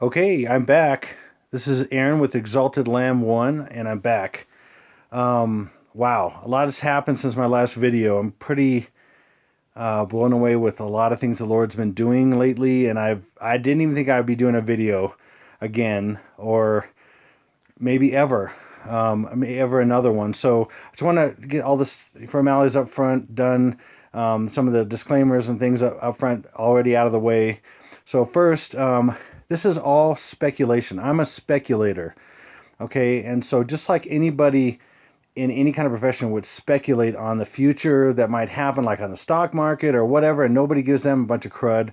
Okay, I'm back. This is Aaron with Exalted Lamb 1, and I'm back. Wow, a lot has happened since my last video. I'm pretty blown away with a lot of things the Lord's been doing lately, and I didn't even think I'd be doing a video again, or maybe ever, maybe ever another one. So I just want to get all this formalities up front done, some of the disclaimers and things up front already out of the way. So first, this is all speculation. I'm a speculator, okay? And so just like anybody in any kind of profession would speculate on the future that might happen, like on the stock market or whatever, and nobody gives them a bunch of crud.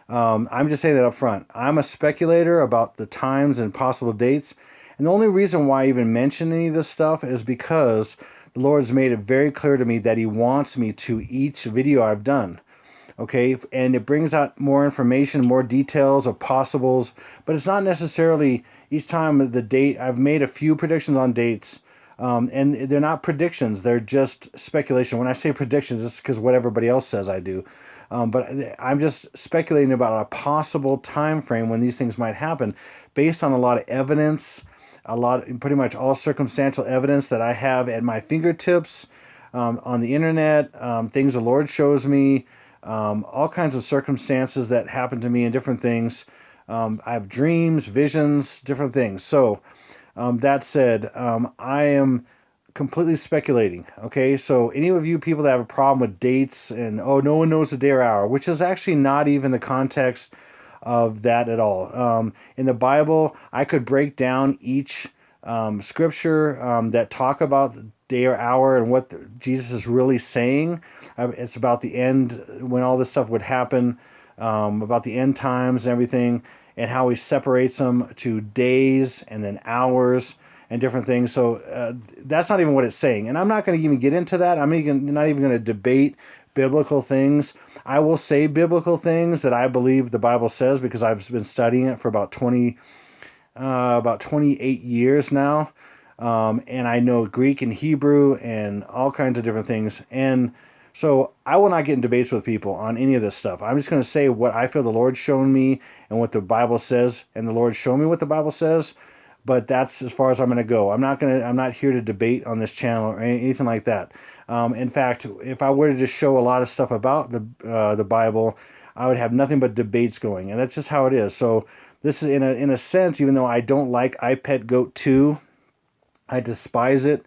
I'm just saying that up front. I'm a speculator about the times and possible dates. And the only reason why I even mention any of this stuff is because the Lord's made it very clear to me that He wants me to each video I've done. Okay, and it brings out more information, more details of possibles, but it's not necessarily each time the date. I've made a few predictions on dates, and they're not predictions, they're just speculation. When I say predictions, it's because what everybody else says I do. But I'm just speculating about a possible time frame when these things might happen based on a lot of evidence, pretty much all circumstantial evidence that I have at my fingertips, on the internet, things the Lord shows me, all kinds of circumstances that happen to me and different things. I have dreams, visions, different things. So, that said, I am completely speculating. Okay, so any of you people that have a problem with dates and oh, no one knows the day or hour, which is actually not even the context of that at all. In the Bible, I could break down each scripture that talk about the day or hour and what Jesus is really saying. It's about the end, when all this stuff would happen, about the end times and everything, and how He separates them to days and then hours and different things. So that's not even what it's saying. And I'm not going to even get into that. I'm not even going to debate biblical things. I will say biblical things that I believe the Bible says because I've been studying it for about 28 years now. And I know Greek and Hebrew and all kinds of different things. And so I will not get in debates with people on any of this stuff. I'm just going to say what I feel the Lord's shown me and what the Bible says, and the Lord showed me what the Bible says. But that's as far as I'm going to go. I'm not here to debate on this channel or anything like that. In fact, if I were to just show a lot of stuff about the Bible, I would have nothing but debates going, and that's just how it is. So this is in a sense, even though I don't like Jkbugout 2, I despise it,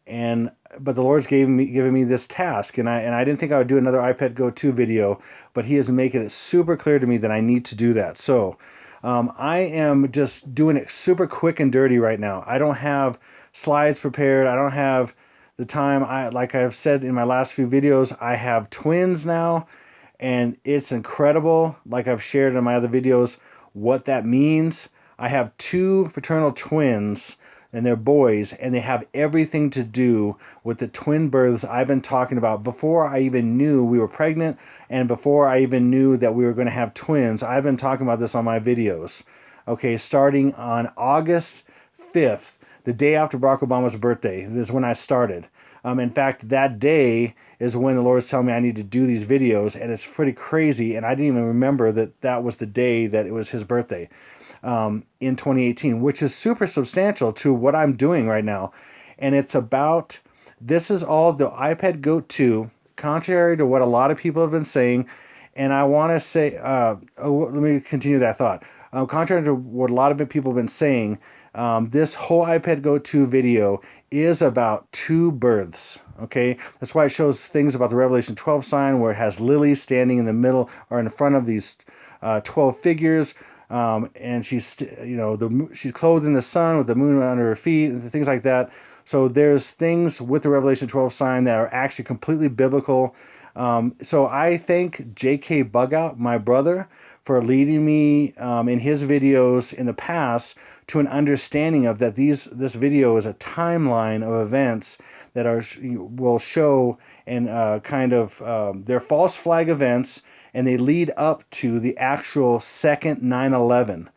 and but the Lord's given me this task, and I didn't think I would do another Jkbugout 2 video, but He is making it super clear to me that I need to do that. So I am just doing it super quick and dirty right now. I don't have slides prepared. I don't have the time. Like I've said in my last few videos, I have twins now, and it's incredible. Like I've shared in my other videos, what that means. I have two fraternal twins, and they're boys, and they have everything to do with the twin births I've been talking about before I even knew we were pregnant, and before I even knew that we were going to have twins. I've been talking about this on my videos. Okay, starting on August 5th, the day after Barack Obama's birthday, is when I started. In fact, that day is when the Lord's telling me I need to do these videos, and it's pretty crazy, and I didn't even remember that that was the day that it was his birthday, in 2018, which is super substantial to what I'm doing right now. And it's about, this is all the Jkbugout 2, contrary to what a lot of people have been saying. And I want to say, let me continue that thought. Contrary to what a lot of people have been saying, this whole Jkbugout 2 video is about two births. Okay, that's why it shows things about the Revelation 12 sign where it has Lily standing in the middle or in front of these 12 figures, and she's she's clothed in the sun with the moon under her feet and things like that. So there's things with the Revelation 12 sign that are actually completely biblical. So I thank Jkbugout, my brother, for leading me in his videos in the past to an understanding of that this video is a timeline of events that will show and they're false flag events, and they lead up to the actual second 9/11.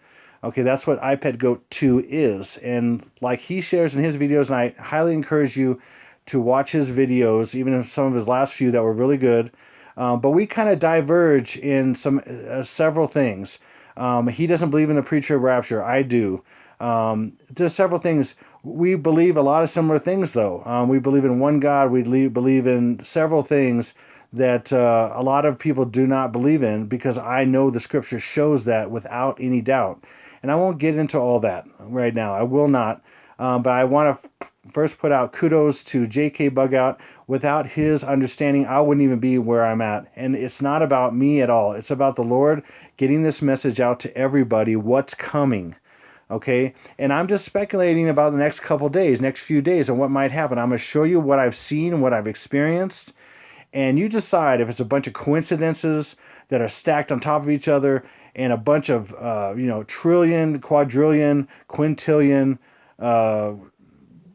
Okay, that's what Jkbugout 2 is. And like he shares in his videos, and I highly encourage you to watch his videos, even if some of his last few that were really good. But we kind of diverge in several things. He doesn't believe in the pre-trib rapture. I do. There's several things. We believe a lot of similar things, though. We believe in one God. We believe in several things that a lot of people do not believe in, because I know the scripture shows that without any doubt. And I won't get into all that right now. I will not. But I want to first put out kudos to Jkbugout. Without his understanding, I wouldn't even be where I'm at. And it's not about me at all. It's about the Lord getting this message out to everybody, what's coming. Okay? And I'm just speculating about the next couple days, next few days, and what might happen. I'm going to show you what I've seen, what I've experienced, and you decide if it's a bunch of coincidences that are stacked on top of each other, and a bunch of trillion, quadrillion, quintillion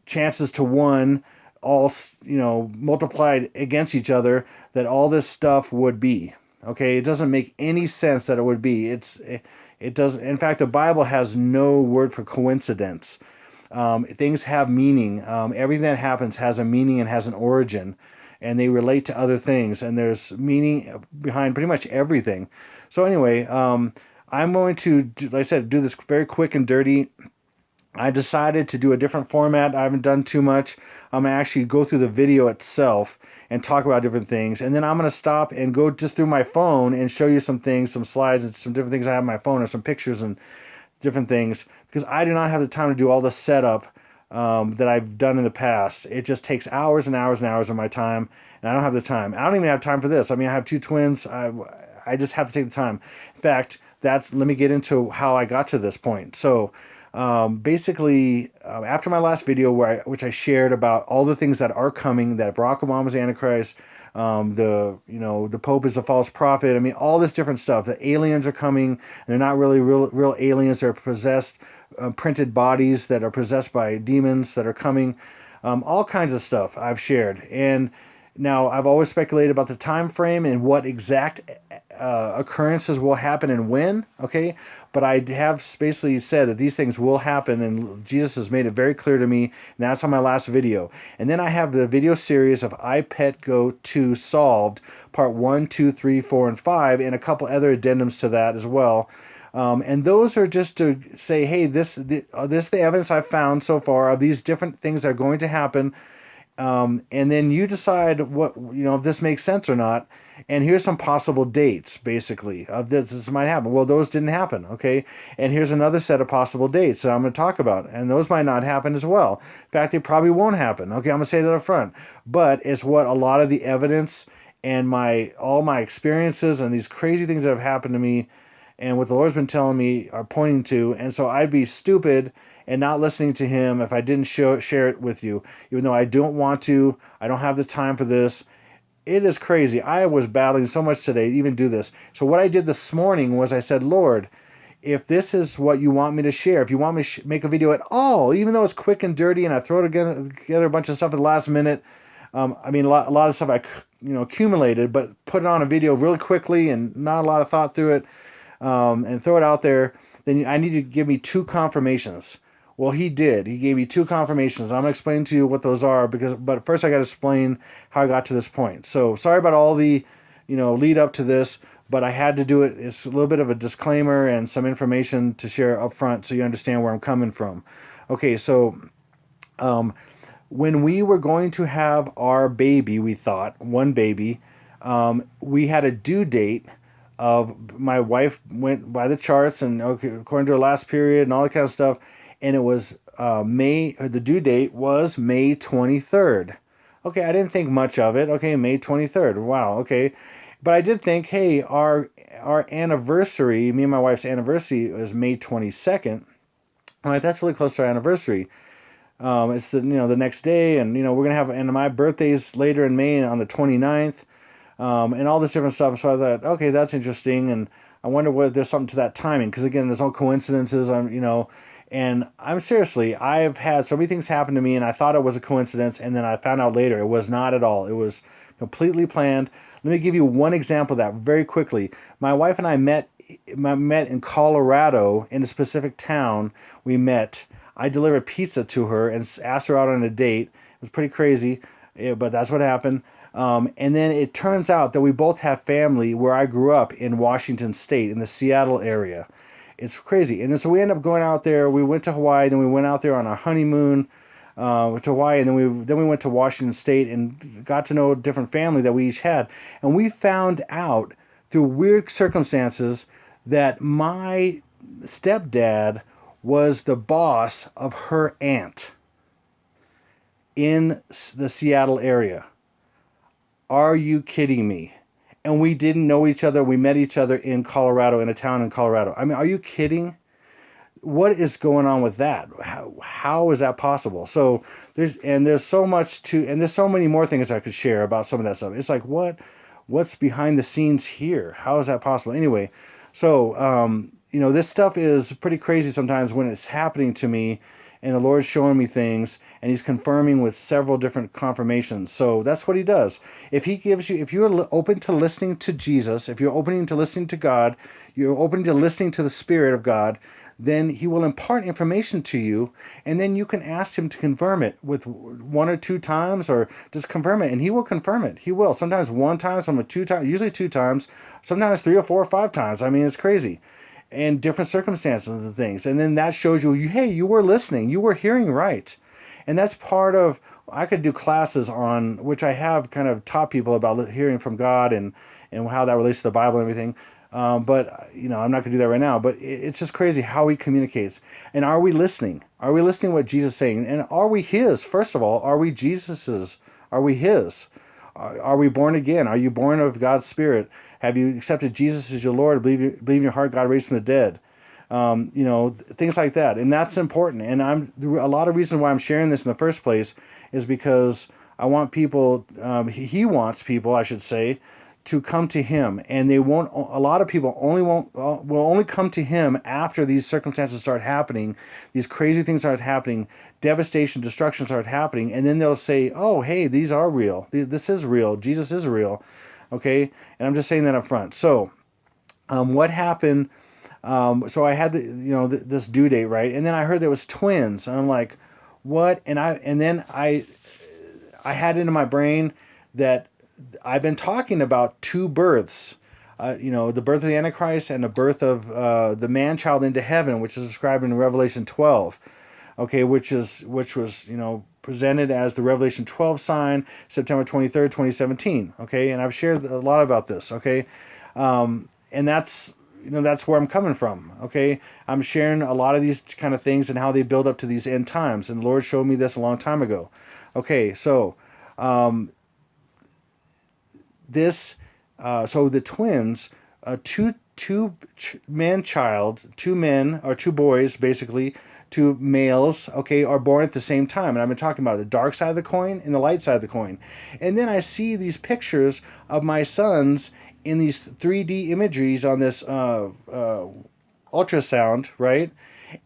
chances to one, all multiplied against each other, that all this stuff would be. Okay, it doesn't make any sense that it would be. It doesn't. In fact, the Bible has no word for coincidence. Things have meaning. Everything that happens has a meaning and has an origin, and they relate to other things, and there's meaning behind pretty much everything. So anyway, I'm going to, like I said, do this very quick and dirty. I decided to do a different format. I haven't done too much. I'm going to actually go through the video itself and talk about different things. And then I'm going to stop and go just through my phone and show you some things, some slides, and some different things I have on my phone, or some pictures and different things, because I do not have the time to do all the setup that I've done in the past. It just takes hours and hours and hours of my time, and I don't have the time. I don't even have time for this. I mean, I have two twins. I just have to take the time. In fact, let me get into how I got to this point. So basically, after my last video, which I shared about all the things that are coming, that Barack Obama's the Antichrist, the Pope is a false prophet. I mean, all this different stuff. The aliens are coming. They're not really real aliens. They're possessed, printed bodies that are possessed by demons that are coming. All kinds of stuff I've shared. And now, I've always speculated about the time frame and what exact occurrences will happen and when, okay? But I have basically said that these things will happen, and Jesus has made it very clear to me, and that's on my last video. And then I have the video series of I Pet Go 2 Solved, part 1, 2, 3, 4, and 5, and a couple other addendums to that as well. And those are just to say, hey, this is the evidence I've found so far of these different things that are going to happen. And then you decide if this makes sense or not. And here's some possible dates, basically, of this might happen. Well, those didn't happen, okay? And here's another set of possible dates that I'm going to talk about, and those might not happen as well. In fact, they probably won't happen, okay? I'm going to say that up front. But it's what a lot of the evidence and all my experiences and these crazy things that have happened to me and what the Lord's been telling me are pointing to. And so I'd be stupid and not listening to him if I didn't share it with you, even though I don't want to. I don't have the time for this. It is crazy. I was battling so much today to even do this. So what I did this morning was I said, Lord, if this is what you want me to share, if you want me to make a video at all, even though it's quick and dirty and I throw together a bunch of stuff at the last minute, a lot of stuff I accumulated, but put it on a video really quickly and not a lot of thought through it, and throw it out there, then I need you to give me two confirmations. Well, he did. He gave me two confirmations. I'm going to explain to you what those are, but first I got to explain how I got to this point. So sorry about all the, lead up to this, but I had to do it. It's a little bit of a disclaimer and some information to share up front so you understand where I'm coming from. Okay, so when we were going to have our baby, we thought, one baby, we had a due date of, my wife went by the charts and according to her last period and all that kind of stuff, and it was the due date was May 23rd. Okay, I didn't think much of it. Okay, May 23rd. Wow, okay. But I did think, hey, our anniversary, me and my wife's anniversary, is May 22nd. I'm like, that's really close to our anniversary. It's the next day, and we're gonna have, and my birthday's later in May on the 29th, and all this different stuff. So I thought, okay, that's interesting, and I wonder whether there's something to that timing, because again, there's no coincidences. And I've had so many things happen to me, and I thought it was a coincidence, and then I found out later it was not at all. It was completely planned. Let me give you one example of that very quickly. My wife and I met in Colorado, in a specific town. We met. I delivered pizza to her and asked her out on a date. It was pretty crazy, but that's what happened. And then it turns out that we both have family where I grew up in Washington State, in the Seattle area. It's crazy. And then so we end up going out there. We went to Hawaii, then we went out there on our honeymoon to Hawaii, and then we went to Washington State and got to know a different family that we each had. And we found out through weird circumstances that my stepdad was the boss of her aunt in the Seattle area. Are you kidding me? And we didn't know each other. We met each other in Colorado, in a town in Colorado. I mean, are you kidding? What is going on with that? How is that possible? So there's so much and there's so many more things I could share about some of that stuff. It's like, what's behind the scenes here? How is that possible? Anyway, so this stuff is pretty crazy sometimes when it's happening to me, and the Lord's showing me things, and He's confirming with several different confirmations. So that's what He does. If you're open to listening to Jesus, if you're open to listening to God, you're open to listening to the Spirit of God, then He will impart information to you, and then you can ask Him to confirm it with one or two times, or just confirm it, and He will confirm it. He will. Sometimes one time, sometimes two times, usually two times, sometimes three or four or five times. I mean, it's crazy. And different circumstances and things. And then that shows you, hey, you were listening, you were hearing right. And that's part of, I could do classes on, which I have kind of taught people about hearing from God and how that relates to the Bible and everything. But I'm not going to do that right now. But it's just crazy how He communicates. And are we listening? Are we listening to what Jesus is saying? And are we His? First of all, are we Jesus's? Are we His? Are we born again? Are you born of God's Spirit? Have you accepted Jesus as your Lord? Believe in your heart God raised from the dead? Things like that. And that's important. And a lot of reasons why I'm sharing this in the first place is because I want people, He wants people, I should say, to come to Him. And a lot of people will only come to Him after these circumstances start happening, these crazy things start happening, devastation, destruction start happening, and then they'll say, oh, hey, these are real. This is real. Jesus is real. Okay? And I'm just saying that up front. So, what happened? So I had this due date, right? And then I heard there was twins, and I'm like, what? And then I had it in my brain that I've been talking about two births. The birth of the Antichrist and the birth of the man-child into heaven, which is described in Revelation 12. Okay, which was presented as the Revelation 12 sign, September 23rd, 2017. Okay, and I've shared a lot about this. Okay, and that's where I'm coming from. Okay, I'm sharing a lot of these kind of things and how they build up to these end times, and the Lord showed me this a long time ago. Okay, so so the twins, two men or two boys, basically, two males, okay, are born at the same time. And I've been talking about the dark side of the coin and the light side of the coin. And then I see these pictures of my sons in these 3D imageries on this ultrasound, right?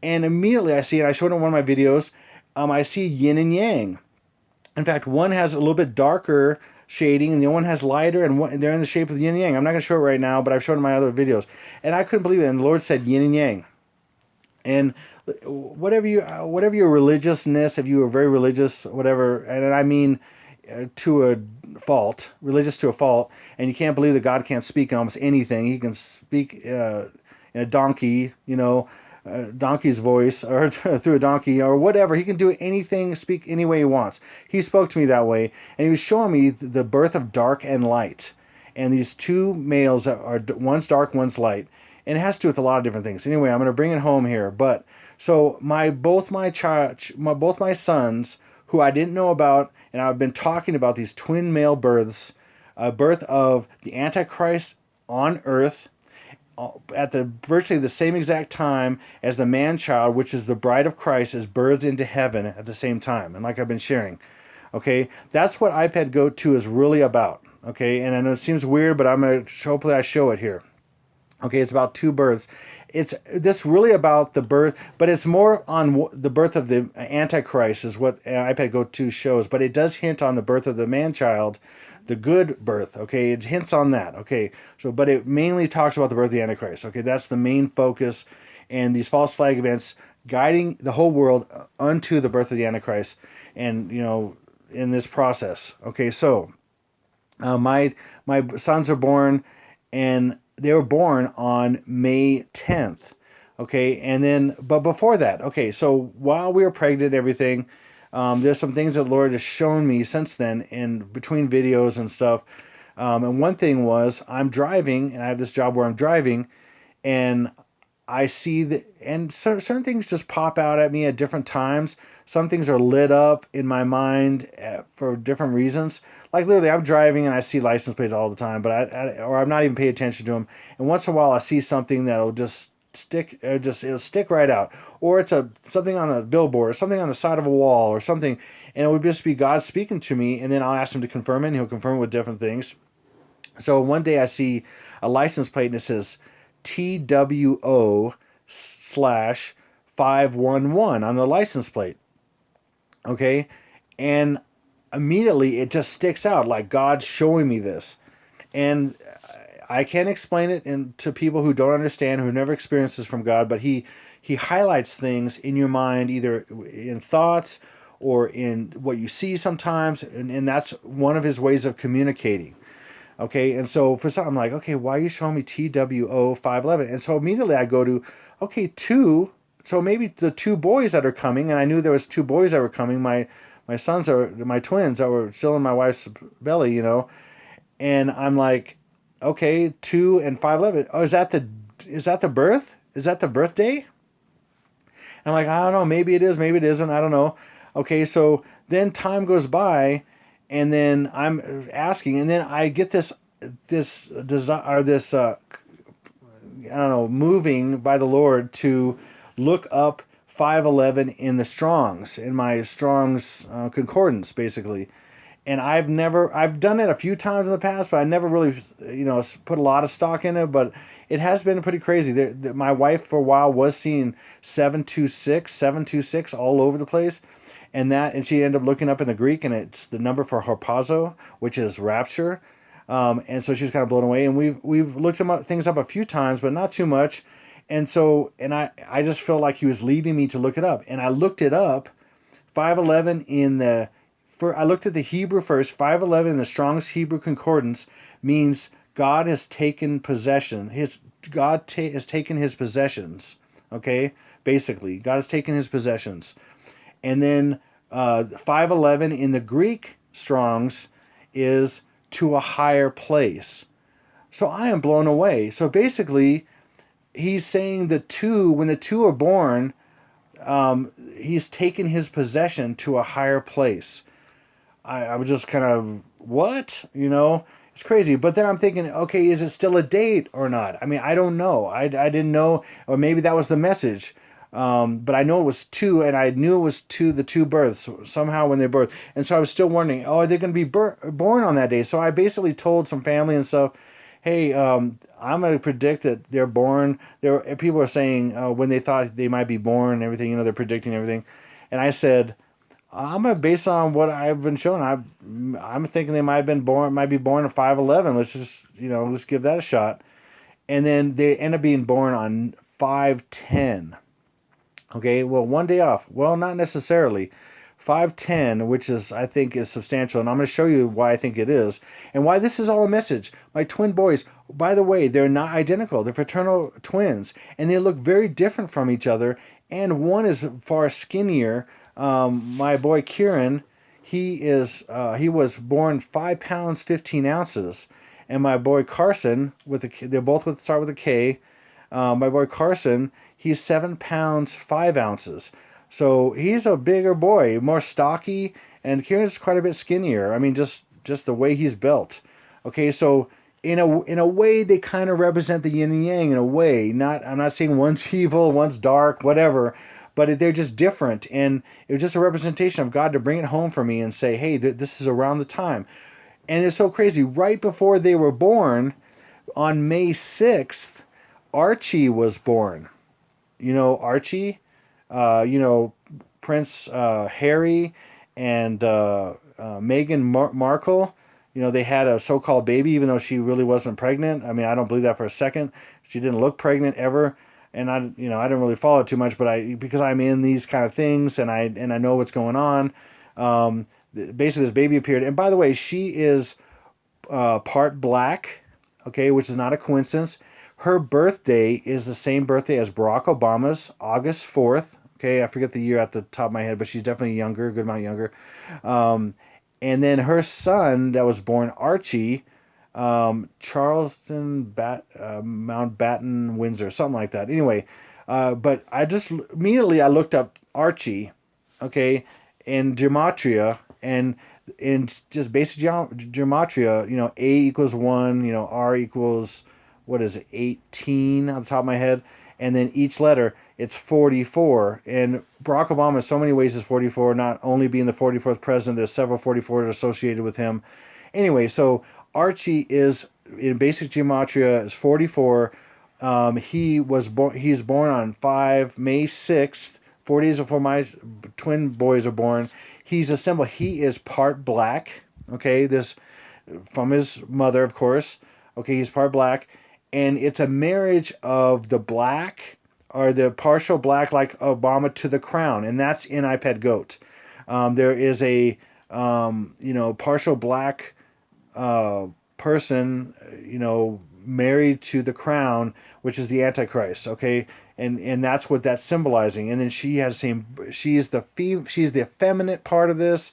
And immediately I see, and I showed it in one of my videos, I see yin and yang. In fact, one has a little bit darker shading, and the other one has lighter, and they're in the shape of yin and yang. I'm not going to show it right now, but I've shown it in my other videos. And I couldn't believe it. And the Lord said yin and yang. And whatever your religiousness, if you are very religious, whatever, and I mean to a fault, religious to a fault, and you can't believe that God can't speak in almost anything. He can speak in a donkey, donkey's voice, or through a donkey, or whatever. He can do anything, speak any way He wants. He spoke to me that way, and He was showing me the birth of dark and light. And these two males one's dark, one's light. And it has to do with a lot of different things. Anyway, I'm going to bring it home here. But so both my sons, who I didn't know about, and I've been talking about these twin male births, birth of the Antichrist on earth at virtually the same exact time as the man-child, which is the bride of Christ, is birthed into heaven at the same time. And like I've been sharing, okay, that's what Jkbugout 2 is really about. Okay, and I know it seems weird, but hopefully I show it here. Okay, it's about two births. It's this really about the birth, but it's more on the birth of the Antichrist is what Jkbugout 2 shows. But it does hint on the birth of the man-child, the good birth. Okay, it hints on that. Okay, so but it mainly talks about the birth of the Antichrist. Okay, that's the main focus, and these false flag events guiding the whole world unto the birth of the Antichrist, and in this process. Okay, so My sons are born, and they were born on May 10th. Okay, and then but before that, okay, so while we were pregnant, everything, there's some things that the Lord has shown me since then in between videos and stuff. And one thing was I'm driving, and I have this job where I'm driving, and I see that, and certain things just pop out at me at different times. Some things are lit up in my mind for different reasons. Like literally, I'm driving and I see license plates all the time, but or I'm not even paying attention to them. And once in a while, I see something that'll just stick, it'll stick right out, or it's something on a billboard, or something on the side of a wall, or something, and it would just be God speaking to me, and then I'll ask him to confirm it, and he'll confirm it with different things. So one day I see a license plate and it says TWO slash 511 on the license plate. Okay. And immediately it just sticks out like God's showing me this. And I can't explain it to people who don't understand, who never experienced this from God, but he highlights things in your mind, either in thoughts or in what you see sometimes. And that's one of his ways of communicating. Okay, and so for some, I'm like, okay, why are you showing me TWO 511? And so immediately I go to, okay, two. So maybe the two boys that are coming, and I knew there was two boys that were coming. My sons are my twins that were still in my wife's belly, And I'm like, okay, 2 and 511. Oh, is that the birth? Is that the birthday? And I'm like, I don't know. Maybe it is. Maybe it isn't. I don't know. Okay, so then time goes by, and then I'm asking, and then I get this desire, or this I don't know, moving by the Lord to look up 511 in the Strongs, in my Strongs concordance, basically. And I've done it a few times in the past, but I never really, put a lot of stock in it. But it has been pretty crazy. My wife for a while was seeing 726 all over the place, and she ended up looking up in the Greek, and it's the number for harpazo, which is rapture. And so she was kind of blown away. And we've looked things up a few times, but not too much. And so, I just felt like he was leading me to look it up, and I looked it up. 511 I looked at the Hebrew first. 511 in the Strong's Hebrew Concordance means God has taken possession. Has taken his possessions. Okay, basically, God has taken his possessions. And then 511 in the Greek Strong's is to a higher place. So I am blown away. So basically, he's saying when the two are born, he's taken his possession to a higher place. I was just kind of, what? It's crazy. But then I'm thinking, okay, is it still a date or not? I mean, I don't know. I didn't know, or maybe that was the message. But I know it was two, and I knew it was the two births somehow when they birthed. And so I was still wondering, oh, are they going to be born on that day? So I basically told some family and stuff, hey, I'm going to predict that they're born. People are saying when they thought they might be born and everything, they're predicting everything. And I said, I'm gonna based on what I've been shown. I'm thinking they might be born at 511. Let's give that a shot. And then they end up being born on 510. Okay, well, one day off. Well, not necessarily. 510, which I think is substantial, and I'm going to show you why I think it is, and why this is all a message. My twin boys, by the way, they're not identical. They're fraternal twins, and they look very different from each other, and one is far skinnier. My boy Kieran, he was born 5 pounds 15 ounces, and my boy Carson, they're both start with a K. My boy Carson, he's 7 pounds 5 ounces. So he's a bigger boy, more stocky, and Kieran's quite a bit skinnier. I mean, just the way he's built. Okay, so in a way, they kind of represent the yin and yang in a way. I'm not saying one's evil, one's dark, whatever, but they're just different. And it was just a representation of God to bring it home for me and say, hey, this is around the time. And it's so crazy. Right before they were born, on May 6th, Archie was born. Archie? Prince Harry and Meghan Markle, they had a so-called baby, even though she really wasn't pregnant. I mean, I don't believe that for a second. She didn't look pregnant ever. And I didn't really follow it too much, but because I'm in these kind of things and I know what's going on. Basically, this baby appeared. And by the way, she is part black, okay, which is not a coincidence. Her birthday is the same birthday as Barack Obama's, August 4th. Okay, I forget the year at the top of my head, but she's definitely younger, a good amount younger. Um, and then her son that was born, Archie, Charleston Mountbatten Windsor, something like that. Anyway, but I just immediately I looked up Archie, okay, in gematria, and in just basic gematria, A equals 1, R equals, what is it, 18 on the top of my head, and then each letter it's 44. And Barack Obama in so many ways is 44, not only being the 44th president, there's several 44s associated with him. Anyway, so Archie is in basic gematria is 44. He's born on May 6th, 4 days before my twin boys are born. He's a symbol. He is part black. Okay, this from his mother, of course. Okay, he's part black, and it's a marriage of the black or the partial black, like Obama, to the crown, and that's in Jkbugout. There is a partial black person, married to the crown, which is the Antichrist. Okay, and that's what that's symbolizing. And then she has the same. She's the effeminate part of this.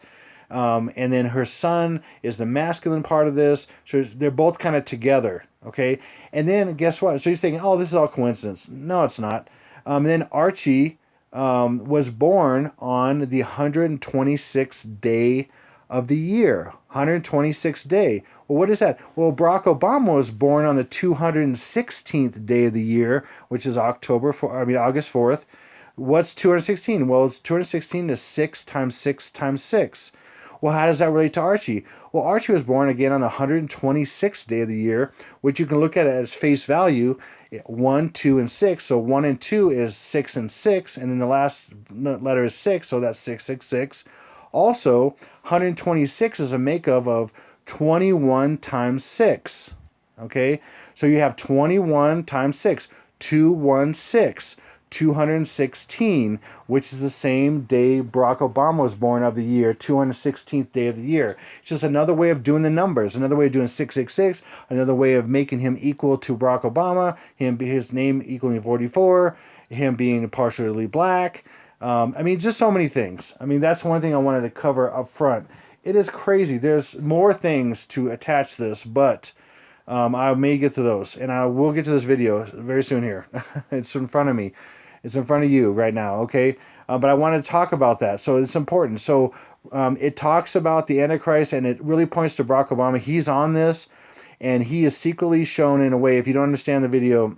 And then her son is the masculine part of this. So they're both kind of together, okay? And then guess what? So you're thinking, oh, this is all coincidence. No, it's not. Then Archie was born on the 126th day of the year. 126th day. Well, what is that? Well, Barack Obama was born on the 216th day of the year, which is August 4th. What's 216? Well, it's 216 is 6 times 6 times 6. Well, how does that relate to Archie? Well, Archie was born again on the 126th day of the year, which you can look at as face value, 1, 2, and 6. So 1 and 2 is 6 and 6, and then the last letter is 6, so that's 666. Also, 126 is a makeup of 21 times 6. Okay? So you have 21 times 6, 216. 216, which is the same day Barack Obama was born of the year, 216th day of the year. It's just another way of doing the numbers, another way of doing 666, another way of making him equal to Barack Obama, his name equaling 44, him being partially black. Just so many things. That's one thing I wanted to cover up front. It is crazy. There's more things to attach this, but I may get to those, and I will get to this video very soon here. It's in front of me. It's in front of you right now, okay? But I want to talk about that, so it's important. So it talks about the Antichrist, and it really points to Barack Obama. He's on this, and he is secretly shown in a way, if you don't understand the video,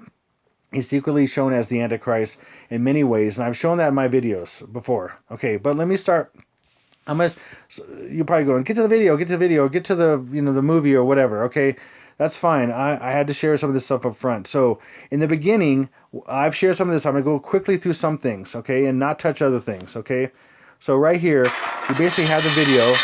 he's secretly shown as the Antichrist in many ways, and I've shown that in my videos before. Okay, but let me start. You're probably going, get to the video, get to the the movie or whatever, okay? That's fine. I had to share some of this stuff up front. So in the beginning, I've shared some of this. I'm going to go quickly through some things, okay, and not touch other things, okay? So right here, you basically have the video.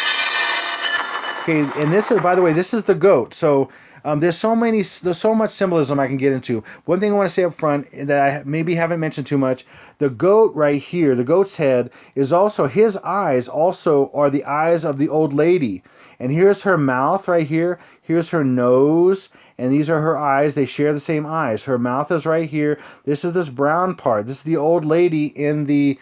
Okay, and this is, by the way, this is the goat. So there's so much symbolism I can get into. One thing I want to say up front that I maybe haven't mentioned too much, the goat right here, the goat's head, is also, his eyes also are the eyes of the old lady. And here's her mouth right here. Here's her nose. And these are her eyes. They share the same eyes. Her mouth is right here. This is this brown part. This is the old lady in the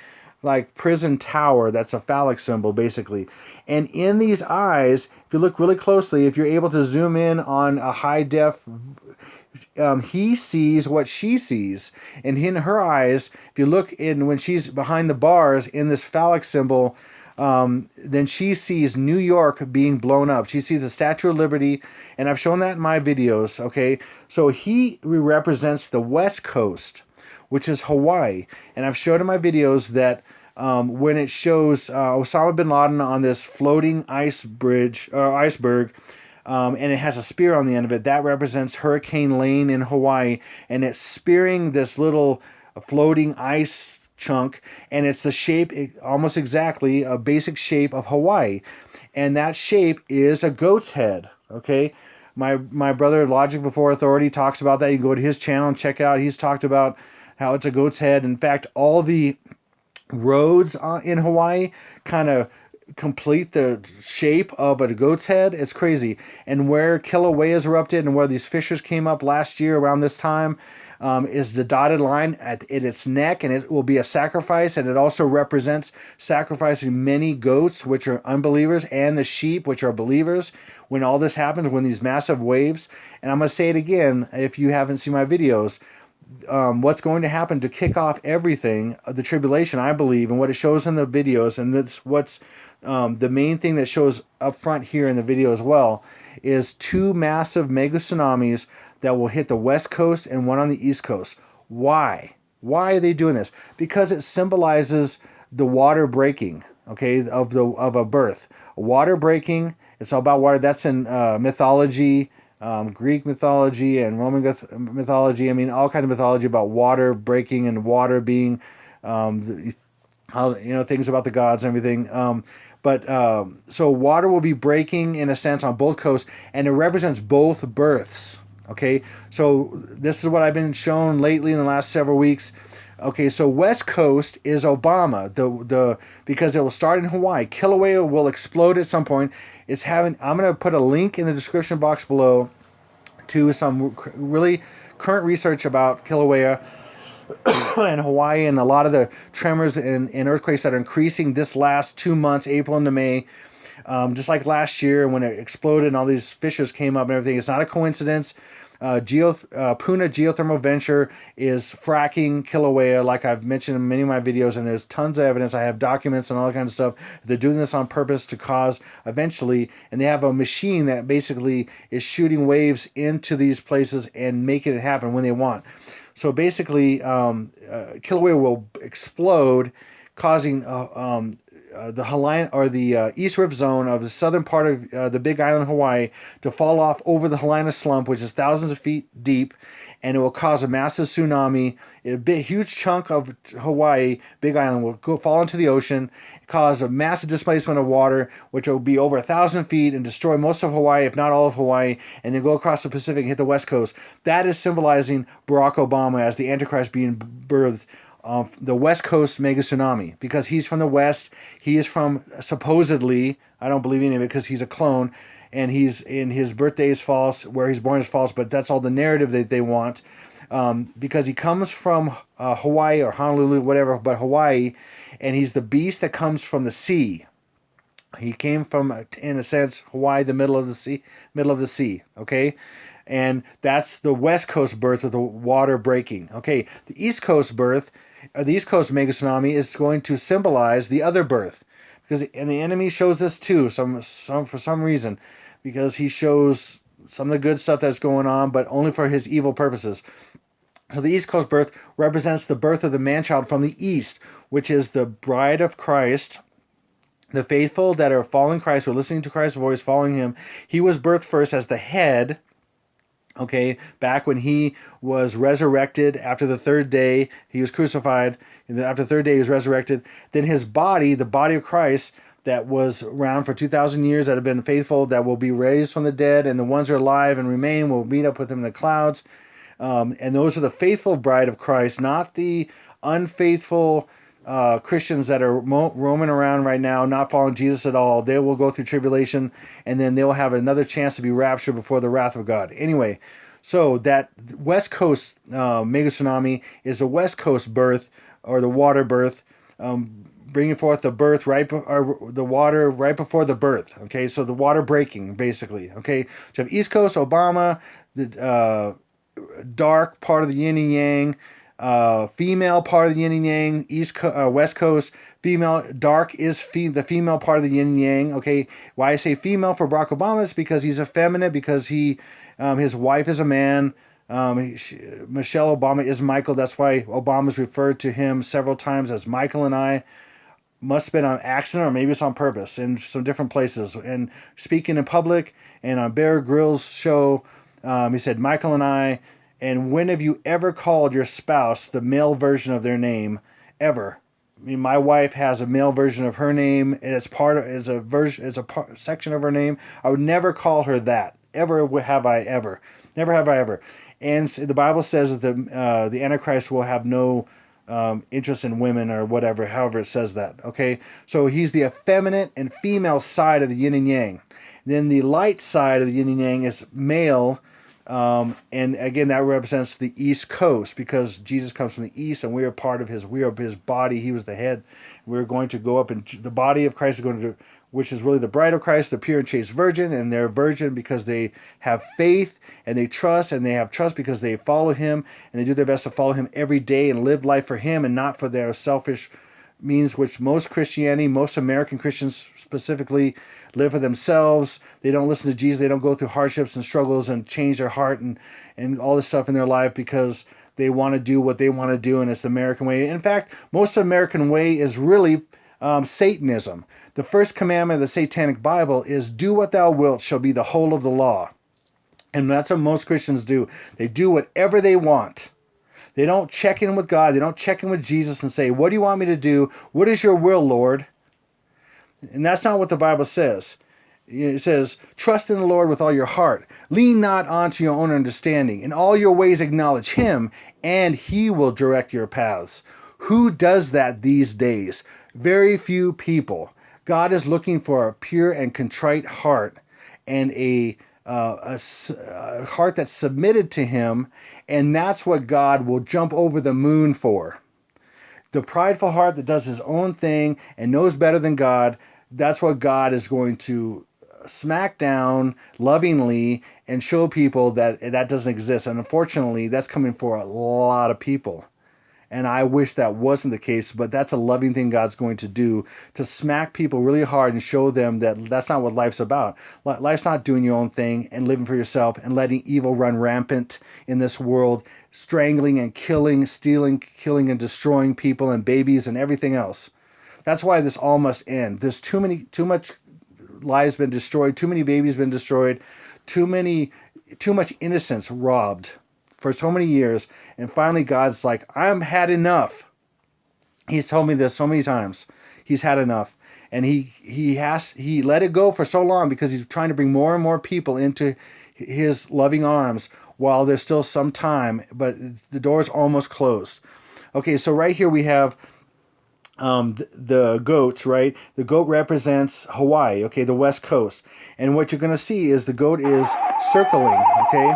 prison tower. That's a phallic symbol, basically. And in these eyes, if you look really closely, if you're able to zoom in on a high def, he sees what she sees. And in her eyes, if you look in when she's behind the bars in this phallic symbol, then she sees New York being blown up. She sees the Statue of Liberty, and I've shown that in my videos, okay? So he represents the West Coast, which is Hawaii. And I've showed in my videos that when it shows Osama bin Laden on this floating iceberg, and it has a spear on the end of it, that represents Hurricane Lane in Hawaii, and it's spearing this little floating ice chunk, and it's the shape, almost exactly a basic shape of Hawaii, and that shape is a goat's head. Okay, my brother Logic Before Authority talks about that. You can go to his channel and check out. He's talked about how it's a goat's head. In fact, all the roads in Hawaii kind of complete the shape of a goat's head. It's crazy. And where Kilauea's erupted and where these fissures came up last year around this time is the dotted line at its neck, and it will be a sacrifice. And it also represents sacrificing many goats, which are unbelievers, and the sheep, which are believers. When all this happens, when these massive waves, and I'm going to say it again if you haven't seen my videos, what's going to happen to kick off everything, the tribulation, I believe, and what it shows in the videos, and that's what's the main thing that shows up front here in the video as well, is two massive mega tsunamis that will hit the west coast and one on the east coast. Why? Why are they doing this? Because it symbolizes the water breaking, okay, of a birth. Water breaking. It's all about water. That's in mythology. Greek mythology and Roman mythology. I mean, all kinds of mythology about water breaking and water being, how things about the gods and everything. So water will be breaking in a sense on both coasts, and it represents both births. Okay, so this is what I've been shown lately in the last several weeks. Okay, so West Coast is Obama, because it will start in Hawaii. Kilauea will explode at some point. I'm going to put a link in the description box below to some really current research about Kilauea and Hawaii, and a lot of the tremors and earthquakes that are increasing this last 2 months, April into May. Just like last year when it exploded and all these fissures came up and everything. It's not a coincidence. Puna Geothermal Venture is fracking Kilauea, like I've mentioned in many of my videos, and there's tons of evidence. I have documents and all that kind of stuff. They're doing this on purpose to cause eventually, and they have a machine that basically is shooting waves into these places and making it happen when they want. So basically, Kilauea will explode, causing the Hawaiian or the East Rift Zone of the southern part of the Big Island, Hawaii, to fall off over the Helena Slump, which is thousands of feet deep, and it will cause a massive tsunami. A huge chunk of Hawaii, Big Island, will fall into the ocean, cause a massive displacement of water, which will be over 1,000 feet and destroy most of Hawaii, if not all of Hawaii, and then go across the Pacific and hit the West Coast. That is symbolizing Barack Obama as the Antichrist being birthed. The West Coast mega tsunami, because he's from the West. He is from, supposedly, I don't believe any of it because he's a clone, and his birthday is false, where he's born is false, but that's all the narrative that they want, because he comes from Hawaii or Honolulu, whatever, but Hawaii, and he's the beast that comes from the sea. He came from, in a sense, Hawaii, the middle of the sea, okay? And that's the West Coast birth of the water breaking. Okay, the East Coast birth, the East Coast mega tsunami is going to symbolize the other birth, and the enemy shows this too, for some reason, because he shows some of the good stuff that's going on, but only for his evil purposes. So the East Coast birth represents the birth of the man-child from the East, which is the bride of Christ. The faithful that are following Christ, who are listening to Christ's voice, following him. He was birthed first as the head. Okay, back when he was resurrected after the third day, he was crucified, and after the third day he was resurrected. Then his body, the body of Christ, that was around for 2,000 years, that have been faithful, that will be raised from the dead, and the ones who are alive and remain will meet up with him in the clouds. And those are the faithful bride of Christ, not the unfaithful Christians that are roaming around right now, not following Jesus at all. They will go through tribulation, and then they will have another chance to be raptured before the wrath of God. Anyway, so that West Coast mega tsunami is the West Coast birth, or the water birth, bringing forth the birth the water right before the birth. Okay, so the water breaking, basically. Okay, so you have East Coast, Obama, the dark part of the yin and yang. Female part of the yin and yang, West Coast, female, dark is the female part of the yin and yang. Okay, why I say female for Barack Obama is because he's effeminate, because his wife is a man. Michelle Obama is Michael. That's why Obama's referred to him several times as Michael and I. Must have been on accident, or maybe it's on purpose in some different places. And speaking in public and on Bear Grylls' show, he said Michael and I. And when have you ever called your spouse the male version of their name? Ever? I mean, my wife has a male version of her name. It's a section of her name. I would never call her that. Ever have I ever? Never have I ever. And the Bible says that the Antichrist will have no interest in women or whatever, however it says that. Okay, so he's the effeminate and female side of the yin and yang. Then the light side of the yin and yang is male, and again that represents the East Coast because Jesus comes from the East and we are part of his. We are his body. He was the head. We're going to go up, and the body of Christ is going to, which is really the bride of Christ, the pure and chaste virgin, and they're virgin because they have faith and they trust, and they have trust because they follow him and they do their best to follow him every day and live life for him and not for their selfish means, which most Christianity, most American Christians specifically, live for themselves. They don't listen to Jesus. They don't go through hardships and struggles and change their heart and all this stuff in their life because they want to do what they want to do, and it's the American way. In fact, most American way is really Satanism. The first commandment of the Satanic Bible is, do what thou wilt shall be the whole of the law. And that's what most Christians do. They do whatever they want. They don't check in with God. They don't check in with Jesus and say, what do you want me to do? What is your will, Lord? And that's not what the Bible says. It says, trust in the Lord with all your heart. Lean not onto your own understanding. In all your ways acknowledge him, and he will direct your paths. Who does that these days? Very few people. God is looking for a pure and contrite heart and a heart that's submitted to him, and that's what God will jump over the moon for. The prideful heart that does his own thing and knows better than God, that's what God is going to smack down lovingly and show people that that doesn't exist. And unfortunately, that's coming for a lot of people. And I wish that wasn't the case, but that's a loving thing God's going to do, to smack people really hard and show them that that's not what life's about. Life's not doing your own thing and living for yourself and letting evil run rampant in this world, strangling and killing, stealing, killing and destroying people and babies and everything else. That's why this all must end. There's too much lives been destroyed, too many babies been destroyed, too much innocence robbed for so many years, and finally God's like, I'm had enough. He's told me this so many times. He's had enough, and he let it go for so long because he's trying to bring more and more people into his loving arms while there's still some time, but the door's almost closed. Okay, so right here we have the goats, right? The goat represents Hawaii, okay, the west coast, and what you're going to see is the goat is circling, okay.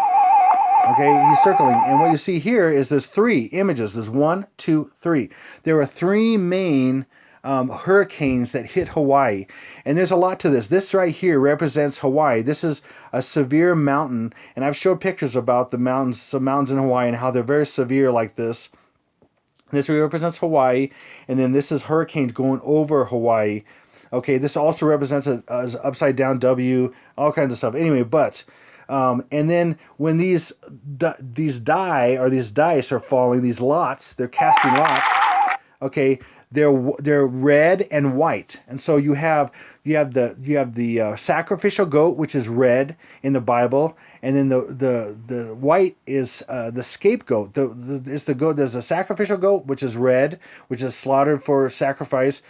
Okay, he's circling. And what you see here is there's three images. There's 1, 2, 3. There are three main hurricanes that hit Hawaii. And there's a lot to this. This right here represents Hawaii. This is a severe mountain. And I've showed pictures about the mountains, some mountains in Hawaii and how they're very severe like this. This represents Hawaii. And then this is hurricanes going over Hawaii. Okay, this also represents an upside down W, all kinds of stuff. Anyway, but... and then when these dice are falling, these lots, they're casting lots. Okay, they're red and white, and so you have the sacrificial goat, which is red in the Bible, and then the white is the scapegoat. It's the goat. There's a sacrificial goat, which is red, which is slaughtered for sacrifice,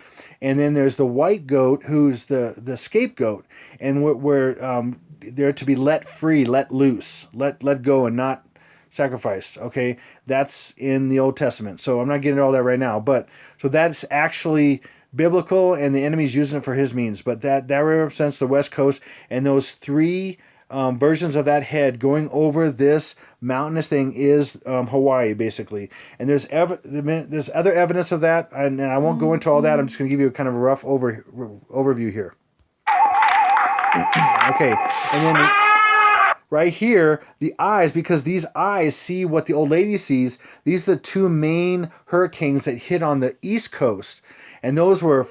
and then there's the white goat, who's the scapegoat, and where they're to be let free, let loose, let go, and not sacrificed. Okay, that's in the Old Testament. So I'm not getting into all that right now, but so that's actually biblical, and the enemy's using it for his means. But that represents the West Coast, and those three versions of that head going over this mountainous thing is Hawaii, basically. And there's other evidence of that, and I won't go into all that. I'm just going to give you kind of a rough overview here. Okay, and then right here, the eyes, because these eyes see what the old lady sees. These are the two main hurricanes that hit on the East Coast, and those were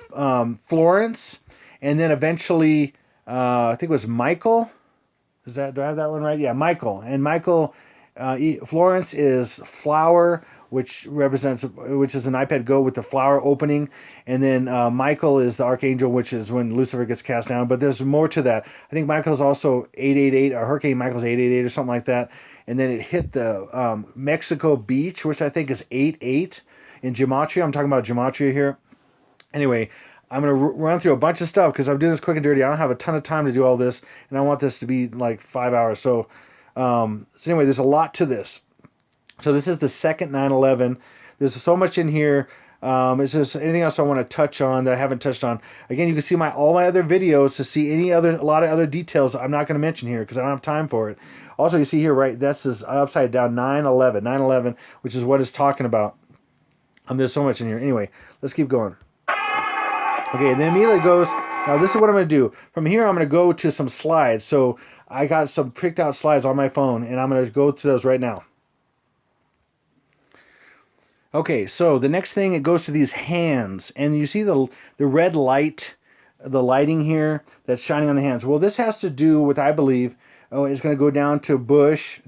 Florence, and then eventually, I think it was Michael. Do I have that one right? Yeah, Michael. And Michael, Florence is flower, which is an iPad Go with the flower opening, and then Michael is the archangel, which is when Lucifer gets cast down. But there's more to that. I think Michael's also 888, or Hurricane Michael's 888 or something like that. And then it hit the Mexico beach, which I think is 88 in gematria. I'm talking about gematria here. Anyway, I'm going to run through a bunch of stuff because I'm doing this quick and dirty. I don't have a ton of time to do all this, and I want this to be like 5 hours. So anyway, there's a lot to this. So this is the second 9/11. There's so much in here. Is there anything else I want to touch on that I haven't touched on? Again, you can see all my other videos to see a lot of other details I'm not going to mention here because I don't have time for it. Also, you see here, right, that's this upside down 9/11, which is what it's talking about. There's so much in here. Anyway, let's keep going. Okay, and then immediately goes, now this is what I'm going to do. From here, I'm going to go to some slides. So I got some picked out slides on my phone, and I'm going to go to those right now. Okay, so the next thing, it goes to these hands, and you see the red light, the lighting here that's shining on the hands. Well, this has to do with, I believe, it's going to go down to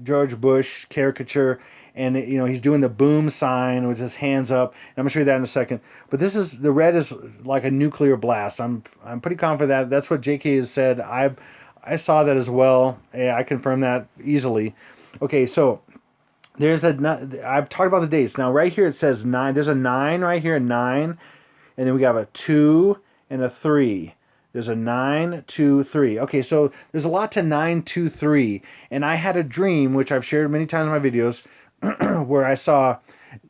George Bush caricature, and he's doing the boom sign with his hands up. And I'm going to show you that in a second. But the red is like a nuclear blast. I'm pretty confident that's what JK has said. I saw that as well. Yeah, I confirm that easily. Okay, so I've talked about the dates. Now right here it says 9. There's a 9 right here, a 9, and then we got a 2 and a 3. There's a 9, 2, 3. Okay, so there's a lot to 9, 2, 3. And I had a dream, which I've shared many times in my videos, where I saw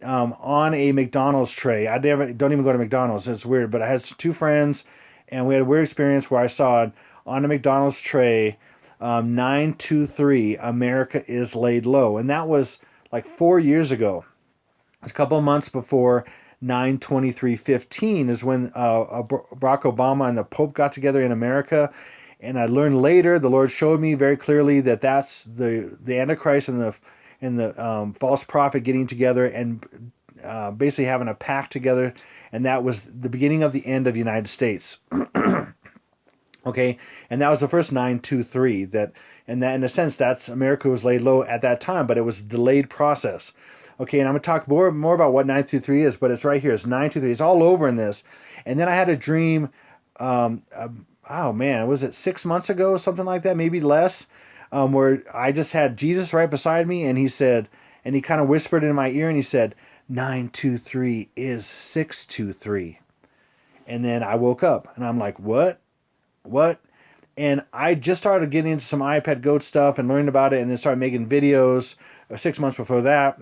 on a McDonald's tray. I don't even go to McDonald's. It's weird, but I had 2 friends, and we had a weird experience where I saw on a McDonald's tray 923, America is laid low, and that was like 4 years ago. It's a couple of months before 9/23/15 is when Barack Obama and the Pope got together in America. And I learned later, the Lord showed me very clearly that that's the Antichrist and the false prophet getting together and basically having a pact together. And that was the beginning of the end of the United States. Okay, and that was the first 9/23 and that in a sense that's America was laid low at that time, but it was a delayed process. Okay, and I'm gonna talk more about what 9/23 is, but it's right here. It's 9/23. It's all over in this. And then I had a dream. Oh man, was it 6 months ago, something like that, maybe less, where I just had Jesus right beside me, and he kind of whispered in my ear, and he said, 9/23 is 6/23. And then I woke up, and I'm like, what? And I just started getting into some iPad Goat stuff and learning about it, and then started making videos 6 months before that.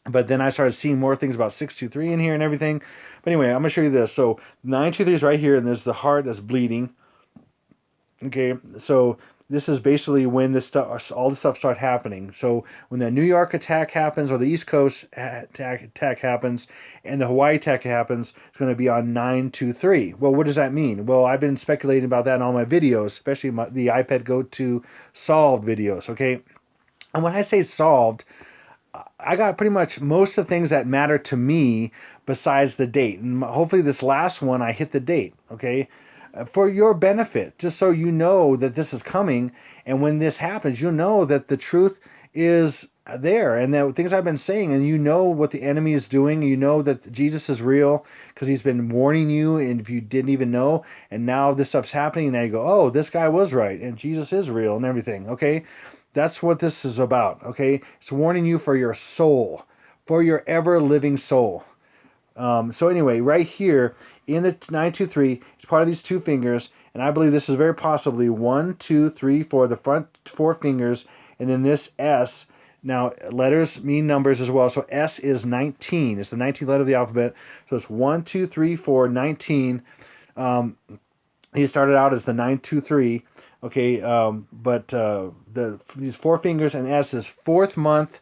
But then I started seeing more things about 6/23 in here and everything. But anyway, I'm going to show you this. So 9/23 is right here, and there's the heart that's bleeding. Okay, so this is basically when all this stuff starts happening. So when the New York attack happens, or the East Coast attack happens, and the Hawaii attack happens, it's going to be on 9/23. Well, what does that mean? Well, I've been speculating about that in all my videos, especially the iPad Go to solved videos. Okay, and when I say solved, I got pretty much most of the things that matter to me besides the date. And hopefully this last one, I hit the date, okay? For your benefit, just so you know that this is coming. And when this happens, you'll know that the truth is there. And the things I've been saying, and you know what the enemy is doing. You know that Jesus is real because he's been warning you. And if you didn't even know, and now this stuff's happening, and now you go, oh, this guy was right. And Jesus is real and everything, okay? That's what this is about, okay? It's warning you for your soul, for your ever-living soul. So anyway, right here in the 9/23, it's part of these 2 fingers, and I believe this is very possibly 1, 2, 3, 4, the front 4 fingers, and then this S. Now, letters mean numbers as well, so S is 19. It's the 19th letter of the alphabet, so it's 1, 2, 3, 4, 19. He started out as the 9/23. Okay, but these 4 fingers and S is 4th month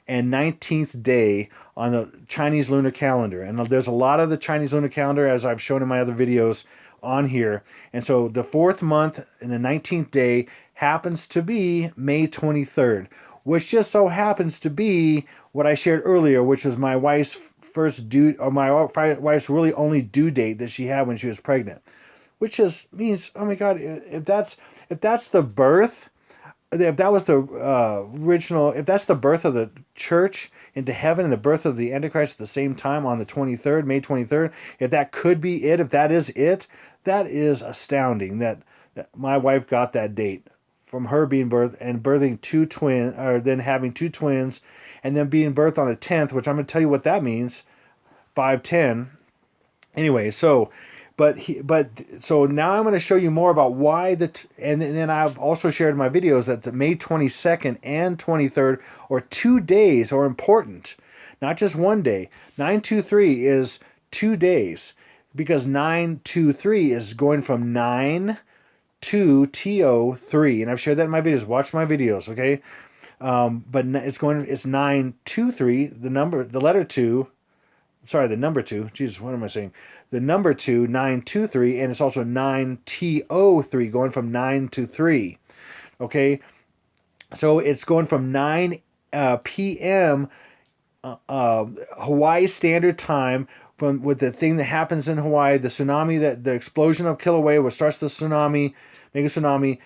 and 19th day on the Chinese lunar calendar. And there's a lot of the Chinese lunar calendar, as I've shown in my other videos, on here. And so the 4th month and the 19th day happens to be May 23rd, which just so happens to be what I shared earlier, which was my wife's wife's really only due date that she had when she was pregnant. Which means, oh my God, if that's the birth, if that was the original, if that's the birth of the church into heaven and the birth of the Antichrist at the same time on the 23rd, May 23rd, if that could be it, if that is it, that is astounding that my wife got that date from her being birthed and birthing 2 twins, or then having 2 twins, and then being birthed on the 10th, which I'm going to tell you what that means, 5/10. Anyway, so... So now I'm going to show you more about why and then I've also shared in my videos that the May 22nd and 23rd, or 2 days, are important. not just one day. 923 is 2 days, because 923 is going from 9 to TO3, and I've shared that in my videos. Watch my videos, okay? But it's 923, the letter 2. Sorry, the number 2. Jesus, what am I saying? The number 2, 923, and it's also 9TO3, going from 9 to 3. Okay, so it's going from 9 p.m. Hawaii Standard Time, from with the thing that happens in Hawaii, the tsunami, that the explosion of Kilauea, what starts the tsunami, mega tsunami,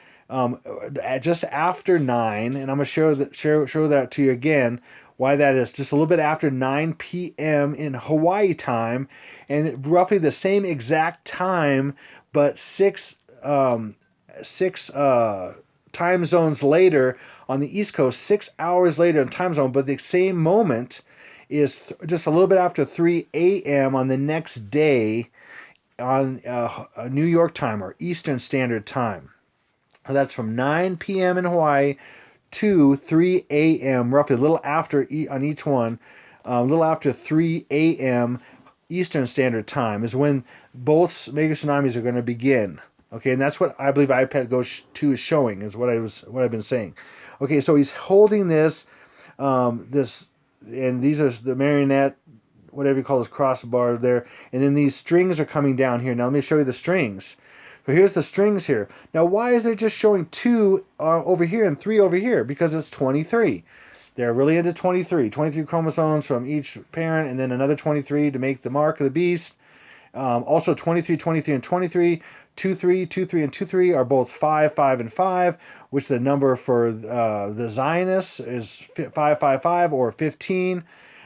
just after 9, and I'm gonna show that to you again. Why that is just a little bit after 9 p.m. in Hawaii time, and roughly the same exact time, but six time zones later on the East Coast, 6 hours later in time zone, but the same moment is just a little bit after 3 a.m. on the next day on New York time, or Eastern Standard Time. So that's from 9 p.m. in Hawaii to 3 a.m., roughly a little after on each one, a little after 3 a.m. Eastern Standard Time is when both mega tsunamis are going to begin. Okay, and that's what I believe Jkbugout 2 is showing, is what I've been saying. Okay, so he's holding this, and these are the marionette, whatever you call this crossbar there, and then these strings are coming down here. Now let me show you the strings. So here's the strings here. Now why is there just showing 2 over here and 3 over here? Because it's 23. They're really into 23. 23 chromosomes from each parent, and then another 23 to make the mark of the beast. Also 23, 23, and 23. 2, 3, 2, 3, and 2, 3 are both 5, 5, and 5, which the number for the Zionists is 555 or 15.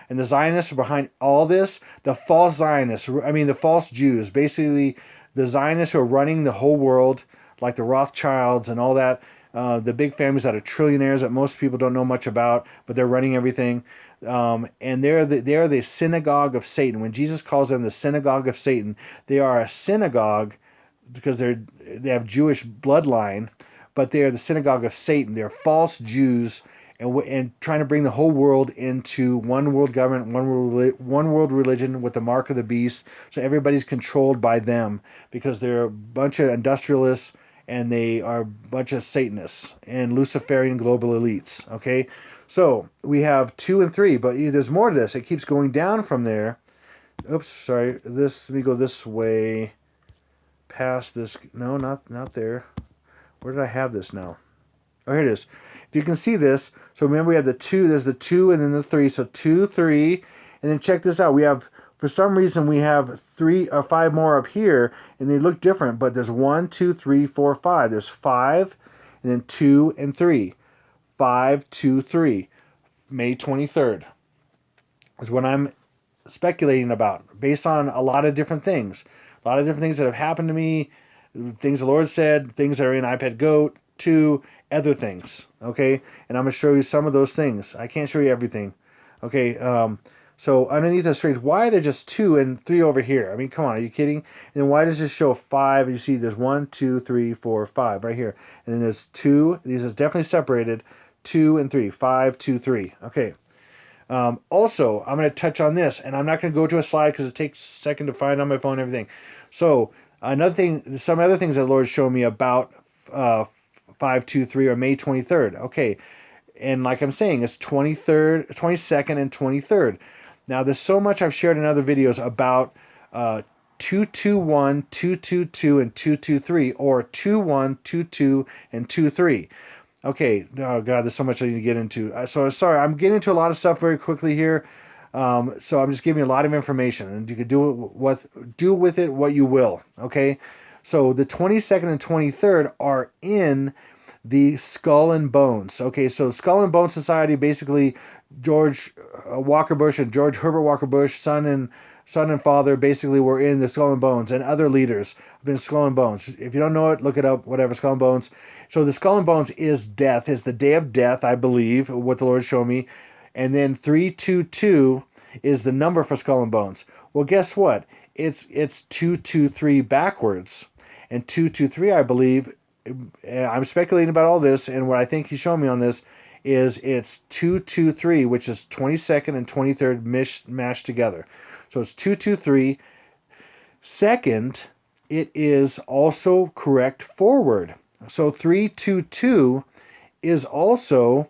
And the Zionists are behind all this. The false Zionists, the false Jews, basically the Zionists who are running the whole world, like the Rothschilds and all that, the big families that are trillionaires that most people don't know much about, but they're running everything. And they're the synagogue of Satan. When Jesus calls them the synagogue of Satan, they are a synagogue because they have Jewish bloodline, but they are the synagogue of Satan. They're false Jews, and trying to bring the whole world into one world government, one world religion with the mark of the beast. So everybody's controlled by them because they're a bunch of industrialists and they are a bunch of Satanists and Luciferian global elites. Okay, so we have 2 and 3, but there's more to this. It keeps going down from there. Oops, sorry. Let me go this way. Past this, no, not there. Where did I have this now? Oh, here it is. If you can see this, so remember we have the 2, there's the 2 and then the 3, so 2, 3, and then check this out. We have, for some reason, we have 3 or 5 more up here, and they look different, but there's 1, 2, 3, 4, 5. There's 5, and then 2 and 3. 5, 2, 3. May 23rd is what I'm speculating about, based on a lot of different things. A lot of different things that have happened to me, things the Lord said, things that are in Jkbugout 2, other things, okay? And I'm going to show you some of those things. I can't show you everything, okay? So underneath the strings, why are there just 2 and 3 over here? I mean, come on, are you kidding? And then why does this show 5? You see there's 1, 2, 3, 4, 5 right here. And then there's 2, these are definitely separated, 2 and 3, 5, 2, 3, okay. Also, I'm going to touch on this, and I'm not going to go to a slide because it takes a second to find on my phone and everything. So another thing, some other things that the Lord showed me about 523 or May 23rd. Okay, and like I'm saying, it's 23rd, 22nd, and 23rd. Now, there's so much I've shared in other videos about 221, 222, and 223, or 21, 22, and 23. Okay, oh God, there's so much I need to get into. So sorry, I'm getting into a lot of stuff very quickly here. So I'm just giving you a lot of information, and you can do with it what you will. Okay, so the 22nd and 23rd are in the Skull and Bones. Okay, so Skull and Bones Society, basically George Walker Bush and George Herbert Walker Bush, son and father, basically were in the Skull and Bones, and other leaders have been Skull and Bones. If you don't know it, look it up. Whatever, Skull and Bones. So the Skull and Bones is death, is the day of death, I believe, what the Lord showed me. And then 322 is the number for Skull and Bones. Well, guess what? It's 223 backwards. And 223, I believe, I'm speculating about all this, and what I think He showed me on this is it's 223, which is 22nd and 23rd mashed together. So it's 223. Second, it is also correct forward. So 322 is also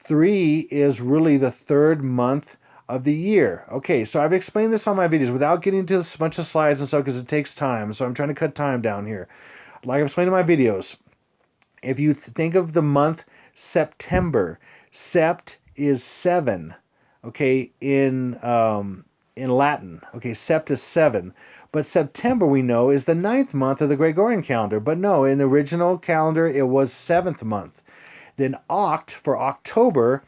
3 is really the third month of the year. Okay, so I've explained this on my videos without getting into a bunch of slides and stuff because it takes time. So I'm trying to cut time down here. Like I've explained in my videos, if you think of the month September, sept is 7, okay, in Latin. Okay, sept is 7. But September, we know, is the 9th month of the Gregorian calendar. But no, in the original calendar, it was 7th month. Then oct, for October,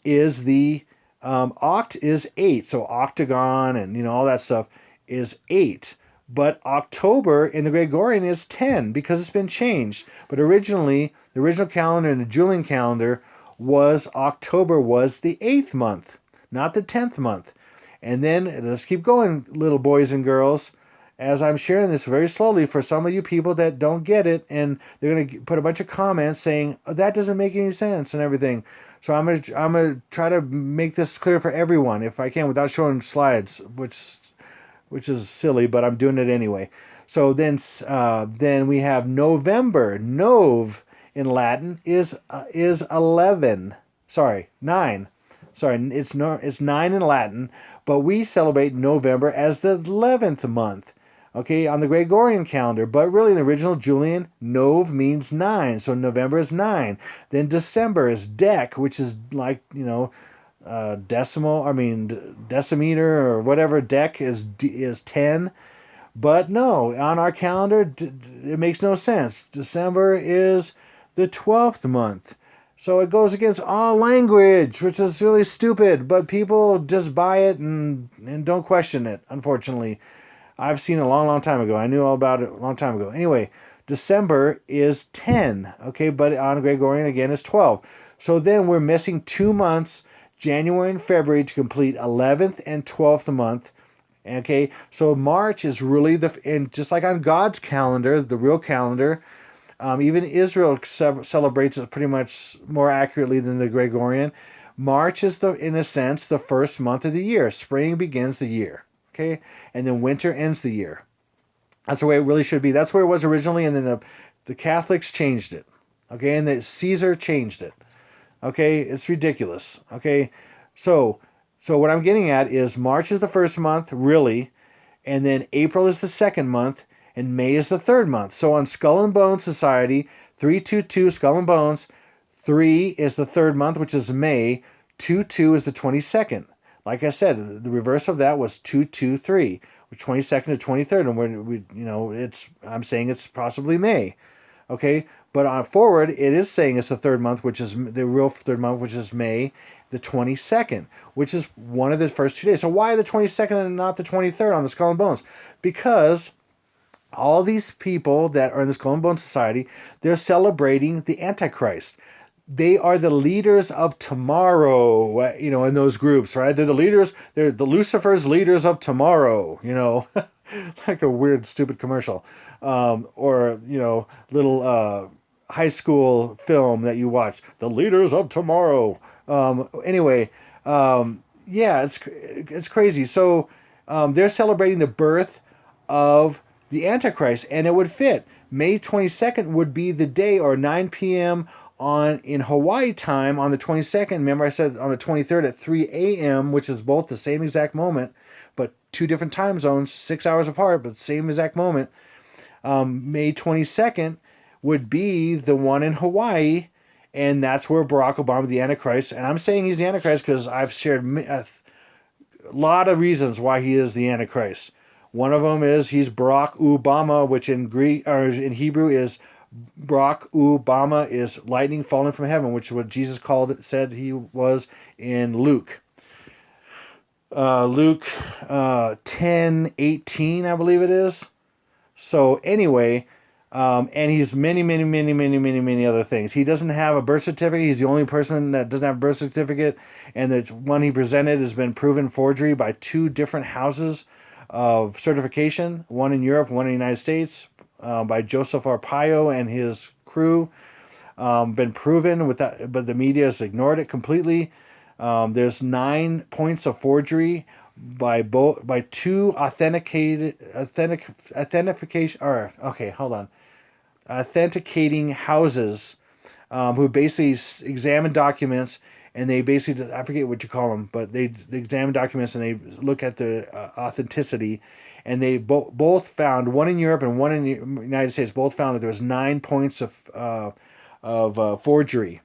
is the oct is 8. So octagon and all that stuff is 8. But October in the Gregorian is 10 because it's been changed. But originally, the original calendar and the Julian calendar was October was the 8th month, not the 10th month. And then let's keep going, little boys and girls, as I'm sharing this very slowly for some of you people that don't get it, and they're going to put a bunch of comments saying, oh, that doesn't make any sense and everything. So I'm gonna try to make this clear for everyone if I can without showing slides, which is silly, but I'm doing it anyway. So then we have November. Nov in Latin is 11. Sorry, 9. Sorry, it's 9 in Latin, but we celebrate November as the 11th month. Okay, on the Gregorian calendar, but really in the original Julian, Nov means 9, so November is 9. Then December is Dec, which is like, decimeter or whatever. Dec is 10. But no, on our calendar, it makes no sense. December is the 12th month. So it goes against all language, which is really stupid. But people just buy it and don't question it, unfortunately. I've seen it a long, long time ago. I knew all about it a long time ago. Anyway, December is 10, okay? But on Gregorian, again, is 12. So then we're missing 2 months, January and February, to complete 11th and 12th month. Okay, so March is really and just like on God's calendar, the real calendar, even Israel celebrates it pretty much more accurately than the Gregorian. March is, in a sense, the first month of the year. Spring begins the year, okay, and then winter ends the year. That's the way it really should be. That's where it was originally, and then the Catholics changed it, okay, and the Caesar changed it, okay. It's ridiculous, okay. So what I'm getting at is March is the first month, really, and then April is the second month, and May is the third month. So on Skull and Bones Society, 322 Skull and Bones, 3 is the third month, which is May, 22 is the 22nd. Like I said, the reverse of that was 223, which 22nd to 23rd, and I'm saying it's possibly May. Okay, but on forward, it is saying it's the third month, which is the real third month, which is May the 22nd, which is one of the first 2 days. So why the 22nd and not the 23rd on the Skull and Bones? Because all these people that are in the Skull and Bones Society, they're celebrating the Antichrist. They are the leaders of tomorrow, in those groups, right? They're the Lucifer's leaders of tomorrow, like a weird, stupid commercial. Or little high school film that you watch, the leaders of tomorrow. Anyway, yeah, it's crazy. So they're celebrating the birth of the Antichrist, and it would fit. May 22nd would be the day, or 9 p.m. in Hawaii time on the 22nd. Remember I said on the 23rd at 3 a.m., which is both the same exact moment, but 2 different time zones, 6 hours apart, but same exact moment. May 22nd would be the one in Hawaii, and that's where Barack Obama, the Antichrist, and I'm saying he's the Antichrist because I've shared a lot of reasons why he is the Antichrist. One of them is he's Barack Obama, which in Greek or in Hebrew is Barack Obama is lightning falling from heaven, which is what Jesus said he was in Luke. Luke 10:18, I believe it is. So anyway, and he's many other things. He doesn't have a birth certificate. He's the only person that doesn't have a birth certificate, and the one he presented has been proven forgery by 2 different houses of certification, one in Europe, one in the United States, by Joseph Arpaio and his crew. been proven with that, but the media has ignored it completely. There's 9 points of forgery by two authentication, or okay, hold on, authenticating houses, who basically examine documents, and they basically, I forget what you call them, but they examine documents and they look at the authenticity, and they both found, one in Europe and one in the United States, both found that there was 9 points of forgery.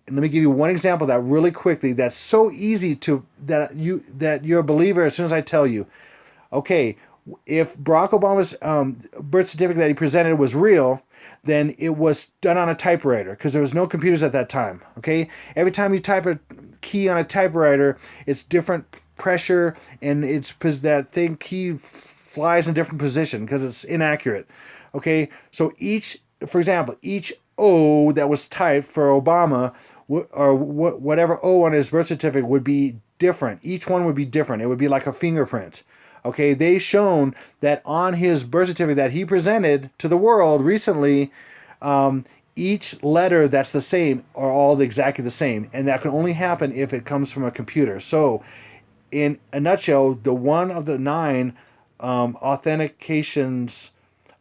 And let me give you one example of that really quickly. That's so easy that you're a believer as soon as I tell you. Okay, if Barack Obama's birth certificate that he presented was real, then it was done on a typewriter because there was no computers at that time. Okay, every time you type a key on a typewriter, it's different pressure, and it's that thing key flies in a different position because it's inaccurate. Okay, so for example, each O that was typed for Obama, or whatever O on his birth certificate, would be different. Each one would be different. It would be like a fingerprint. Okay, they shown that on his birth certificate that he presented to the world recently, each letter that's the same are all exactly the same, and that can only happen if it comes from a computer. So, in a nutshell, the one of the 9 authentications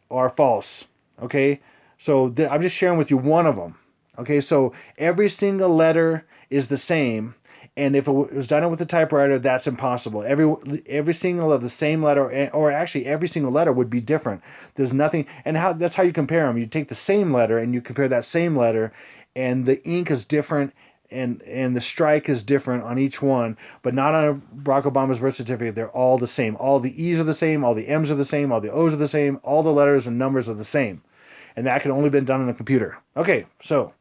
are false. Okay, so I'm just sharing with you one of them. Okay, so every single letter is the same, and if it was done with a typewriter, that's impossible. Every single of the same letter, or actually every single letter, would be different. There's nothing, and that's how you compare them. You take the same letter and you compare that same letter, and the ink is different, and the strike is different on each one, but not on Barack Obama's birth certificate. They're all the same. All the E's are the same, all the M's are the same, all the O's are the same, all the letters and numbers are the same. And that can only be done on a computer. Okay, so,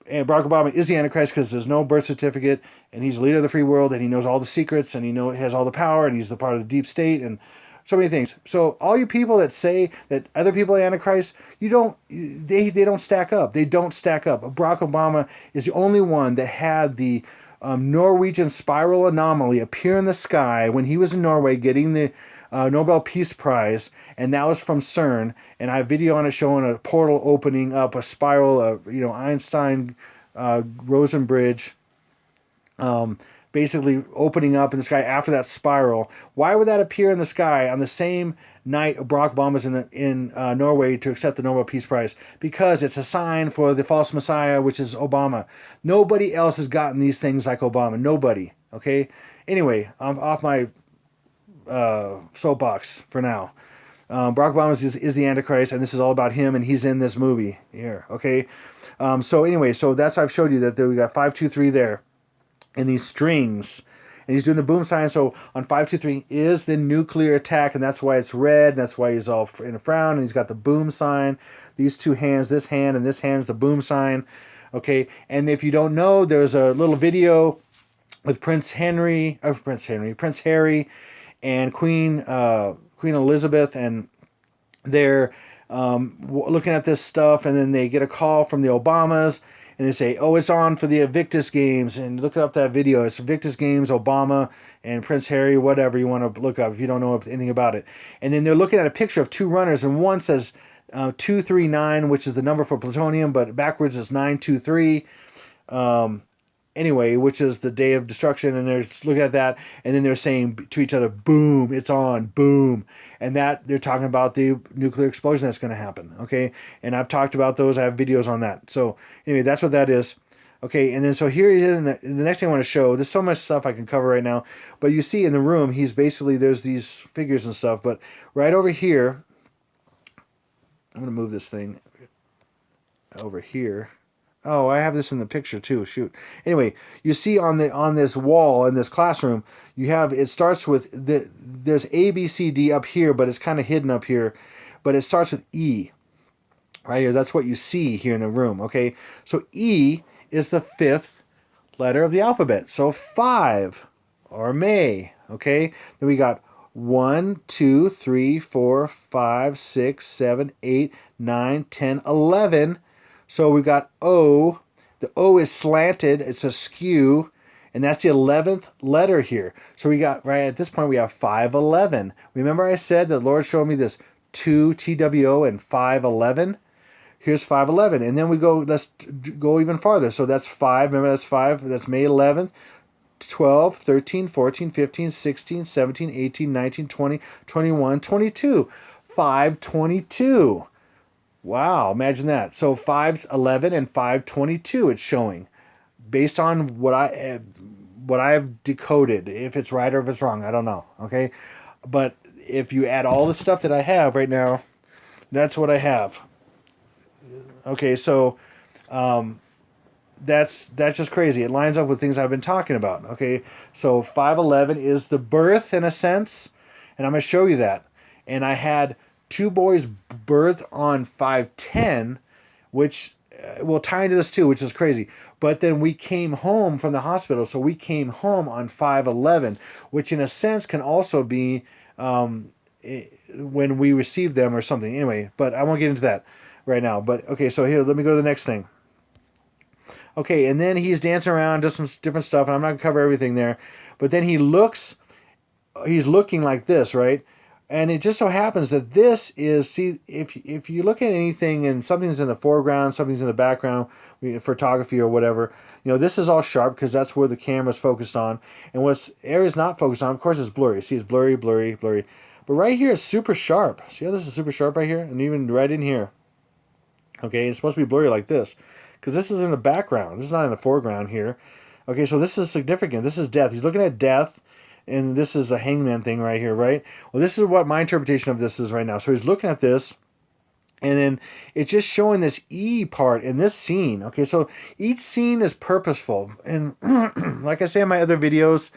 and Barack Obama is the Antichrist because there's no birth certificate, and he's the leader of the free world, and he knows all the secrets, and he has all the power, and he's the part of the deep state, and so many things. So all you people that say that other people are Antichrist, they don't stack up. They don't stack up. Barack Obama is the only one that had the Norwegian spiral anomaly appear in the sky when he was in Norway getting the Nobel Peace Prize, and that was from CERN. And I have video on it showing a portal opening up, a spiral, Einstein, Rosen bridge, basically opening up in the sky after that spiral. Why would that appear in the sky on the same night Barack Obama's in Norway to accept the Nobel Peace Prize? Because it's a sign for the false messiah, which is Obama. Nobody else has gotten these things like Obama. Nobody. Okay? Anyway, I'm off my soapbox for now. Barack Obama is the Antichrist, and this is all about him, and he's in this movie here. Okay? So anyway, so I've showed you that we got 523 there. And these strings, and he's doing the boom sign. So on 523 is the nuclear attack, and that's why it's red, and that's why he's all in a frown, and he's got the boom sign. These two hands, this hand and this hand is the boom sign. Okay, and if you don't know, there's a little video with Prince Harry and Queen Elizabeth, and they're looking at this stuff, and then they get a call from the Obamas, and they say, oh, it's on for the Invictus Games, and look up that video. It's Invictus Games, Obama, and Prince Harry, whatever you want to look up if you don't know anything about it. And then they're looking at a picture of 2 runners, and one says 239, which is the number for plutonium, but backwards is 923. Anyway, which is the day of destruction, and they're looking at that, and then they're saying to each other, boom, it's on, boom. And that they're talking about the nuclear explosion that's going to happen, okay? And I've talked about those. I have videos on that. So anyway, that's what that is. Okay, and then so here he is, the next thing I want to show, there's so much stuff I can cover right now, but you see in the room, he's basically, there's these figures and stuff, but right over here, I'm going to move this thing over here. Oh, I have this in the picture too. Shoot. Anyway, you see on this wall in this classroom, it starts with there's A, B, C, D up here, but it's kind of hidden up here. But it starts with E, right here. That's what you see here in the room. Okay, so E is the 5th letter of the alphabet. So 5, or May. Okay, then we got 1, 2, 3, 4, 5, 6, 7, 8, 9, 10, 11. So we got O. The O is slanted. It's a skew. And that's the 11th letter here. So we got, right at this point, we have 511. Remember I said the Lord showed me this 2 TWO and 511? Here's 511. And then we go, let's go even farther. So that's 5. Remember, that's 5. That's May 11th. 12, 13, 14, 15, 16, 17, 18, 19, 20, 21, 22. 522. Wow, imagine that. So 511 and 522 it's showing based on what I've decoded. If it's right or if it's wrong, I don't know. Okay? But if you add all the stuff that I have right now, that's what I have. Okay, so that's just crazy. It lines up with things I've been talking about. Okay, so 511 is the birth in a sense, and I'm going to show you that. And I had two boys birth on 510, which will tie into this too, which is crazy. But then we came home from the hospital, so we came home on 511, which in a sense can also be when we received them or something. Anyway, but I won't get into that right now. But okay, so here, let me go to the next thing. Okay, and then he's dancing around, does some different stuff, and I'm not going to cover everything there. But then he's looking like this, right? And it just so happens that this is, see, if you look at anything and something's in the foreground, something's in the background, photography or whatever, this is all sharp because that's where the camera's focused on. And what's area's not focused on, of course, is blurry. See, it's blurry, blurry, blurry. But right here is super sharp. See how this is super sharp right here? And even right in here. Okay, it's supposed to be blurry like this. Because this is in the background. This is not in the foreground here. Okay, so this is significant. This is death. He's looking at death, and this is a hangman thing right here, right? Well, this is what my interpretation of this is right now. So he's looking at this, and then it's just showing this E part in this scene. Okay, so each scene is purposeful. And like I say in my other videos,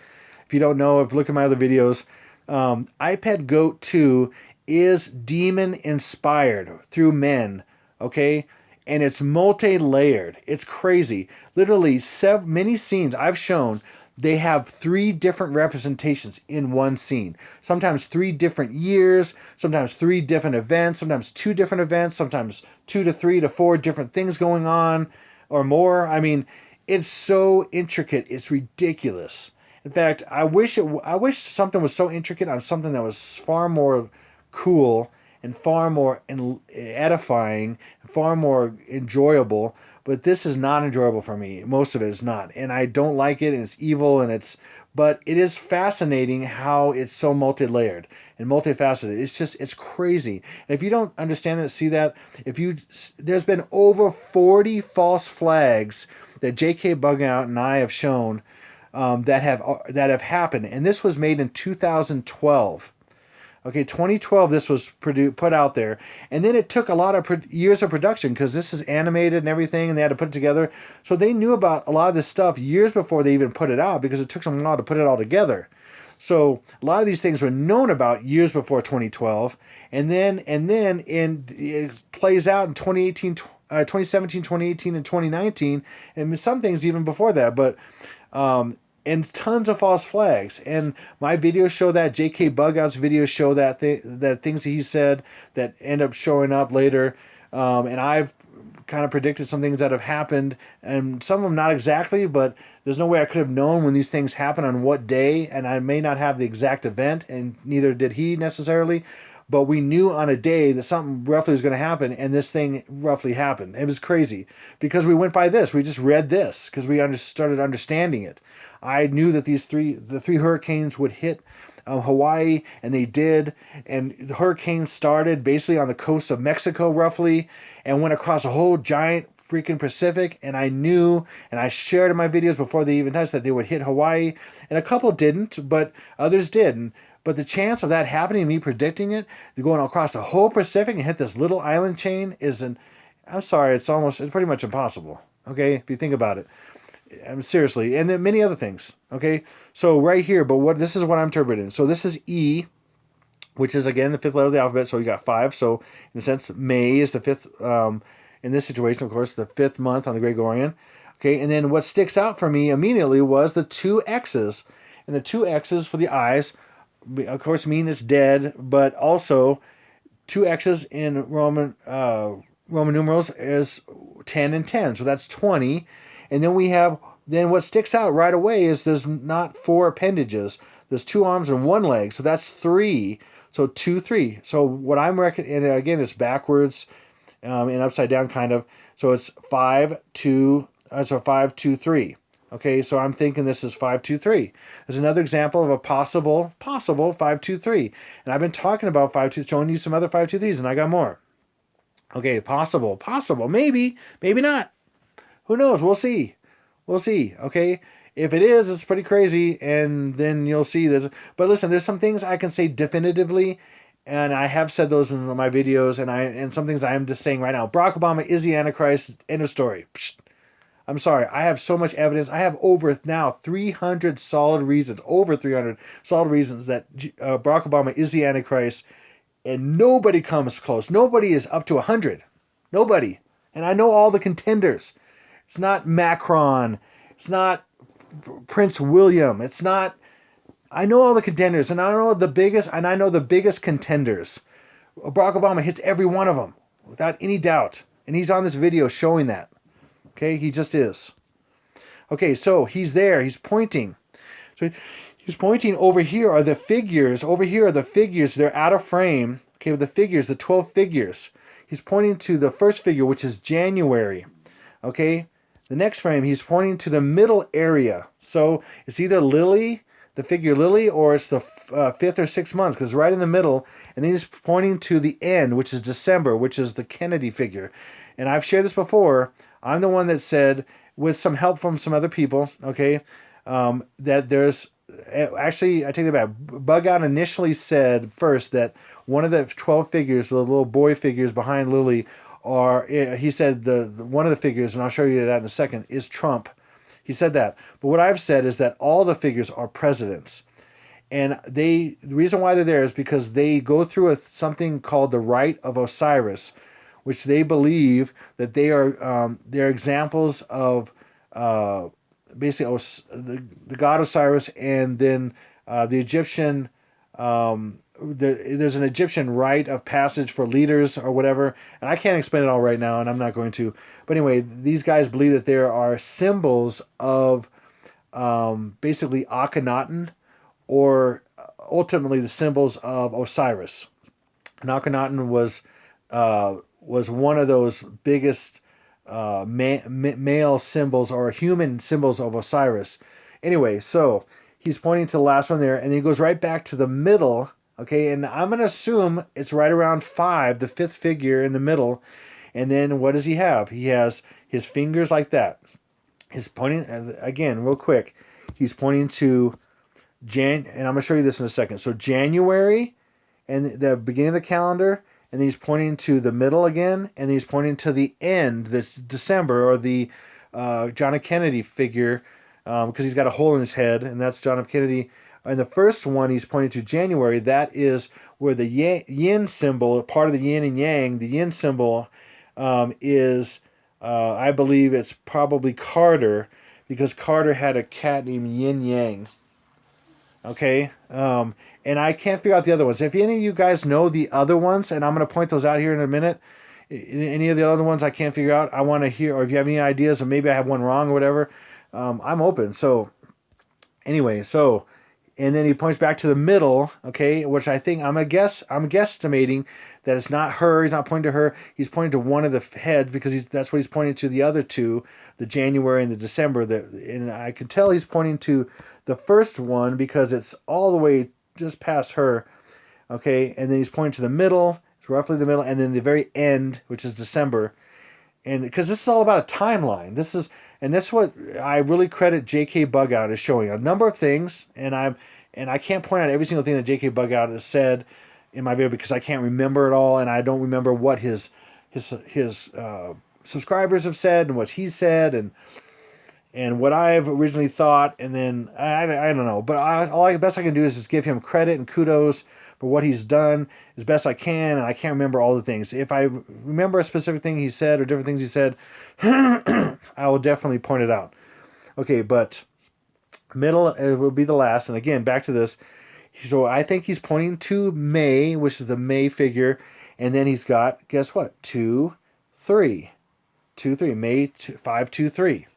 if you don't know, if you look at my other videos, Jkbugout 2 is demon-inspired through men, okay? And it's multi-layered. It's crazy. Literally, many scenes I've shown, they have 3 different representations in one scene. Sometimes 3 different years, sometimes 3 different events, sometimes 2 different events, sometimes 2 to 3 to 4 different things going on or more. I mean, it's so intricate, it's ridiculous. In fact, I wish something was so intricate on something that was far more cool and far more edifying, far more enjoyable. But this is not enjoyable for me. Most of it is not, and I don't like it. And it's evil, but it is fascinating how it's so multi-layered and multifaceted. It's crazy. And if you don't understand that, see that, there's been over 40 false flags that Jkbugout and I have shown that have happened, and this was made in 2012. Okay, 2012, this was put out there. And then it took a lot of years of production because this is animated and everything, and they had to put it together. So they knew about a lot of this stuff years before they even put it out because it took some while to put it all together. So a lot of these things were known about years before 2012. And then it plays out in 2017, 2018, and 2019, and some things even before that. But and tons of false flags. And my videos show that. Jkbugout's videos show that that things he said that end up showing up later. And I've kind of predicted some things that have happened, and some of them not exactly, but there's no way I could have known when these things happen on what day, and I may not have the exact event, and neither did he necessarily. But we knew on a day that something roughly was going to happen, and this thing roughly happened. It was crazy because we went by this. We just read this because we started understanding it. I knew that the 3 hurricanes would hit Hawaii, and they did. And the hurricane started basically on the coast of Mexico, roughly, and went across a whole giant freaking Pacific. And I knew, and I shared in my videos before they even touched that they would hit Hawaii. And a couple didn't, but others did. But the chance of that happening, me predicting it, going across the whole Pacific and hit this little island chain I'm sorry, it's pretty much impossible. Okay, if you think about it. Seriously, and then many other things. Okay, so right here, but this is what I'm interpreting. So this is E, which is again the 5th letter of the alphabet. So you got 5. So in a sense, May is the 5th. In this situation, of course, the 5th month on the Gregorian. Okay, and then what sticks out for me immediately was the 2 X's, and the 2 X's for the eyes, of course, mean it's dead, but also 2 X's in Roman numerals is 10 and 10. So that's 20. And then what sticks out right away is there's not 4 appendages. There's 2 arms and 1 leg. So that's 3. So 2, 3. So what I'm reckoning, and again, it's backwards. and upside down kind of. So it's 5 2 3. Okay, so I'm thinking this is 5 2 3. There's another example of a possible 5 2 3, and I've been talking about 5 2, showing you some other 5 2 3s, and I got more. Okay, possible, maybe, maybe not. Who knows? We'll see. We'll see. Okay, if it is, it's pretty crazy, and then you'll see that. But listen, there's some things I can say definitively, and I have said those in my videos, and some things I am just saying right now. Barack Obama is the Antichrist. End of story. Psst. I'm sorry. I have so much evidence. I have over now 300 solid reasons, over 300 solid reasons that Barack Obama is the Antichrist, and nobody comes close. Nobody is up to 100. Nobody. And I know all the contenders. It's not Macron. It's not Prince William. It's not. I know all the contenders, and I know the biggest contenders. Barack Obama hits every one of them without any doubt, and he's on this video showing that. Okay, he just is. Okay, so he's there. He's pointing. So he's pointing. Over here are the figures. Over here are the figures. They're out of frame. Okay, the figures, the 12 figures. He's pointing to the first figure, which is January. Okay, the next frame, he's pointing to the middle area. So it's either Lily, the figure Lily, or it's the 5th or 6th month, because right in the middle. And then he's pointing to the end, which is December, which is the Kennedy figure. And I've shared this before. I'm the one that said, with some help from some other people, okay, that there's actually, I take that back. Bug-out initially said first that one of the 12 figures, the little boy figures behind Lily, are, he said the one of the figures, and I'll show you that in a second, is Trump. He said that. But what I've said is that all the figures are presidents. And the reason why they're there is because they go through something called the Rite of Osiris, which they believe that they're examples of basically the god Osiris, and then the Egyptian. There's an Egyptian rite of passage for leaders or whatever, and I can't explain it all right now, and I'm not going to. But anyway, these guys believe that there are symbols of basically Akhenaten, or ultimately the symbols of Osiris. And Akhenaten was one of those biggest male symbols or human symbols of Osiris. Anyway, so he's pointing to the last one there, and then he goes right back to the middle. Okay, and I'm going to assume it's right around 5, the 5th figure in the middle. And then what does he have? He has his fingers like that. He's pointing, again, real quick, he's pointing to and I'm going to show you this in a second. So January, and the beginning of the calendar, and then he's pointing to the middle again, and then he's pointing to the end, this December, or the John F. Kennedy figure, because he's got a hole in his head, and that's John F. Kennedy. And the first one, he's pointing to January. That is where the yin symbol, part of the yin and yang, the yin symbol is, I believe it's probably Carter, because Carter had a cat named Yin Yang. Okay, and I can't figure out the other ones. If any of you guys know the other ones, and I'm going to point those out here in a minute, any of the other ones I can't figure out, I want to hear, or if you have any ideas, or maybe I have one wrong or whatever, I'm open. So, anyway, and then he points back to the middle, okay, which I think, I'm guesstimating that it's not her, he's not pointing to her, he's pointing to one of the heads, because that's what he's pointing to the other two, the January and the December, and I can tell he's pointing to the first one because it's all the way just past her, okay, and then he's pointing to the middle, it's roughly the middle, and then the very end, which is December, and because this is all about a timeline, and that's what I really credit Jkbugout as showing, a number of things, and I can't point out every single thing that Jkbugout has said in my video because I can't remember it all, and I don't remember what his subscribers have said and what he said, and what I've originally thought, and then I don't know. But the best I can do is just give him credit and kudos for what he's done as best I can, and I can't remember all the things. If I remember a specific thing he said or different things he said, I will definitely point it out. Okay, but middle will be the last, and again, back to this. So I think he's pointing to May, which is the May figure, and then he's got, guess what, 2, 3. 2, 3, May 5, 2, 3.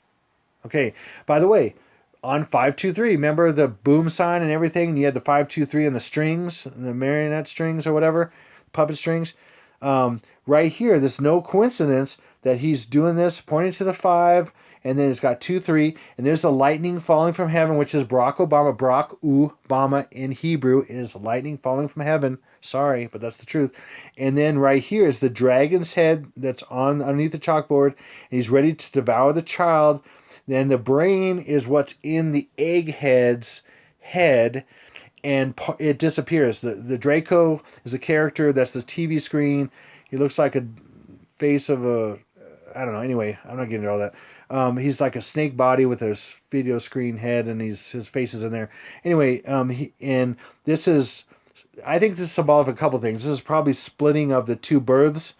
Okay, by the way, on 5, 2, 3, remember the boom sign and everything, and you had the 5, 2, 3 and the strings, the marionette strings or whatever, puppet strings? Right here, there's no coincidence that he's doing this, pointing to the 5, and then it's got 2, 3, and there's the lightning falling from heaven, which is Barack Obama. Barack Obama in Hebrew is lightning falling from heaven. Sorry, but that's the truth. And then right here is the dragon's head that's on underneath the chalkboard, and he's ready to devour the child. Then the brain is what's in the egghead's head, and it disappears. The Draco is the character. That's the TV screen. He looks like a face of a, I don't know. Anyway, I'm not getting into all that. He's like a snake body with a video screen head, and his face is in there. Anyway, and this is, I think this is symbolic of a couple things. This is probably splitting of the two births.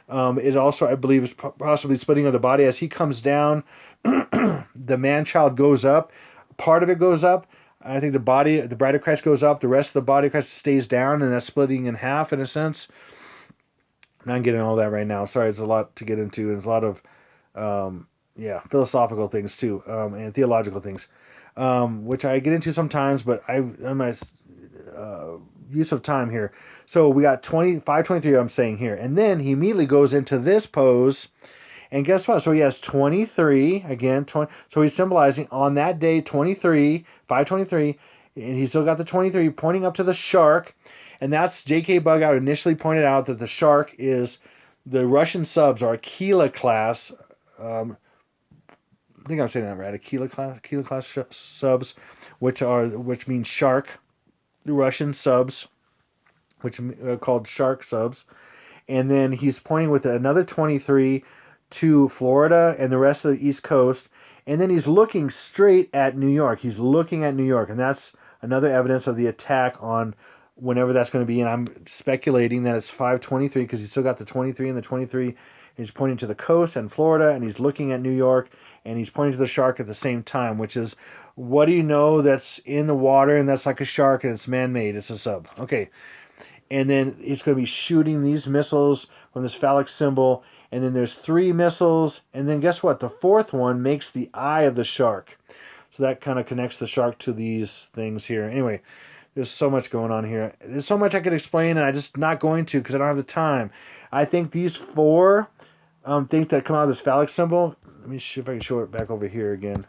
It also, I believe, is possibly splitting of the body as he comes down. The man-child goes up. Part of it goes up. I think the bride of Christ goes up. The rest of the body of Christ stays down, and that's splitting in half in a sense. I'm not getting all that right now. Sorry, it's a lot to get into. There's a lot of, philosophical things too, and theological things, which I get into sometimes, but on my use of time here. So we got 5:23, I'm saying here. And then he immediately goes into this pose. And guess what? So he has 23, again, 20. So he's symbolizing on that day, 23, 5:23, and he's still got the 23 pointing up to the shark. And that's Jkbugout initially pointed out that the shark is the Russian subs are Aquila class. I think I'm saying that right. Aquila class subs, which means shark. The Russian subs, which are called shark subs. And then he's pointing with another 23 to Florida and the rest of the East Coast, and then he's looking straight at New York. He's looking at New York, and that's another evidence of the attack on whenever that's going to be. And I'm speculating that it's 5:23 because he's still got the 23 and the 23. And he's pointing to the coast and Florida, and he's looking at New York, and he's pointing to the shark at the same time, which is, what do you know that's in the water and that's like a shark and it's man-made? It's a sub. Okay. And then it's going to be shooting these missiles from this phallic symbol. And then there's 3 missiles. And then guess what? The 4th one makes the eye of the shark. So that kind of connects the shark to these things here. Anyway, there's so much going on here. There's so much I could explain, and I'm just not going to because I don't have the time. I think these 4 things that come out of this phallic symbol. Let me see if I can show it back over here again.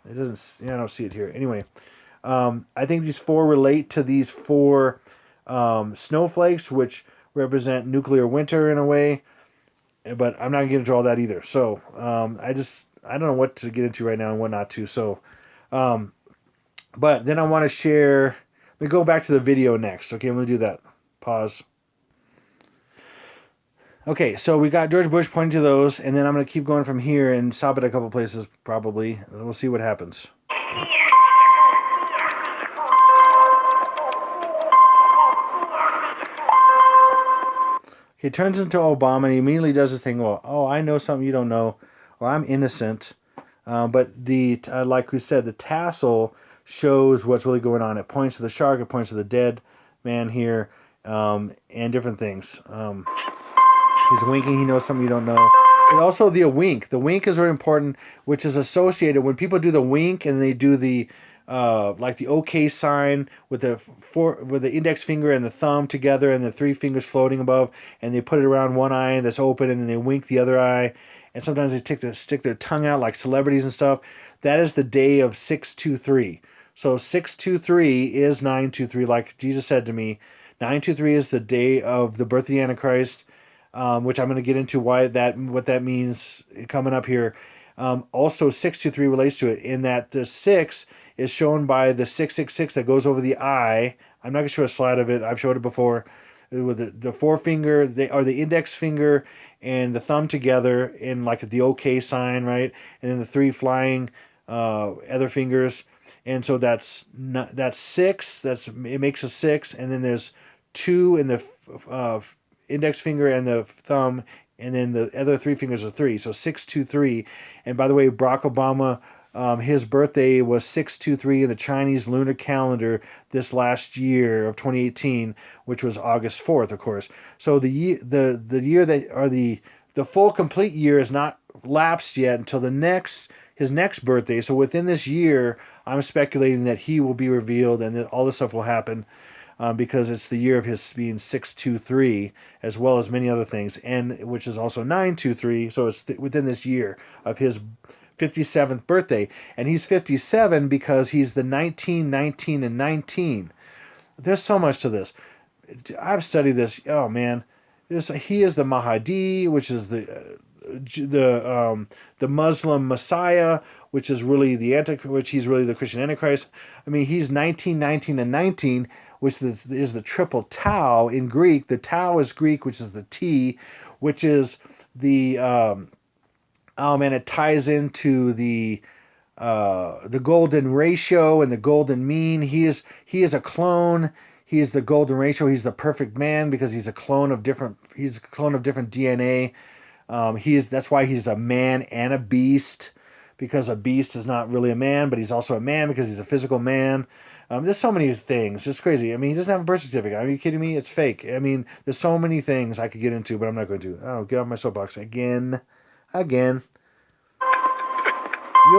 It doesn't. I don't see it here. Anyway, I think these 4 relate to these 4 snowflakes, which represent nuclear winter in a way. But I'm not going to get into all that either. So I don't know what to get into right now and what not to. So, but then I want to share. Let me go back to the video next. Okay, I'm going to do that. Pause. Okay, so we got George Bush pointing to those, and then I'm going to keep going from here and stop at a couple places probably. We'll see what happens. He turns into Obama, and he immediately does this thing. Well, oh, I know something you don't know, or I'm innocent. But like we said, the tassel shows what's really going on. It points to the shark. It points to the dead man here, and different things. He's winking. He knows something you don't know. And also the wink. The wink is very important, which is associated when people do the wink and they do the like the OK sign with the index finger and the thumb together and the 3 fingers floating above, and they put it around one eye that's open, and then they wink the other eye, and sometimes they stick their tongue out like celebrities and stuff. That is the day of 623. So 623 is 923, like Jesus said to me. 923 is the day of the birth of the Antichrist, which I'm going to get into what that means coming up here. Also, 623 relates to it in that the 6 is shown by the 666 that goes over the eye. I'm not going to show a slide of it. I've showed it before. With the forefinger, the index finger and the thumb together in like the OK sign, right? And then the 3 flying other fingers. And so that's 6. It makes a 6. And then there's 2 in the index finger and the thumb. And then the other 3 fingers are 3. So 623. And by the way, Barack Obama, his birthday was 623 in the Chinese lunar calendar this last year of 2018, which was August 4th, of course. So the year that, or the full complete year is not lapsed yet until his next birthday. So within this year, I'm speculating that he will be revealed and that all this stuff will happen. because it's the year of his being 623, as well as many other things, and which is also 923. So it's within this year of his 57th birthday, and he's 57 because he's the 19, 19, and 19. There's so much to this. I've studied this. Oh man, he is the Mahdi, which is the Muslim Messiah, which is really the which he's really the Christian Antichrist. I mean, he's 19, 19, and 19, which is the triple tau in Greek. The tau is Greek, which is the T, which is the oh man, it ties into the golden ratio and the golden mean. He is a clone. He is the golden ratio. He's the perfect man because he's a clone of different. He's a clone of different DNA. That's why he's a man and a beast, because a beast is not really a man, but he's also a man because he's a physical man. There's so many things. It's crazy. I mean, he doesn't have a birth certificate. Are you kidding me? It's fake. I mean, there's so many things I could get into, but I'm not going to. Oh, get off my soapbox again. You'll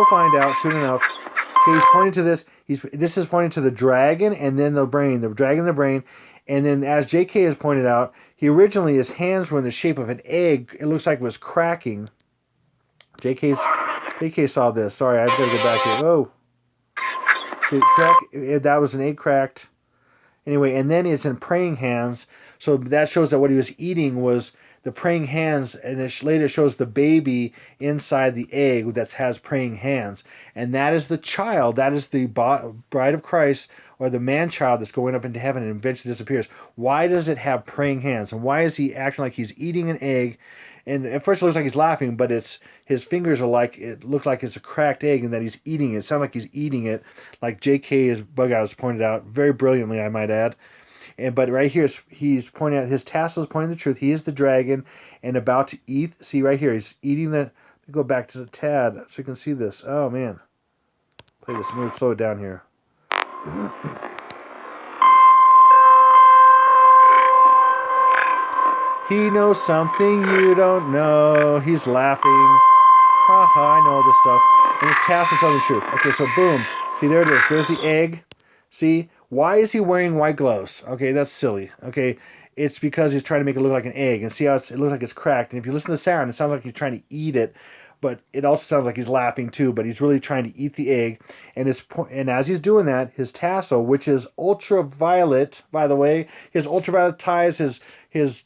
find out soon enough. Okay, he's pointing to this. This is pointing to the dragon and then the brain. The dragon and the brain. And then, as J.K. has pointed out, his hands were in the shape of an egg. It looks like it was cracking. J.K. saw this. Sorry, I've got to get back here. Oh. See, that was an egg cracked. Anyway, and then it's in praying hands. So that shows that what he was eating was the praying hands, and it later shows the baby inside the egg that has praying hands. And that is the child, that is the bride of Christ, or the man-child that's going up into heaven and eventually disappears. Why does it have praying hands? And why is he acting like he's eating an egg? And at first it looks like he's laughing, but his fingers look like it's a cracked egg and that he's eating it. It sounds like he's eating it, like Jkbugout has pointed out, very brilliantly, I might add. But right here, he's pointing out, his tassel is pointing the truth. He is the dragon and about to eat. See right here, he's eating the. Let me go back to the tad so you can see this. Oh man, play this. Let me slow it down here. He knows something you don't know. He's laughing. Ha ha! I know all this stuff. And his tassel telling the truth. Okay, so boom. See, there it is. There's the egg. See. Why is he wearing white gloves? Okay, that's silly. Okay, it's because he's trying to make it look like an egg. And see how it looks like it's cracked. And if you listen to the sound, it sounds like he's trying to eat it. But it also sounds like he's laughing too. But he's really trying to eat the egg. And as he's doing that, his tassel, which is ultraviolet, by the way, his ultraviolet ties, he has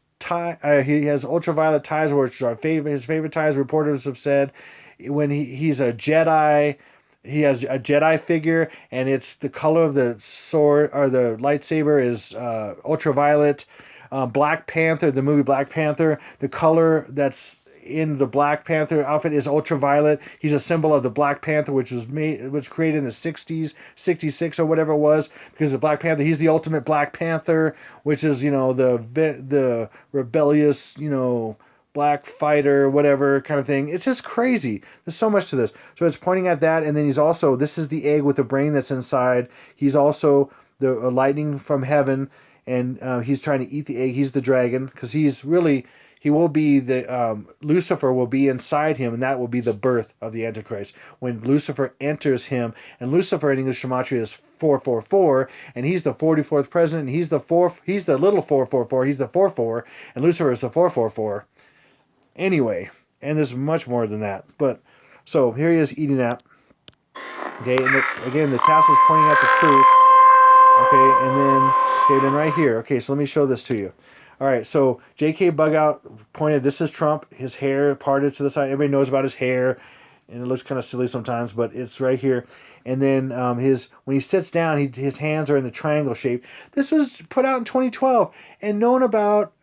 ultraviolet ties, which are his favorite ties. Reporters have said when he's a Jedi. He has a Jedi figure, and it's the color of the sword, or the lightsaber, is ultraviolet. Black Panther, the movie Black Panther, the color that's in the Black Panther outfit is ultraviolet. He's a symbol of the Black Panther, which was created in the 60s, 66 or whatever it was, because the Black Panther, he's the ultimate Black Panther, which is, the rebellious, black fighter, whatever kind of thing. It's just crazy. There's so much to this. So it's pointing at that, and then this is the egg with the brain that's inside. He's also the lightning from heaven, and he's trying to eat the egg. He's the dragon, because he will be Lucifer will be inside him, and that will be the birth of the Antichrist. When Lucifer enters him, and Lucifer in English gematria is 444, and he's the 44th president, and he's the little 444, he's the 44, and Lucifer is the 444. Anyway, and there's much more than that. But, so, here he is eating that. Okay, and again, the tassel's pointing out the truth. Okay, then right here. Okay, so let me show this to you. All right, so Jkbugout pointed, this is Trump, his hair parted to the side. Everybody knows about his hair, and it looks kind of silly sometimes, but it's right here. And then when he sits down, his hands are in the triangle shape. This was put out in 2012 and known about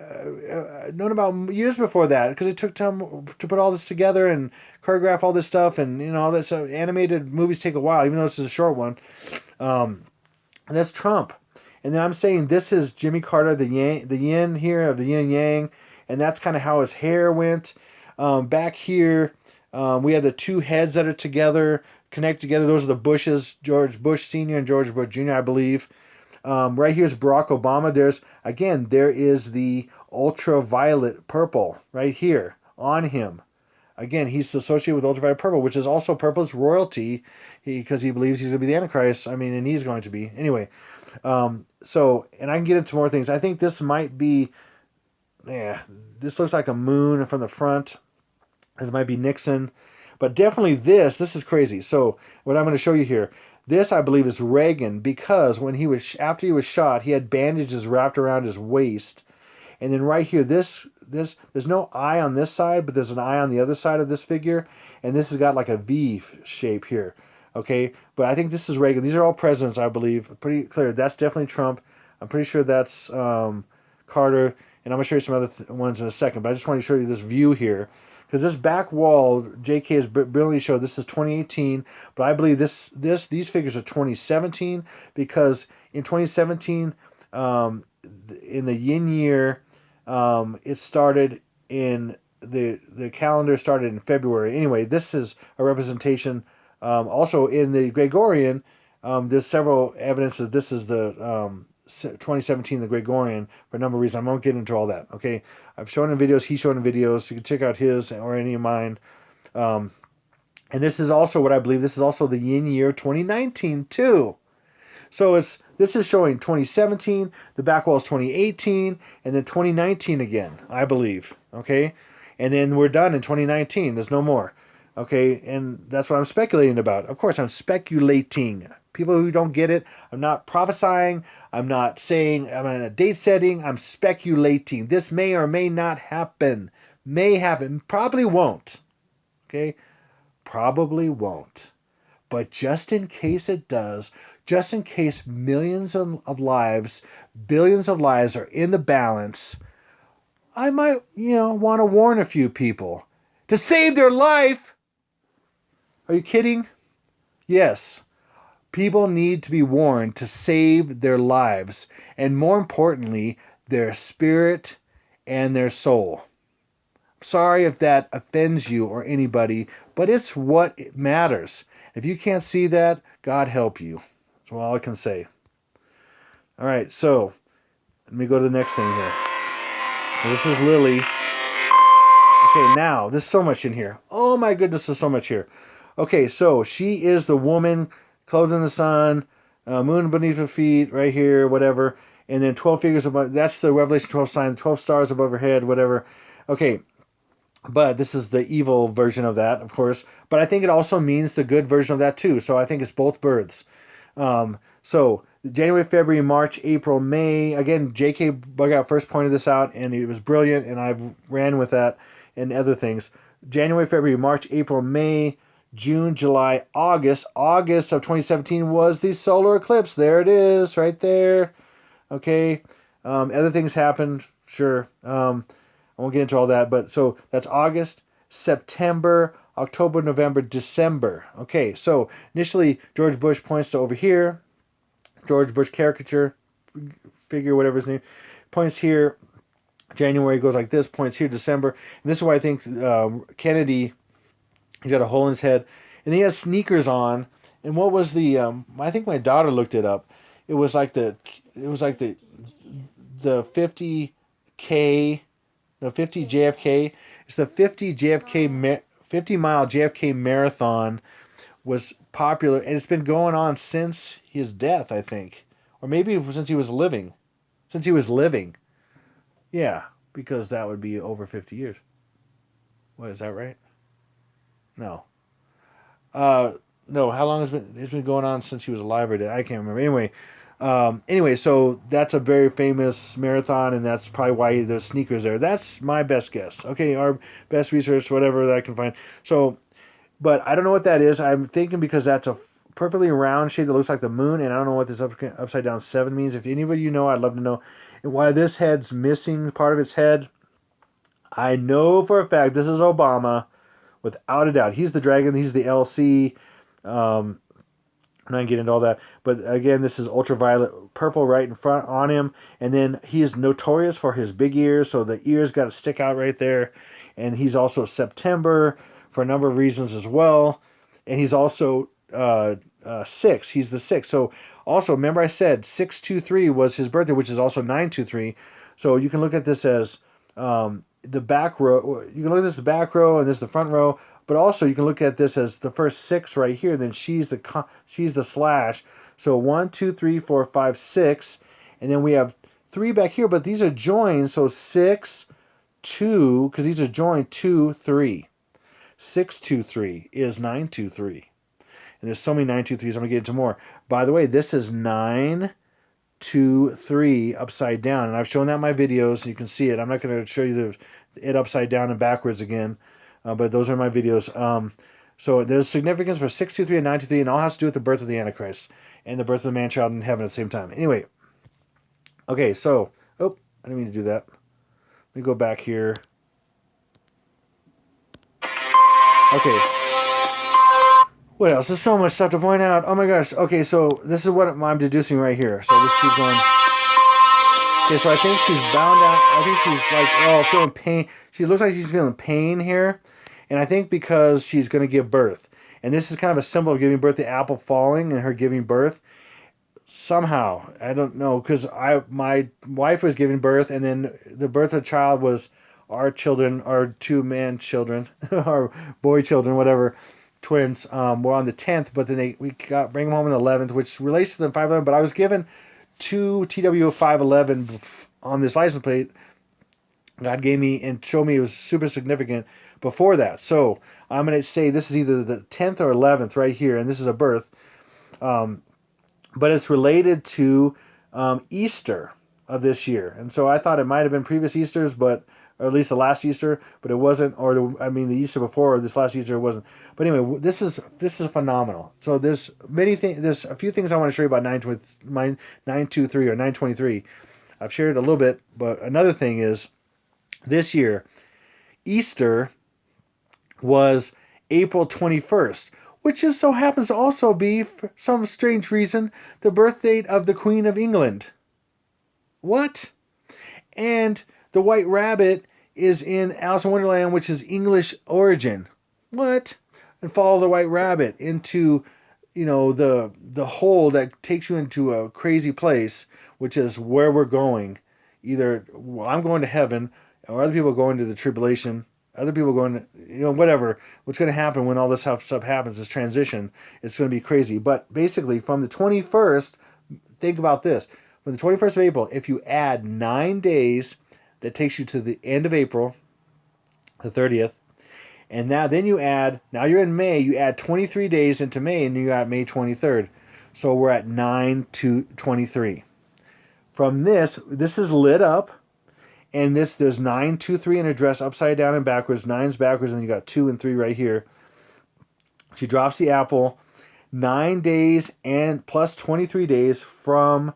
years before that, because it took time to put all this together and choreograph all this stuff, and all that. So animated movies take a while, even though this is a short one. And that's Trump. And then I'm saying this is Jimmy Carter, the yin here of the yin and yang, and that's kind of how his hair went. Back here, we have the two heads that are together, connect together. Those are the Bushes, George Bush Sr. and George Bush Jr., I believe. Right here is Barack Obama. There is the ultraviolet purple right here on him. Again, he's associated with ultraviolet purple, which is also purple's royalty, because he believes he's going to be the Antichrist. I mean, and he's going to be. Anyway, So, and I can get into more things. I think this might be, yeah, this looks like a moon from the front. This might be Nixon, but definitely this is crazy. So, what I'm going to show you here, this I believe is Reagan because when he was after he was shot, he had bandages wrapped around his waist, and then right here, this there's no eye on this side, but there's an eye on the other side of this figure, and this has got like a V shape here. Okay, but I think this is Reagan. These are all presidents, I believe. Pretty clear. That's definitely Trump. I'm pretty sure that's Carter, and I'm gonna show you some other ones in a second. But I just want to show you this view here, because this back wall, JK has brilliantly showed this is 2018, but I believe these figures are 2017 because in 2017, in the yin year, it started in the calendar started in February. Anyway, this is a representation. Also in the Gregorian, there's several evidence that this is the 2017, the Gregorian, for a number of reasons. I won't get into all that. Okay, I've shown in videos. He's shown in videos. You can check out his or any of mine. Um, and this is also what I believe. This is also the yin year 2019 too. So this is showing 2017, the back wall is 2018, and then 2019 again, I believe. Okay, and then we're done in 2019. There's no more. Okay, and that's what I'm speculating about. Of course, I'm speculating. People who don't get it, I'm not prophesying. I'm not saying I'm in a date setting. I'm speculating. This may or may not happen. May happen. Probably won't. Okay, probably won't. But just in case it does, just in case millions of lives, billions of lives are in the balance, I might, want to warn a few people to save their life. Are you kidding? Yes. People need to be warned to save their lives, and more importantly, their spirit and their soul. Sorry if that offends you or anybody, but it's what matters. If you can't see that, God help you. That's all I can say. All right, so let me go to the next thing here. This is Lily. Okay, now, there's so much in here. Oh my goodness, there's so much here. Okay, so she is the woman clothed in the sun, moon beneath her feet, right here, whatever. And then 12 figures above, that's the Revelation 12 sign, 12 stars above her head, whatever. Okay, but this is the evil version of that, of course. But I think it also means the good version of that too. So I think it's both births. So January, February, March, April, May. Again, Jkbugout first pointed this out, and it was brilliant, and I ran with that and other things. January, February, March, April, May, June, July, August. August of 2017 was the solar eclipse. There it is, right there. Okay. Other things happened, sure. I won't get into all that, but so that's August, September, October, November, December. Okay, so initially George Bush points to over here. George Bush caricature, figure, whatever his name, points here. January goes like this, points here, December. And this is why I think Kennedy, he's got a hole in his head. And he has sneakers on. And what was the, I think my daughter looked it up. It was like the 50K, no, 50 JFK. It's the 50 mile JFK marathon was popular, and it's been going on since his death, I think, or maybe since he was living. Since he was living, yeah, because that would be over 50 years. What, is that right? No. No. How long has been? It's been going on since he was alive or dead? I can't remember. Anyway, so that's a very famous marathon, and that's probably why there's sneakers there. That's my best guess. Okay, our best research, whatever that I can find. So, but I don't know what that is. I'm thinking because that's a perfectly round shape that looks like the moon, and I don't know what this upside down 7 means. If anybody you know, I'd love to know. And why this head's missing part of its head, I know for a fact this is Obama, without a doubt. He's the dragon. He's the LC. I'm not getting into all that, but again, this is ultraviolet purple right in front on him, and then he is notorious for his big ears, so the ears got to stick out right there, and he's also September for a number of reasons as well, and he's also 6. He's the 6th. So also, remember I said 623 was his birthday, which is also 923. So you can look at this as the back row. You can look at this as the back row, and this is the front row. But also you can look at this as the first 6 right here. Then she's the slash. So 1, 2, 3, 4, 5, 6. And then we have 3 back here, but these are joined. So 6, 2, because these are joined, 2, 3. 6, 2, 3 is 9, 2, 3. And there's so many 9, 2, 3s. I'm going to get into more. By the way, this is 9, 2, 3 upside down. And I've shown that in my videos. So you can see it. I'm not going to show you it upside down and backwards again. But those are my videos. So there's significance for 623 and 923, and all has to do with the birth of the Antichrist and the birth of the man-child in heaven at the same time. Anyway, okay, so, oh, I didn't mean to do that. Let me go back here. Okay. What else? There's so much stuff to point out. Oh my gosh. Okay, so this is what I'm deducing right here. So let's keep going. Okay, so I think she's bound out. I think she's like, oh, feeling pain. She looks like she's feeling pain here. And I think because she's going to give birth. And this is kind of a symbol of giving birth, the apple falling and her giving birth. Somehow, I don't know, because my wife was giving birth, and then the birth of the child was our children, our 2 man children, our boy children, whatever, twins, were on the 10th, but then we bring them home on the 11th, which relates to the 511, but I was given 2 TW 511 on this license plate. God gave me and showed me it was super significant before that. So I'm going to say this is either the 10th or 11th right here, and this is a birth. But it's related to Easter of this year. And so I thought it might have been previous Easters, or at least the last Easter, but it wasn't, or the Easter before, or this last Easter, it wasn't. But anyway, this is phenomenal. So there's a few things I want to show you about 923 or 923. I've shared a little bit, but another thing is, this year, Easter was April 21st, which just so happens to also be, for some strange reason, the birth date of the Queen of England. What? And the White Rabbit is in Alice in Wonderland, which is English origin. What? And follow the White Rabbit into, the hole that takes you into a crazy place, which is where we're going. Either I'm going to heaven, or other people are going to the tribulation. Other people going to, whatever. What's going to happen when all this stuff happens, this transition, it's going to be crazy. But basically, from the 21st, think about this. From the 21st of April, if you add 9 days, that takes you to the end of April, the 30th. And then you add, now you're in May, you add 23 days into May, and you got May 23rd. So we're at 9 to 23. From this is lit up. And there's 9, 2, 3 in her dress, upside down and backwards. 9's backwards, and you got 2 and 3 right here. She drops the apple. 9 days and plus 23 days from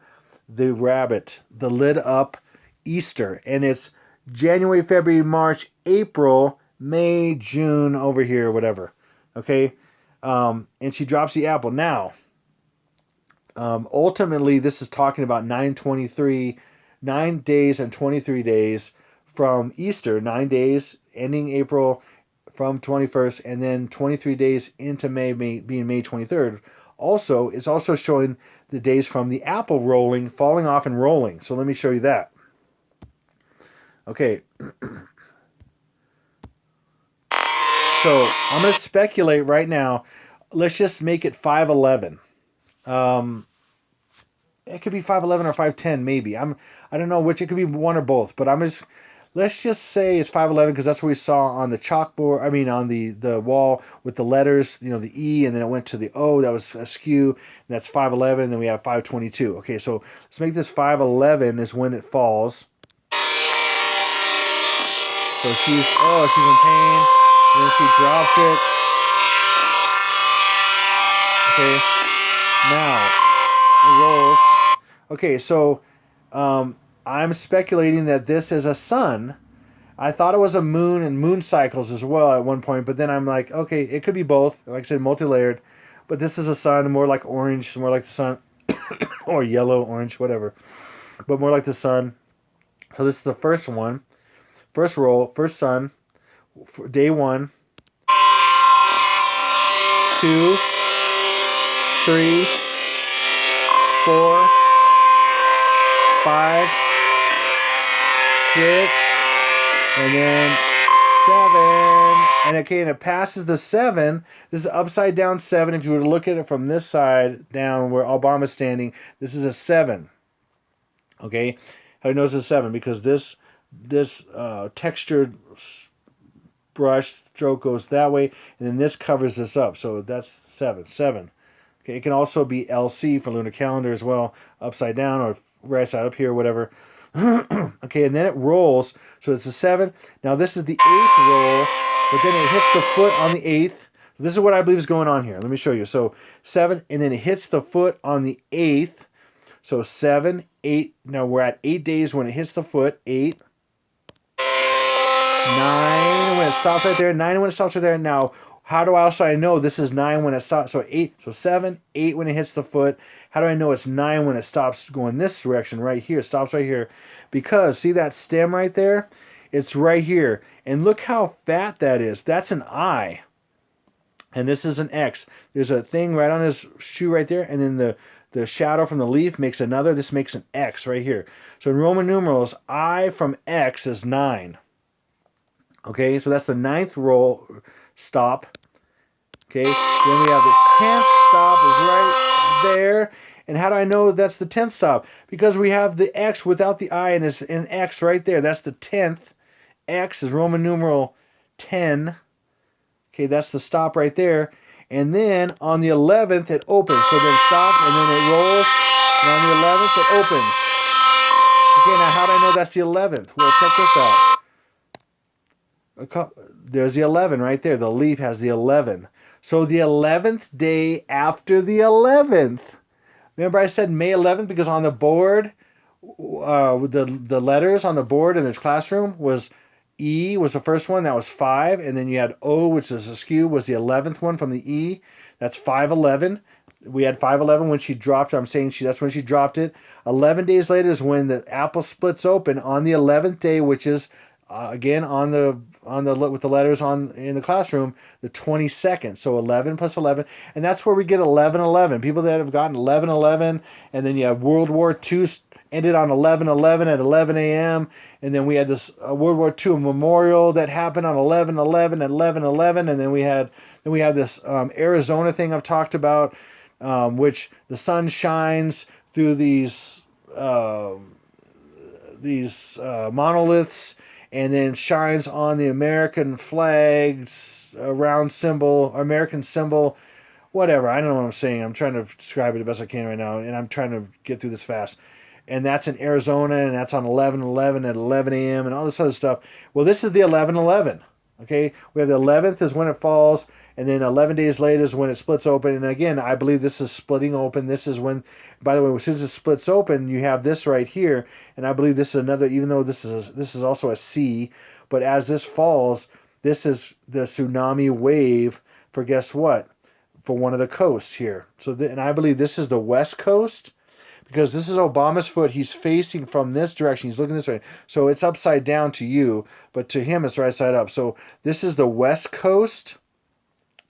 the rabbit, the lit up Easter. And it's January, February, March, April, May, June, over here, whatever. Okay? And she drops the apple. Now, ultimately, this is talking about 9/23. 9 days and 23 days from Easter, 9 days ending April from 21st, and then 23 days into May being May 23rd. Also, it's also showing the days from the apple falling off and rolling. So let me show you that. Okay. So I'm going to speculate right now. Let's just make it 511. It could be 511 or 510 maybe. I don't know which. It could be one or both. But let's just say it's 511 because that's what we saw on the chalkboard. I mean, on the wall with the letters. The E, and then it went to the O. That was askew. And that's 511. And then we have 522. Okay, so let's make this 511 is when it falls. So she's in pain. And then she drops it. Okay. Now it rolls. Okay, so I'm speculating that this is a sun. I thought it was a moon and moon cycles as well at one point, but then I'm like, okay, it could be both. Like I said, multi-layered. But this is a sun, more like orange, more like the sun, or yellow, orange, whatever. But more like the sun. So this is the first one. First roll, first sun, day 1, 2, 3, 4, 5, 6, and then 7, And okay, and it passes the 7. This is upside down 7. If you were to look at it from this side down where Obama's standing, this is a 7. Okay, how do you know it's a 7? Because this textured brush stroke goes that way, and then this covers this up. So that's 7. 7. Okay, it can also be LC for lunar calendar as well, upside down or right side up here, whatever. Okay, and then it rolls. So it's a 7. Now this is the 8th roll, but then it hits the foot on the 8th. This is what I believe is going on here. Let me show you. So 7, and then it hits the foot on the 8th. So 7, 8. Now we're at 8 days when it hits the foot. 8, 9 when it stops right there. 9 when it stops right there. Now, how do I also know this is 9 when it stops? So 8, so 7, 8 when it hits the foot. How do I know it's 9 when it stops going this direction right here? Stops right here. Because, see that stem right there? It's right here. And look how fat that is. That's an I. And this is an X. There's a thing right on his shoe right there. And then the shadow from the leaf makes another. This makes an X right here. So in Roman numerals, I from X is 9. Okay, so that's the 9th roll stop. Okay, then we have the 10th stop is right there. And how do I know that's the 10th stop? Because we have the X without the I and it's an X right there. That's the 10th. X is Roman numeral 10. Okay, that's the stop right there. And then on the 11th, it opens. So then stop, and then it rolls. And on the 11th, it opens. Okay, now how do I know that's the 11th? Well, check this out. There's the 11 right there. The leaf has the 11. So the 11th day after the 11th. Remember I said May 11th because on the board, the letters on the board in the classroom was E was the first one. That was 5. And then you had O, which is askew, was the 11th one from the E. That's 5/11. We had 5/11 when she dropped it. I'm saying that's when she dropped it. 11 days later is when the apple splits open on the 11th day, which is again on the with the letters on in the classroom, the 22nd. So 11 plus 11, and that's where we get 11/11. People that have gotten 11/11, and then you have World War II ended on 11/11 at 11 a.m. And then we had this World War II memorial that happened on 11/11 at 11/11, and then we had this Arizona thing I've talked about, which the sun shines through these monoliths, and then shines on the American flags, round symbol, American symbol, whatever. I don't know what I'm saying. I'm trying to describe it the best I can right now, and I'm trying to get through this fast. And that's in Arizona, and that's on 11/11 at 11 a.m. and all this other stuff. Well, this is the 11/11. Okay, we have the 11th is when it falls, and then 11 days later is when it splits open. And again, I believe this is splitting open. This is when, by the way, as soon as it splits open, you have this right here, and I believe this is another. Even though this is also a C, but as this falls, this is the tsunami wave for guess what? For one of the coasts here. So, and I believe this is the west coast. Because this is Obama's foot. He's facing from this direction. He's looking this way. So it's upside down to you, but to him it's right side up. So this is the west coast,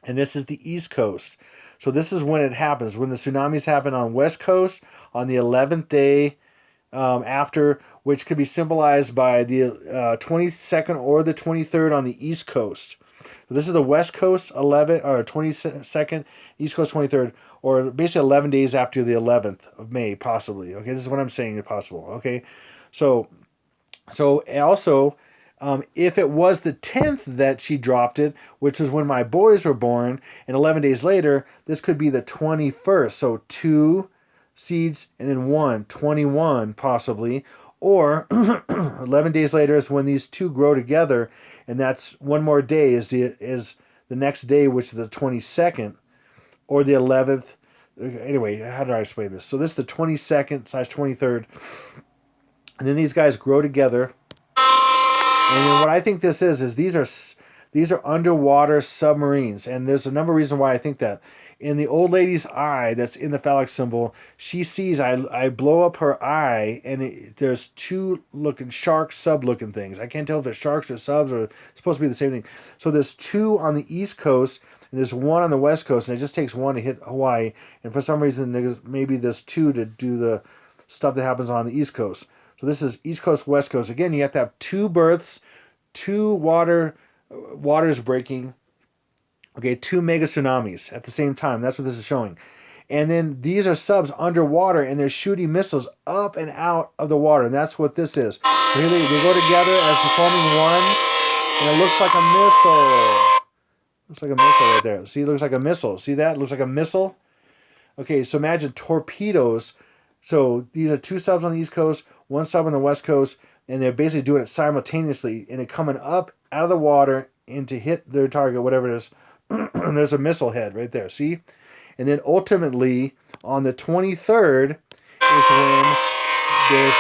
and this is the east coast. So this is when it happens. When the tsunamis happen on west coast on the 11th day after, which could be symbolized by the 22nd or the 23rd on the east coast. So this is the west coast 11 or 22nd, east coast 23rd. Or basically 11 days after the 11th of May, possibly. Okay, this is what I'm saying is possible. Okay, so also, if it was the 10th that she dropped it, which is when my boys were born, and 11 days later, this could be the 21st. So 2 seeds and then 1, 21 possibly. Or 11 days later is when these two grow together, and that's one more day is the next day, which is the 22nd. Or the 11th. Anyway, how do I explain this? So this is the 22nd/23rd. And then these guys grow together. And then what I think this is these are underwater submarines. And there's a number of reasons why I think that. In the old lady's eye that's in the phallic symbol, she sees I blow up her eye, and there's two looking shark sub looking things. I can't tell if they're sharks or subs or it's supposed to be the same thing. So there's 2 on the east coast, and there's 1 on the west coast, and it just takes 1 to hit Hawaii. And for some reason, maybe there's 2 to do the stuff that happens on the east coast. So this is east coast, west coast. Again, you have to have 2 berths, 2 water water is breaking. Okay, 2 mega tsunamis at the same time. That's what this is showing. And then these are subs underwater, and they're shooting missiles up and out of the water. And that's what this is. So here they go together as forming one, and it looks like a missile. Looks like a missile right there. See, it looks like a missile. See that? It looks like a missile. Okay, so imagine torpedoes. So these are 2 subs on the East Coast, 1 sub on the West Coast, and they're basically doing it simultaneously, and it coming up out of the water and to hit their target, whatever it is. And there's a missile head right there. See? And then ultimately, on the 23rd is when there's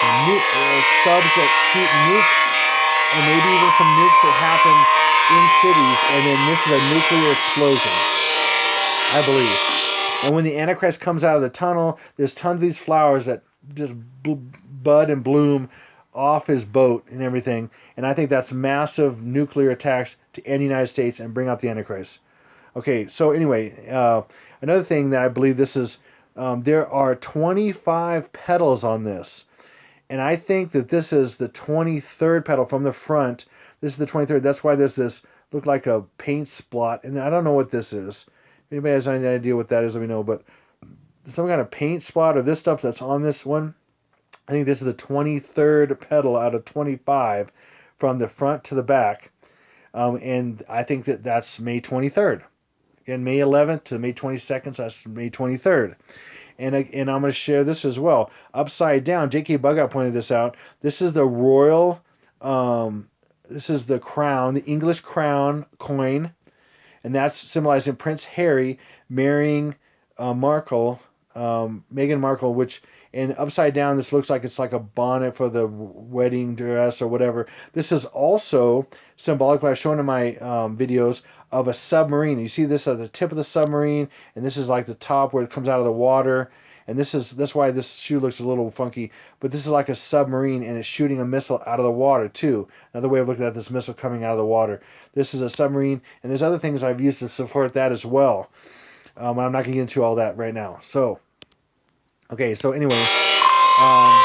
subs that shoot nukes, and maybe even some nukes that happen in cities, and then this is a nuclear explosion, I believe. And when the Antichrist comes out of the tunnel, there's tons of these flowers that just bud and bloom off his boat and everything. And I think that's massive nuclear attacks to end the United States and bring out the Antichrist. Okay, so anyway, another thing that I believe this is, there are 25 petals on this. And I think that this is the 23rd petal from the front. This is the 23rd. That's why there's this, look like a paint splot. And I don't know what this is. If anybody has any idea what that is, let me know. But some kind of paint spot or this stuff that's on this one. I think this is the 23rd petal out of 25 from the front to the back. And I think that that's May 23rd. And May 11th to May 22nd, so that's May 23rd. And I'm going to share this as well. Upside down, Jkbugout pointed this out. This is the royal, this is the crown, the English crown coin. And that's symbolizing Prince Harry marrying Markle, Meghan Markle, which, and upside down, this looks like it's like a bonnet for the wedding dress or whatever. This is also symbolic, what I've shown in my videos, of a submarine. You see this at the tip of the submarine, and this is like the top where it comes out of the water. And that's why this shoe looks a little funky. But this is like a submarine, and it's shooting a missile out of the water too. Another way of looking at this missile coming out of the water. This is a submarine, and there's other things I've used to support that as well. I'm not going to get into all that right now. So, okay, so anyway, now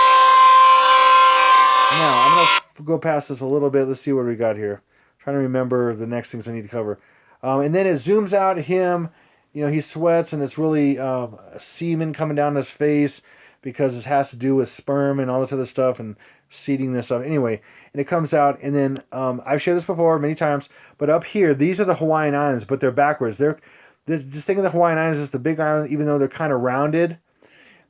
I'm going to go past this a little bit. Let's see what we got here. I'm trying to remember the next things I need to cover. And then it zooms out him. You know, he sweats, and it's really semen coming down his face because it has to do with sperm and all this other stuff and seeding this stuff. Anyway, and it comes out, and then I've shared this before many times, but up here, these are the Hawaiian Islands, but they're backwards. Just think of the Hawaiian Islands as the big island, even though they're kind of rounded.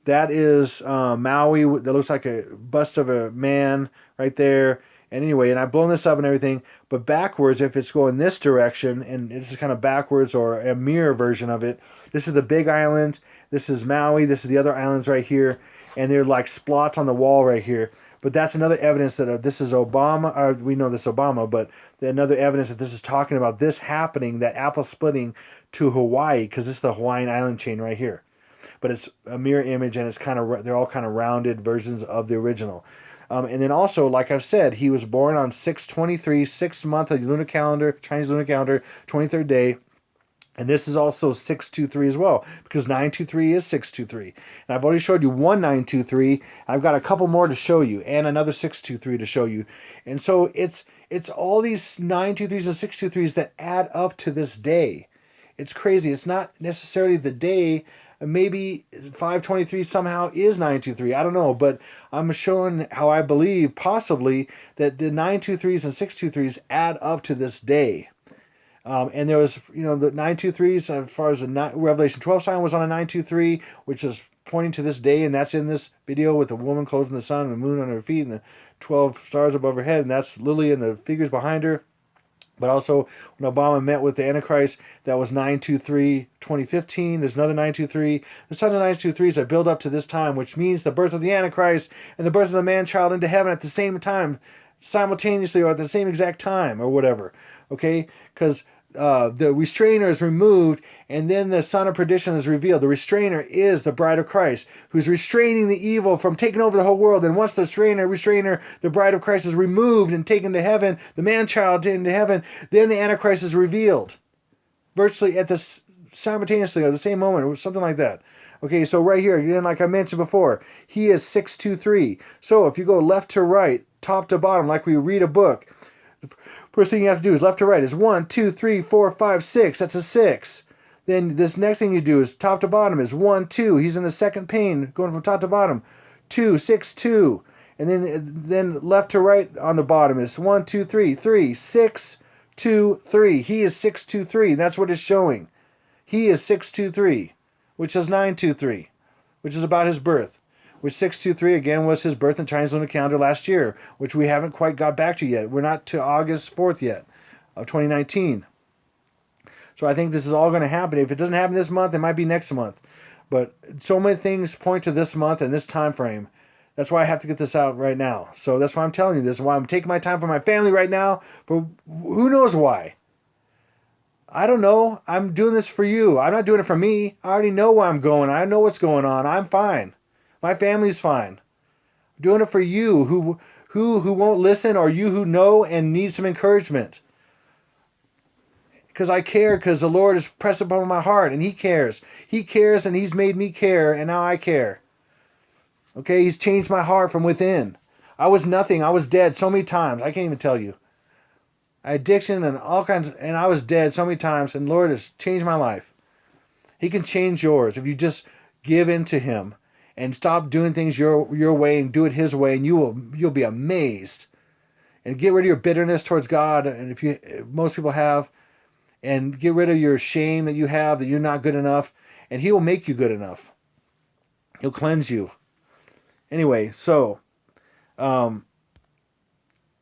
That is Maui. That looks like a bust of a man right there. And anyway, and I've blown this up and everything, but backwards, if it's going this direction, and this is kind of backwards or a mirror version of it, this is the big island, this is Maui, this is the other islands right here, and they're like splots on the wall right here. But that's another evidence that this is Obama, we know this is Obama, but another evidence that this is talking about this happening, that apple splitting to Hawaii, because this is the Hawaiian island chain right here. But it's a mirror image, and it's kind of, they're all kind of rounded versions of the original. And then also, like I've said, he was born on 6/23, 6th month of the lunar calendar, Chinese lunar calendar, 23rd day. And this is also 623 as well, because 923 is 623. And I've already showed you one 923. I've got a couple more to show you, and another 623 to show you. And so it's all these 923s and 623s that add up to this day. It's crazy. It's not necessarily the day. Maybe 523 somehow is 923. I don't know, but I'm showing how I believe possibly that the 923s and 623s add up to this day. And there was, the 923s, as far as the Revelation 12 sign was on a 923, which is pointing to this day, and that's in this video with the woman clothed in the sun and the moon on her feet and the 12 stars above her head, and that's Lily and the figures behind her. But also, when Obama met with the Antichrist, that was 923, 2015. There's another 923. There's tons of 923s that build up to this time, which means the birth of the Antichrist and the birth of the man-child into heaven at the same time, simultaneously or at the same exact time or whatever. Okay? Because the restrainer is removed, and then the son of perdition is revealed. The restrainer is the bride of Christ, who's restraining the evil from taking over the whole world. And once the restrainer, the bride of Christ, is removed and taken to heaven, the man-child into heaven, then the Antichrist is revealed, virtually at the simultaneously or the same moment, or something like that. Okay, so right here, again, like I mentioned before, he is 623. So if you go left to right, top to bottom, like we read a book, First thing you have to do is left to right is 1, 2, 3, 4, 5, 6. That's a 6. Then this next thing you do is top to bottom is 1, 2. He's in the second pane going from top to bottom. 2, 6, 2. And then left to right on the bottom is 1, 2, 3, 3, 6, 2, 3. He is 6, 2, 3. That's what it's showing. He is 6, 2, 3, which is 9, 2, 3, which is about his birth. Which 623 again was his birth in Chinese lunar calendar last year, which we haven't quite got back to yet. We're not to August 4th yet of 2019. So I think this is all going to happen. If it doesn't happen this month, it might be next month. But so many things point to this month and this time frame. That's why I have to get this out right now. So that's why I'm telling you this. Why I'm taking my time for my family right now. But who knows why? I don't know. I'm doing this for you. I'm not doing it for me. I already know where I'm going. I know what's going on. I'm fine. My family's fine. I'm doing it for you who won't listen, or you who know and need some encouragement. Because I care, because the Lord is pressed upon my heart, and He cares. He cares, and He's made me care, and now I care. Okay, He's changed my heart from within. I was nothing. I was dead so many times. I can't even tell you. Addiction and all kinds, and I was dead so many times, and the Lord has changed my life. He can change yours if you just give in to Him. And stop doing things your way and do it His way, and you'll be amazed. And get rid of your bitterness towards God, and most people have, and get rid of your shame that you have that you're not good enough, and He will make you good enough. He'll cleanse you. Anyway, so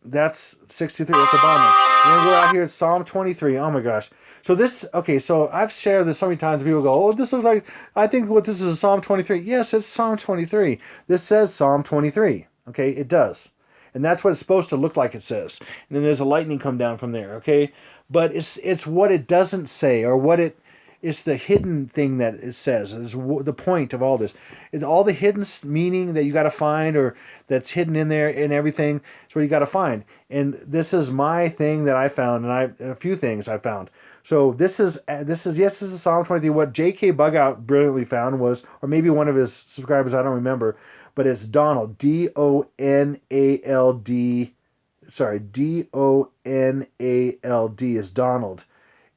that's 63. That's Obama. We're gonna go out here. It's Psalm 23. Oh my gosh. So this, okay, so I've shared this so many times, people go, oh, this looks like, I think what this is Psalm 23. Yes, it's Psalm 23. This says Psalm 23. Okay, it does. And that's what it's supposed to look like it says. And then there's a lightning come down from there, okay? But it's what it doesn't say, or it's the hidden thing that it says, is the point of all this. All the hidden meaning that you got to find, or that's hidden in there and everything, is what you got to find. And this is my thing that I found, and a few things I found. So this is Psalm 23. What Jkbugout brilliantly found was, or maybe one of his subscribers, I don't remember, but it's Donald, D-O-N-A-L-D, sorry, D-O-N-A-L-D is Donald.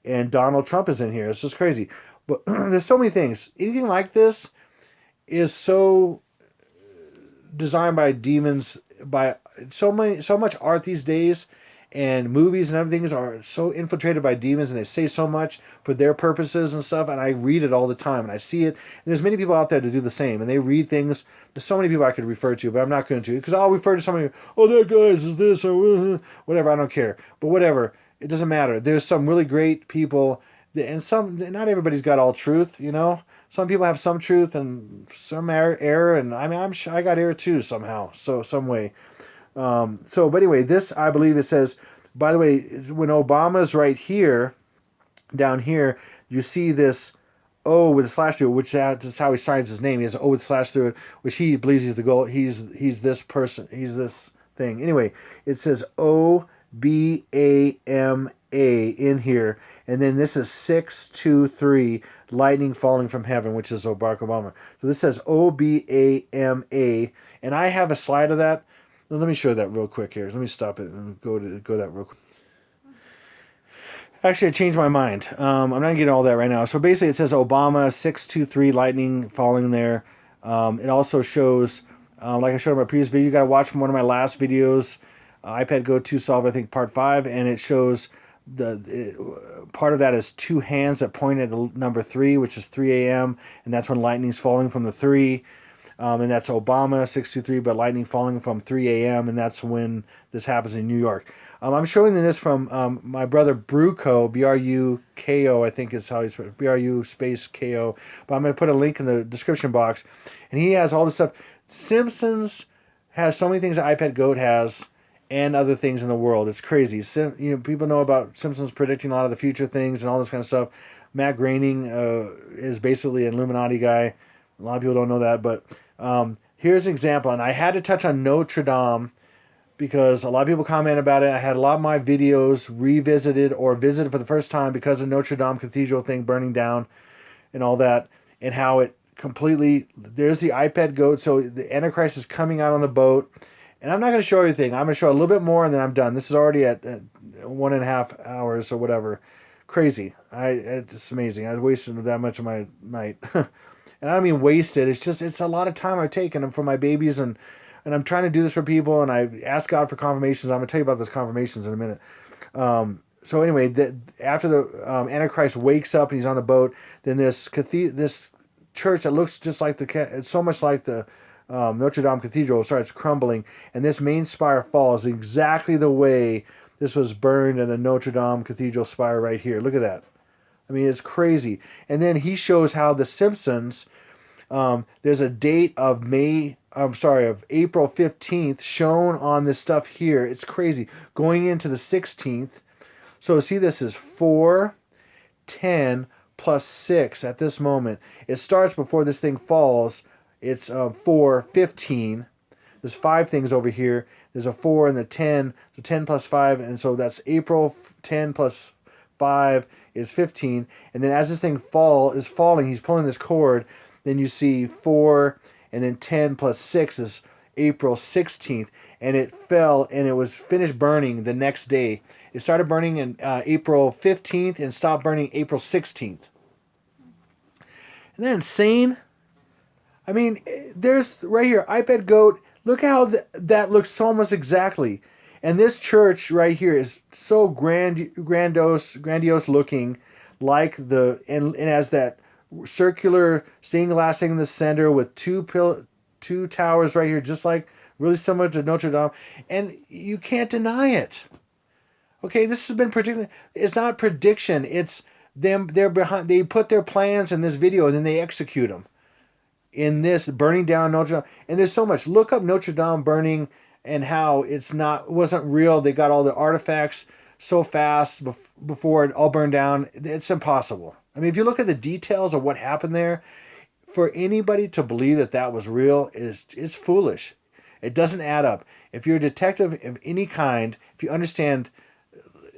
And Donald Trump is in here. It's just crazy. But there's so many things. Anything like this is so designed by demons, by so much art these days, and movies and everything are so infiltrated by demons, and they say so much for their purposes and stuff, and I read it all the time, and I see it, and there's many people out there to do the same, and they read things. There's so many people I could refer to, but I'm not going to, because I'll refer to somebody, oh, that guy is this, or whatever, I don't care, but whatever, it doesn't matter. There's some really great people, and not everybody's got all truth, you know. Some people have some truth and some error, and I mean, I got error too somehow, so some way. But anyway, this, I believe it says, by the way, when Obama's right here, down here, you see this O with a slash through it, which is how he signs his name. He has an O with a slash through it, which he believes he's the goal. He's this person. He's this thing. Anyway, it says O-B-A-M-A in here. And then this is 623, lightning falling from heaven, which is Barack Obama. So this says O-B-A-M-A. And I have a slide of that. Let me show that real quick here. Let me stop it and go that real quick. Actually, I changed my mind. I'm not getting all that right now. So basically, it says Obama 623 lightning falling there. It also shows, like I showed in my previous video, you got to watch one of my last videos, iPad Go 2 Solve, I think part 5, and it shows part of that is two hands that point at the number 3, which is 3 a.m., and that's when lightning's falling from the 3. And that's Obama 623, but lightning falling from 3 a.m., and that's when this happens in New York. I'm showing this from my brother Bru Ko, B-R-U-K-O, I think is how he's B-R-U space K-O. But I'm going to put a link in the description box. And he has all this stuff. Simpsons has so many things that iPad Goat has, and other things in the world. It's crazy. People know about Simpsons predicting a lot of the future things and all this kind of stuff. Matt Groening is basically an Illuminati guy. A lot of people don't know that, but here's an example. And I had to touch on Notre Dame because a lot of people comment about it. I had a lot of my videos revisited or visited for the first time because of Notre Dame Cathedral thing burning down and all that, and how it completely, there's the iPad Goat. So the Antichrist is coming out on the boat. And I'm not going to show everything. I'm going to show a little bit more, and then I'm done. This is already at 1.5 hours or whatever. Crazy. It's amazing. I wasted that much of my night. And I don't mean wasted. It's a lot of time I've taken for my babies, and I'm trying to do this for people, and I ask God for confirmations. I'm gonna tell you about those confirmations in a minute. So anyway, after the Antichrist wakes up and he's on the boat, then this church that looks just like it's so much like the Notre Dame Cathedral starts crumbling, and this main spire falls exactly the way this was burned in the Notre Dame Cathedral spire right here. Look at that. I mean, it's crazy. And then he shows how the Simpsons. There's a date of of April 15th shown on this stuff here. It's crazy. Going into the 16th. So see, this is 4, 10 plus 6 at this moment. It starts before this thing falls. It's 4, 15. There's 5 things over here. There's a 4 and the 10. So 10 plus 5. And so that's April 10 plus 5 is 15. And then as this thing is falling, he's pulling this cord. Then you see 4 and then 10 plus 6 is April 16th. And it fell and it was finished burning the next day. It started burning in April 15th and stopped burning April 16th. Isn't that insane? I mean, there's right here, Jkbugout. Look how that looks so almost exactly. And this church right here is so grandiose looking, like and has that circular stained glass thing in the center with two towers right here, just like really similar to Notre Dame. And you can't deny it. Okay, this has been predicted. It's not prediction. It's them. They're behind. They put their plans in this video and then they execute them in this burning down Notre Dame. And there's so much. Look up Notre Dame burning and how wasn't real. They got all the artifacts so fast before it all burned down. It's impossible. I mean, if you look at the details of what happened there, for anybody to believe that was real is foolish. It doesn't add up. If you're a detective of any kind, if you understand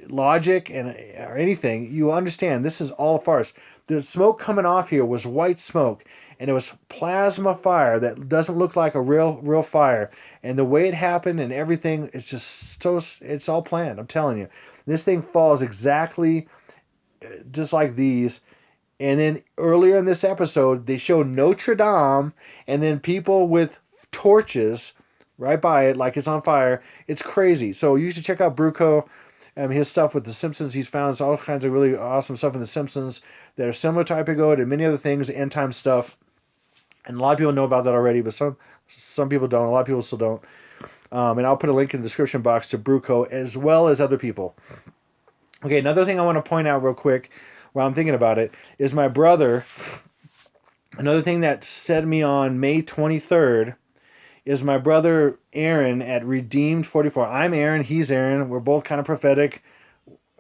logic or anything, you understand this is all a farce. The smoke coming off here was white smoke, and it was plasma fire that doesn't look like a real fire. And the way it happened and everything, it's all planned. I'm telling you, this thing falls exactly just like these. And then earlier in this episode, they show Notre Dame, and then people with torches right by it, like it's on fire. It's crazy. So you should check out Bru Ko. His stuff with The Simpsons, he's found all kinds of really awesome stuff in The Simpsons that are similar to Jkbugout and many other things, end time stuff. And a lot of people know about that already, but some people don't. A lot of people still don't. And I'll put a link in the description box to Bru Ko as well as other people. Okay, another thing I want to point out real quick while I'm thinking about it is my brother. Another thing that set me on May 23rd is my brother Aaron at Redeemed 44. I'm Aaron, he's Aaron. We're both kind of prophetic.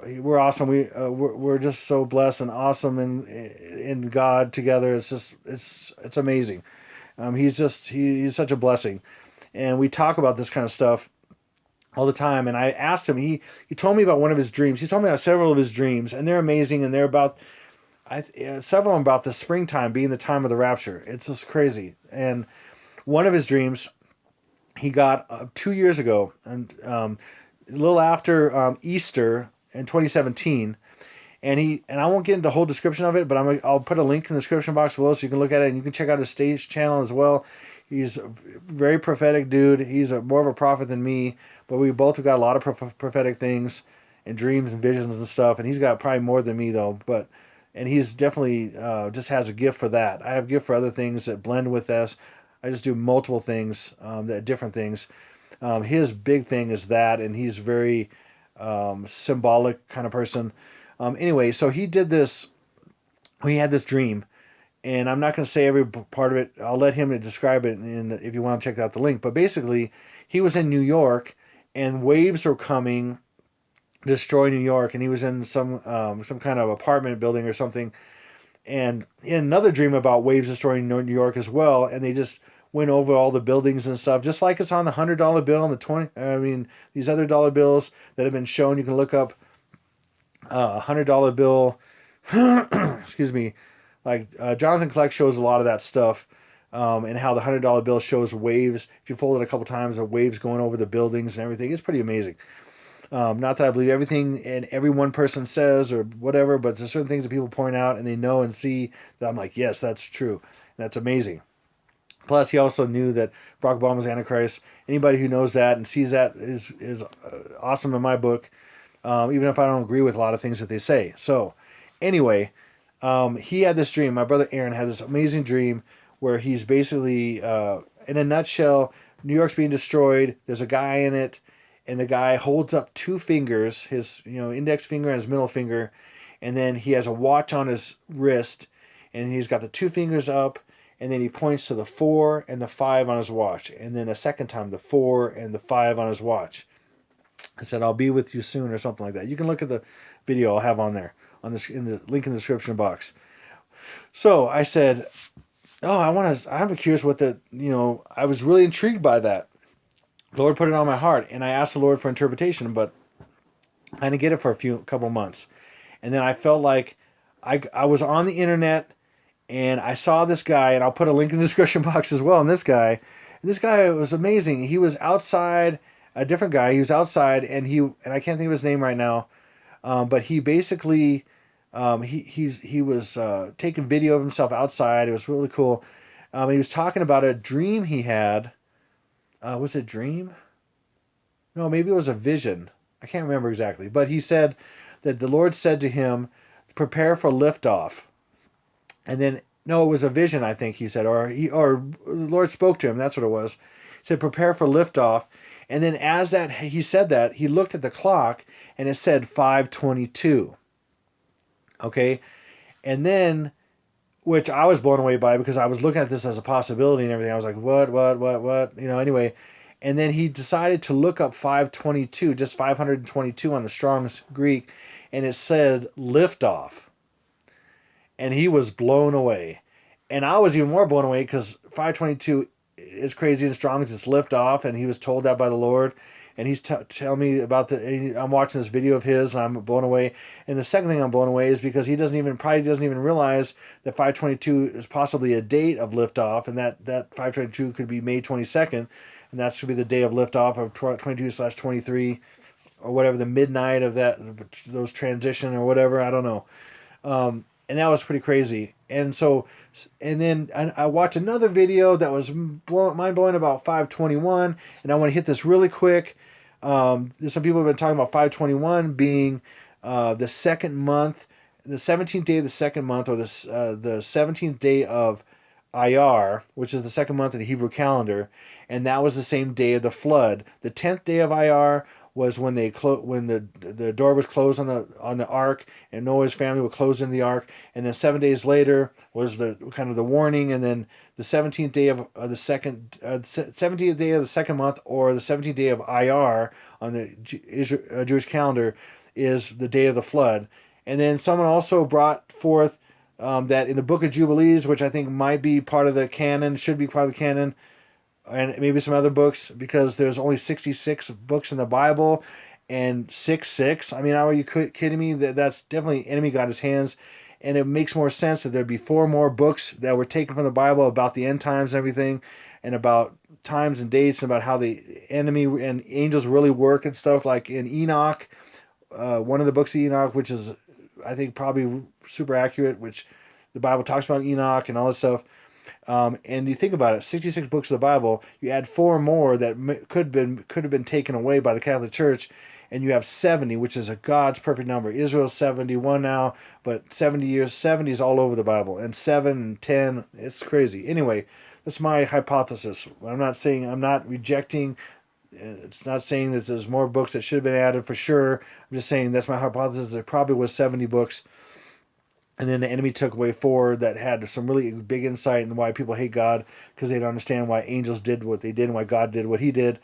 We're awesome. We're just so blessed and awesome in God together. It's amazing. He's such a blessing, and we talk about this kind of stuff all the time. And I asked him. He told me about one of his dreams. He told me about several of his dreams, and they're amazing. And they're about several of them about the springtime being the time of the rapture. It's just crazy. And one of his dreams he got 2 years ago, and a little after Easter in 2017. And I won't get into the whole description of it, but I'll put a link in the description box below so you can look at it, and you can check out his stage channel as well. He's a very prophetic dude. He's more of a prophet than me, but we both have got a lot of prophetic things and dreams and visions and stuff. And he's got probably more than me though, and he's definitely just has a gift for that. I have a gift for other things that blend with us. I just do multiple things, different things. His big thing is that, and he's very symbolic kind of person. Anyway, so he did this. He had this dream, and I'm not going to say every part of it. I'll let him describe it, if you want to check out the link. But basically, he was in New York, and waves were coming, destroy New York, and he was in some kind of apartment building or something. And in another dream about waves destroying New York as well, and they just went over all the buildings and stuff, just like it's on the $100 bill and the 20. I mean, these other dollar bills that have been shown. You can look up $100 bill. Excuse me. Like Jonathan Kleck shows a lot of that stuff, and how the $100 bill shows waves. If you fold it a couple times, the waves going over the buildings and everything. It's pretty amazing. Not that I believe everything and every one person says or whatever, but there's certain things that people point out and they know and see that I'm like, yes, that's true. And that's amazing. Plus, he also knew that Barack Obama was Antichrist. Anybody who knows that and sees that is awesome in my book, even if I don't agree with a lot of things that they say. So, anyway, he had this dream. My brother Aaron had this amazing dream where he's basically, in a nutshell, New York's being destroyed. There's a guy in it, and the guy holds up two fingers, his index finger and his middle finger, and then he has a watch on his wrist, and he's got the two fingers up, and then he points to the 4 and the 5 on his watch, and then a second time the 4 and the 5 on his watch. I said, "I'll be with you soon," or something like that. You can look at the video I'll have on there, on this in the link in the description box. So I said, "Oh, I'm curious what I was really intrigued by that. The Lord put it on my heart, and I asked the Lord for interpretation, but I didn't get it for a couple months. And then I felt like I was on the internet and I saw this guy, and I'll put a link in the description box as well. And this guy was amazing. He was outside, a different guy. He was outside, and I can't think of his name right now, but he basically he was taking video of himself outside. It was really cool. He was talking about a dream he had. Was it a dream? No, maybe it was a vision. I can't remember exactly. But he said that the Lord said to him, "Prepare for liftoff." And then, no, it was a vision, I think he said, or the Lord spoke to him. That's what it was. He said, "Prepare for liftoff." And then as that he said that, he looked at the clock and it said 5:22. Okay? And then, which I was blown away by because I was looking at this as a possibility and everything. I was like, what? Anyway. And then he decided to look up 522, just 522 on the Strong's Greek, and it said liftoff. And he was blown away. And I was even more blown away because 522 is crazy and Strong's, it's liftoff, and he was told that by the Lord. And he's telling me about I'm watching this video of his, and I'm blown away. And the second thing I'm blown away is because he probably doesn't even realize that 522 is possibly a date of liftoff, and that 522 could be May 22nd, and that should be the day of liftoff of 22/23, or whatever, the midnight of those transition or whatever, I don't know. And that was pretty crazy. And then I watched another video that was mind-blowing about 521, and I want to hit this really quick. Some people have been talking about 521 being the second month, the 17th day of the second month, or the 17th day of Iyar, which is the second month of the Hebrew calendar, and that was the same day of the flood. The 10th day of Iyar was when the door was closed on the ark, and Noah's family were closed in the ark. And then 7 days later was the kind of the warning, and then the 17th day of the 17th day of the second month, or the 17th day of Iyar on the Jewish calendar, is the day of the flood. And then someone also brought forth that in the Book of Jubilees, which I think might be part of the canon, should be part of the canon, and maybe some other books, because there's only 66 books in the Bible, and 666. I mean, are you kidding me? That's definitely enemy got his hands, and it makes more sense that there'd be 4 more books that were taken from the Bible about the end times and everything, and about times and dates, and about how the enemy and angels really work and stuff, like in Enoch, one of the books of Enoch, which is, I think, probably super accurate, which the Bible talks about Enoch and all this stuff. And you think about it, 66 books of the Bible, you add 4 more that could have been taken away by the Catholic Church, and you have 70, which is a God's perfect number. Israel's 71 now, but 70 is all over the Bible, and 7 and 10, it's crazy. Anyway, that's my hypothesis. I'm not rejecting. It's not saying that there's more books that should have been added for sure. I'm just saying that's my hypothesis. There probably was 70 books. And then the enemy took away 4 that had some really big insight into why people hate God, because they don't understand why angels did what they did and why God did what he did,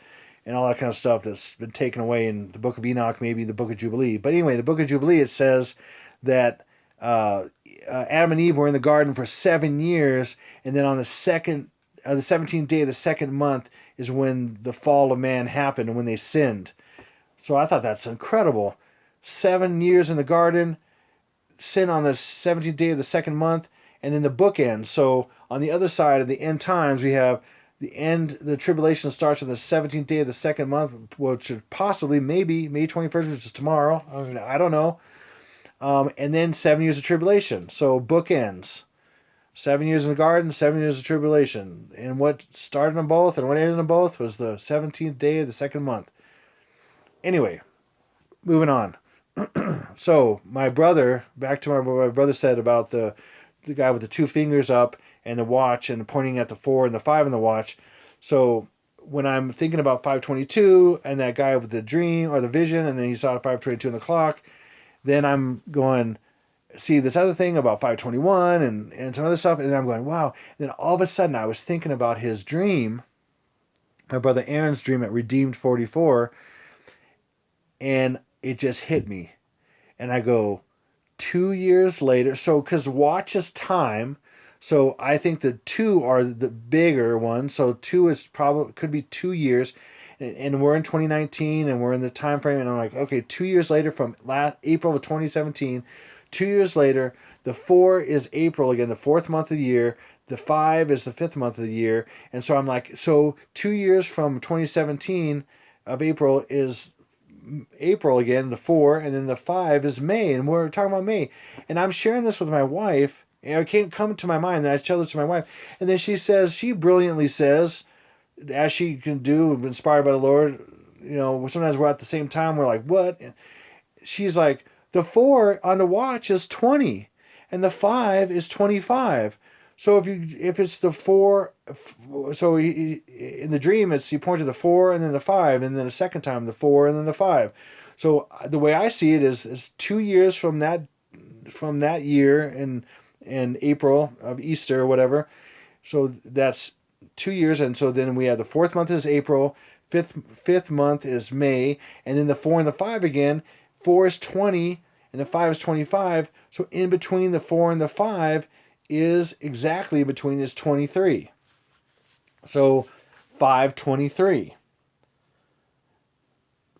and all that kind of stuff that's been taken away in the Book of Enoch, maybe the Book of Jubilee. But anyway, the Book of Jubilee, it says that Adam and Eve were in the garden for 7 years, and then on the 17th day of the second month is when the fall of man happened and when they sinned. So I thought that's incredible. 7 years in the garden, sin on the 17th day of the second month, and then the book ends. So on the other side of the end times, we have the tribulation starts on the 17th day of the second month, which should possibly, maybe, May 21st, which is tomorrow. I don't know. And then 7 years of tribulation. So bookends. 7 years in the garden, 7 years of tribulation. And what started them both and what ended them both was the 17th day of the second month. Anyway, moving on. So my brother, back to what my brother said about the guy with the two fingers up and the watch and pointing at the 4 and the 5 in the watch. So when I'm thinking about 522 and that guy with the dream or the vision, and then he saw 522 in the clock, then I'm going, see this other thing about 521 and some other stuff, and I'm going, wow. And then all of a sudden I was thinking about his dream, my brother Aaron's dream at Redeemed 44, and it just hit me. And I go, 2 years later, so because watch is time, so I think the two are the bigger one. So two is probably could be 2 years, and we're in 2019, and we're in the time frame, and I'm like, okay, 2 years later from last April of 2017, 2 years later, the 4 is April again, the fourth month of the year. The 5 is the fifth month of the year, and so I'm like, so 2 years from 2017 of April is April again, the 4, and then the 5 is May, and we're talking about May. And I'm sharing this with my wife, and it can't come to my mind, and I tell this to my wife, and then she brilliantly says, as she can do, inspired by the Lord, sometimes we're at the same time, we're like, what? And she's like, the 4 on the watch is 20, and the 5 is 25. So if it's the 4, so in the dream he pointed to the 4 and then the 5, and then the second time the 4 and then the 5. So the way I see it is 2 years from that year in April of Easter or whatever. So that's 2 years, and so then we have the fourth month is April, fifth month is May, and then the 4 and the 5 again. 4 is 20 and the 5 is 25. So in between the 4 and the 5 is exactly between is 23. So 523.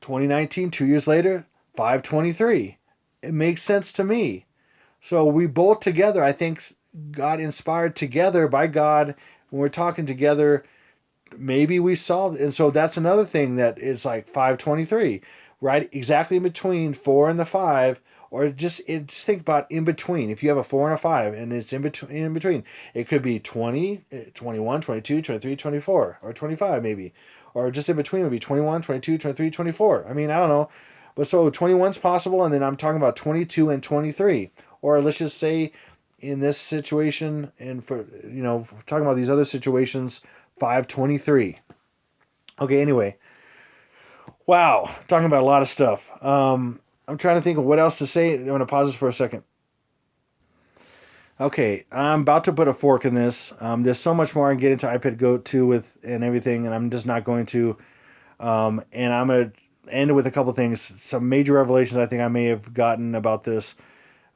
2019, 2 years later, 523. It makes sense to me. So we both together, I think, got inspired together by God when we're talking together. Maybe we saw, and so that's another thing that is like 523, right? Exactly in between 4 and the 5, or just think about in between. If you have a 4 and a 5, and it's in between, it could be 20, 21, 22, 23, 24, or 25 maybe, or just in between would be 21, 22, 23, 24. I mean, I don't know, but so 21's possible, and then I'm talking about 22 and 23, or let's just say in this situation, and for talking about these other situations, 523. Okay, anyway. Wow, talking about a lot of stuff. I'm trying to think of what else to say. I'm going to pause this for a second. Okay, I'm about to put a fork in this. There's so much more I can get into Jkbugout 2 with and everything, and I'm just not going to. And I'm going to end it with a couple things. Some major revelations I think I may have gotten about this.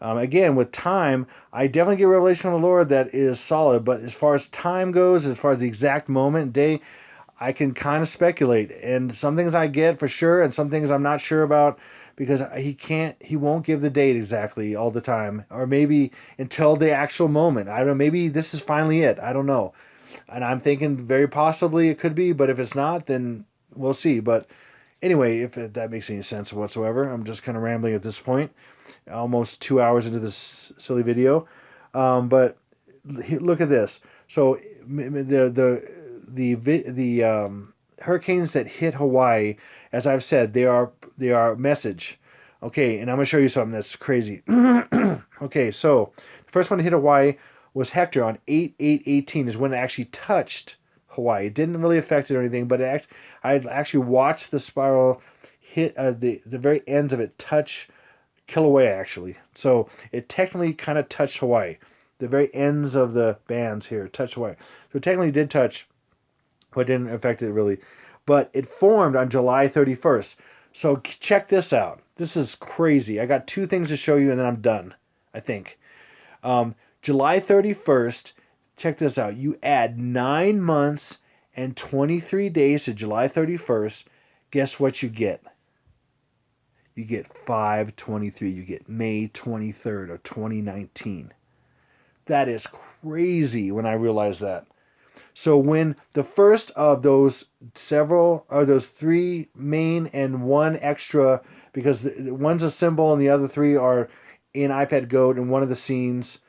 Again, with time, I definitely get revelation from the Lord that is solid. But as far as time goes, as far as the exact moment, day, I can kind of speculate. And some things I get for sure, and some things I'm not sure about because he won't give the date exactly all the time, or maybe until the actual moment. I don't know. Maybe this is finally it. I don't know. And I'm thinking very possibly it could be, but if it's not, then we'll see. But anyway, if that makes any sense whatsoever, I'm just kind of rambling at this point, almost 2 hours into this silly video. But look at this. So the hurricanes that hit Hawaii, as I've said, they are message. Okay, and I'm gonna show you something that's crazy. Okay, so the first one to hit Hawaii was Hector on 8/8/18 is when it actually touched Hawaii. It didn't really affect it or anything, but I actually watched the spiral hit the very ends of it touch Kilauea actually. So it technically kind of touched Hawaii. The very ends of the bands here touched Hawaii. So it technically did touch, but didn't affect it really. But it formed on July 31st. So check this out. This is crazy. I got two things to show you and then I'm done, I think. July 31st, check this out. You add 9 months and 23 days to July 31st. Guess what you get? You get 5/23. You get May 23rd of 2019. That is crazy when I realized that. So when the first of those those three main and one extra, because one's a symbol and the other three are in iPad Goat and one of the scenes.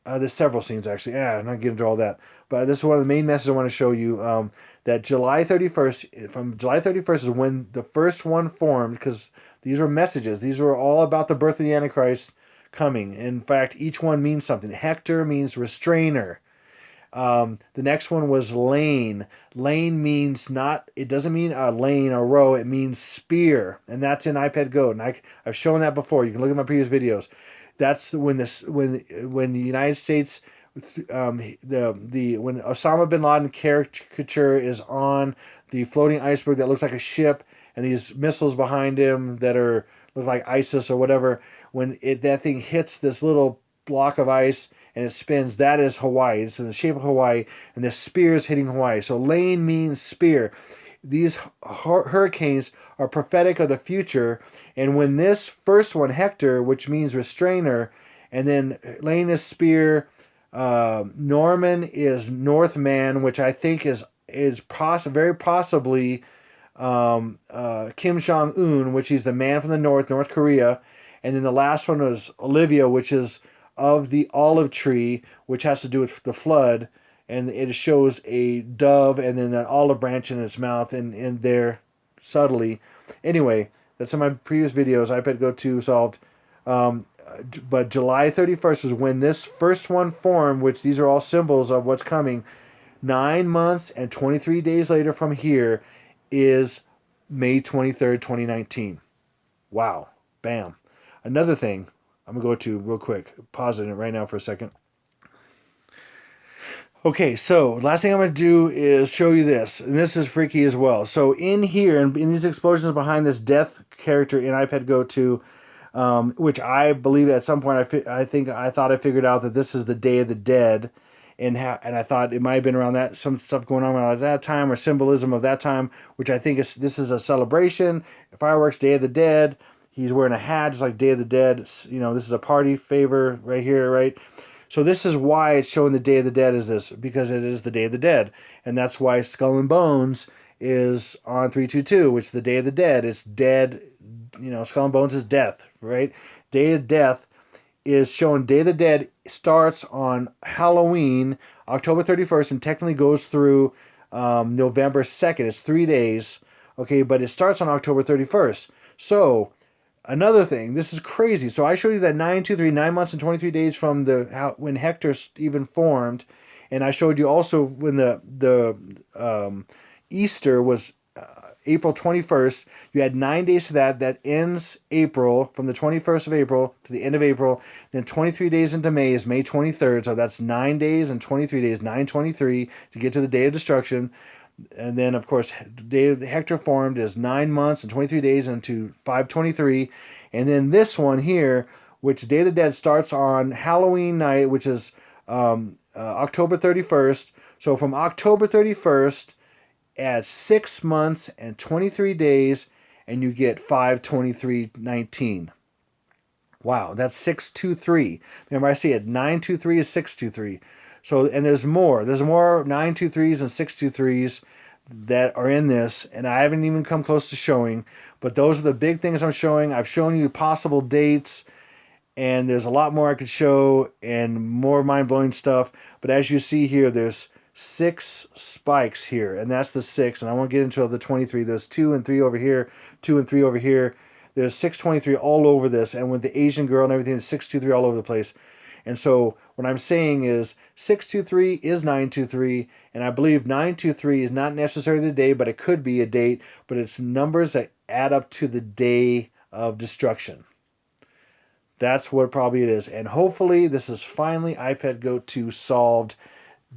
There's several scenes actually. Yeah, I'm not getting into all that. But this is one of the main messages I want to show you. That July 31st, from July 31st is when the first one formed, because these were messages. These were all about the birth of the Antichrist coming. In fact, each one means something. Hector means restrainer. The next one was lane. Lane means not, it doesn't mean a lane or row, it means spear. And that's in iPad Go. And I've shown that before. You can look at my previous videos. That's when the United States, when Osama bin Laden caricature is on the floating iceberg that looks like a ship, and these missiles behind him that look like ISIS or whatever. When that thing hits this little block of ice and it spins, that is Hawaii. It's in the shape of Hawaii, and the spear is hitting Hawaii. So lane means spear. These hurricanes are prophetic of the future, and when this first one, Hector, which means restrainer, and then lane is spear, Norman is Northman, which I think is very possibly Kim Jong Un, which he's the man from the North Korea, and then the last one was Olivia, which is of the olive tree, which has to do with the flood, and it shows a dove and then an olive branch in its mouth, and in there subtly. Anyway, that's in my previous videos. iPad Go 2 solved. But July 31st is when this first one formed, which these are all symbols of what's coming. 9 months and 23 days later from here is May 23rd, 2019. Wow. Bam. Another thing I'm going to go to real quick. Pausing it right now for a second. Okay, so last thing I'm going to do is show you this. And this is freaky as well. So in here, in these explosions behind this death character in iPad Go 2, which I believe at some point I thought I figured out that this is the Day of the Dead, and I thought it might have been around that, some stuff going on around that time, or symbolism of that time, which I think this is a celebration, fireworks, Day of the Dead. He's wearing a hat just like Day of the Dead. You know, this is a party favor right here, right? So this is why it's showing the Day of the Dead is this, because it is the Day of the Dead, and that's why Skull and Bones is on 322, which is the Day of the Dead. It's dead. You know, Skull and Bones is death, right? Day of Death is showing Day of the Dead starts on Halloween, October 31st, and technically goes through November 2nd. It's 3 days, okay, but it starts on October 31st. So another thing, this is crazy. So I showed you that 923, 9 months and 23 days from when Hector even formed, and I showed you also when the Easter was April 21st. You had 9 days to that. That ends April, from the 21st of April to the end of April. Then 23 days into May is May 23rd. So that's 9 days and 23 days, 923 to get to the day of destruction. And then, of course, the day Hector formed is 9 months and 23 days into 523. And then this one here, which Day of the Dead starts on Halloween night, which is October 31st. So from October 31st, add 6 months and 23 days, and you get 523:19. Wow, that's 623. Remember, I said 923 is 623. So, and there's more. There's more 923s and 623s that are in this, and I haven't even come close to showing. But those are the big things I'm showing. I've shown you possible dates, and there's a lot more I could show, and more mind-blowing stuff. But as you see here, there's 6 spikes here, and that's the 6, and I won't get into the 23. There's 2 and 3 over here, 2 and 3 over here. There's 623 all over this, and with the Asian girl and everything, there's 623 all over the place. And so what I'm saying is 623 is 923, and I believe 923 is not necessarily the day, but it could be a date, but it's numbers that add up to the day of destruction. That's what probably it is. And hopefully this is finally iPad Go 2 solved.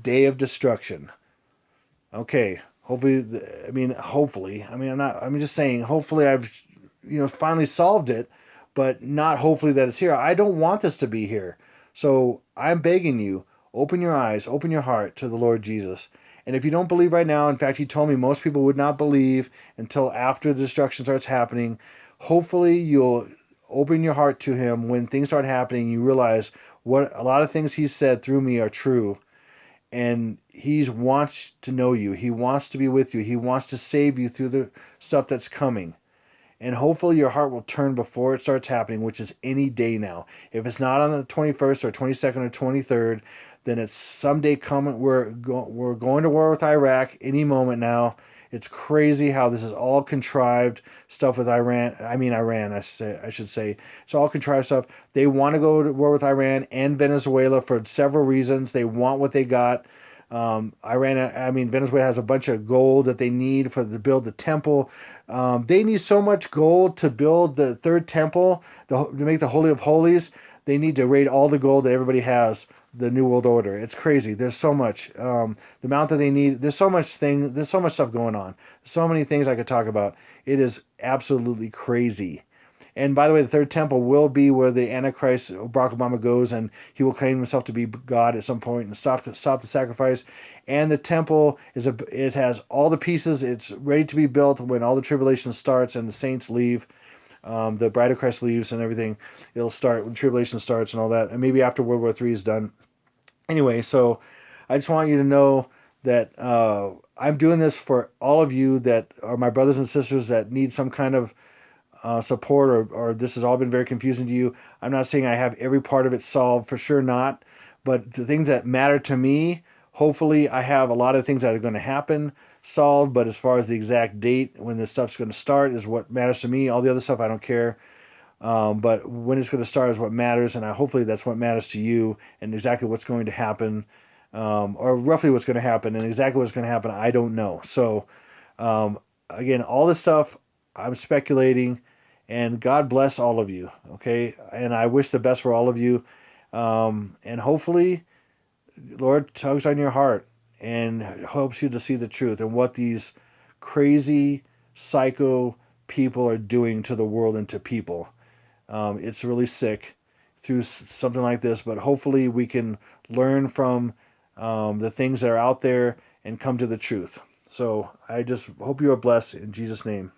Day of destruction. Okay, hopefully, hopefully. I'm just saying, hopefully I've, finally solved it, but not hopefully that it's here. I don't want this to be here. So I'm begging you, open your eyes, open your heart to the Lord Jesus. And if you don't believe right now, in fact, he told me most people would not believe until after the destruction starts happening. Hopefully you'll open your heart to him when things start happening. You realize what a lot of things he said through me are true. and he wants to know you. He wants to be with you. He wants to save you through the stuff that's coming. And hopefully your heart will turn before it starts happening, which is any day now. If it's not on the 21st or 22nd or 23rd, then it's someday coming. We're going to war with Iraq any moment now. It's crazy how this is all contrived stuff with Iran. I mean Iran, I should say. It's all contrived stuff. They want to go to war with Iran and Venezuela for several reasons. They want what they got. Venezuela has a bunch of gold that they need to build the temple. They need so much gold to build the third temple, to make the Holy of Holies. They need to raid all the gold that everybody has, the New World Order. It's crazy. There's so much. The amount that they need, there's so much stuff going on. So many things I could talk about. It is absolutely crazy. And by the way, the third temple will be where the Antichrist, Barack Obama, goes, and he will claim himself to be God at some point and stop the sacrifice. And the temple it has all the pieces. It's ready to be built when all the tribulation starts and the saints leave. The bride of Christ leaves and everything. It'll start when tribulation starts and all that, and maybe after World War III is done. Anyway, so I just want you to know that I'm doing this for all of you that are my brothers and sisters that need some kind of support, or this has all been very confusing to you. I'm not saying I have every part of it solved, for sure not, but the things that matter to me, hopefully I have a lot of things that are going to happen solved, but as far as the exact date when this stuff's going to start is what matters to me. All the other stuff I don't care. But when it's going to start is what matters, and hopefully that's what matters to you, and exactly what's going to happen, or roughly what's going to happen, and exactly what's going to happen, I don't know. So, again, all this stuff, I'm speculating, and God bless all of you, okay? And I wish the best for all of you, and hopefully, Lord tugs on your heart and helps you to see the truth and what these crazy, psycho people are doing to the world and to people. It's really sick through something like this, but hopefully we can learn from the things that are out there and come to the truth. So I just hope you are blessed in Jesus' name.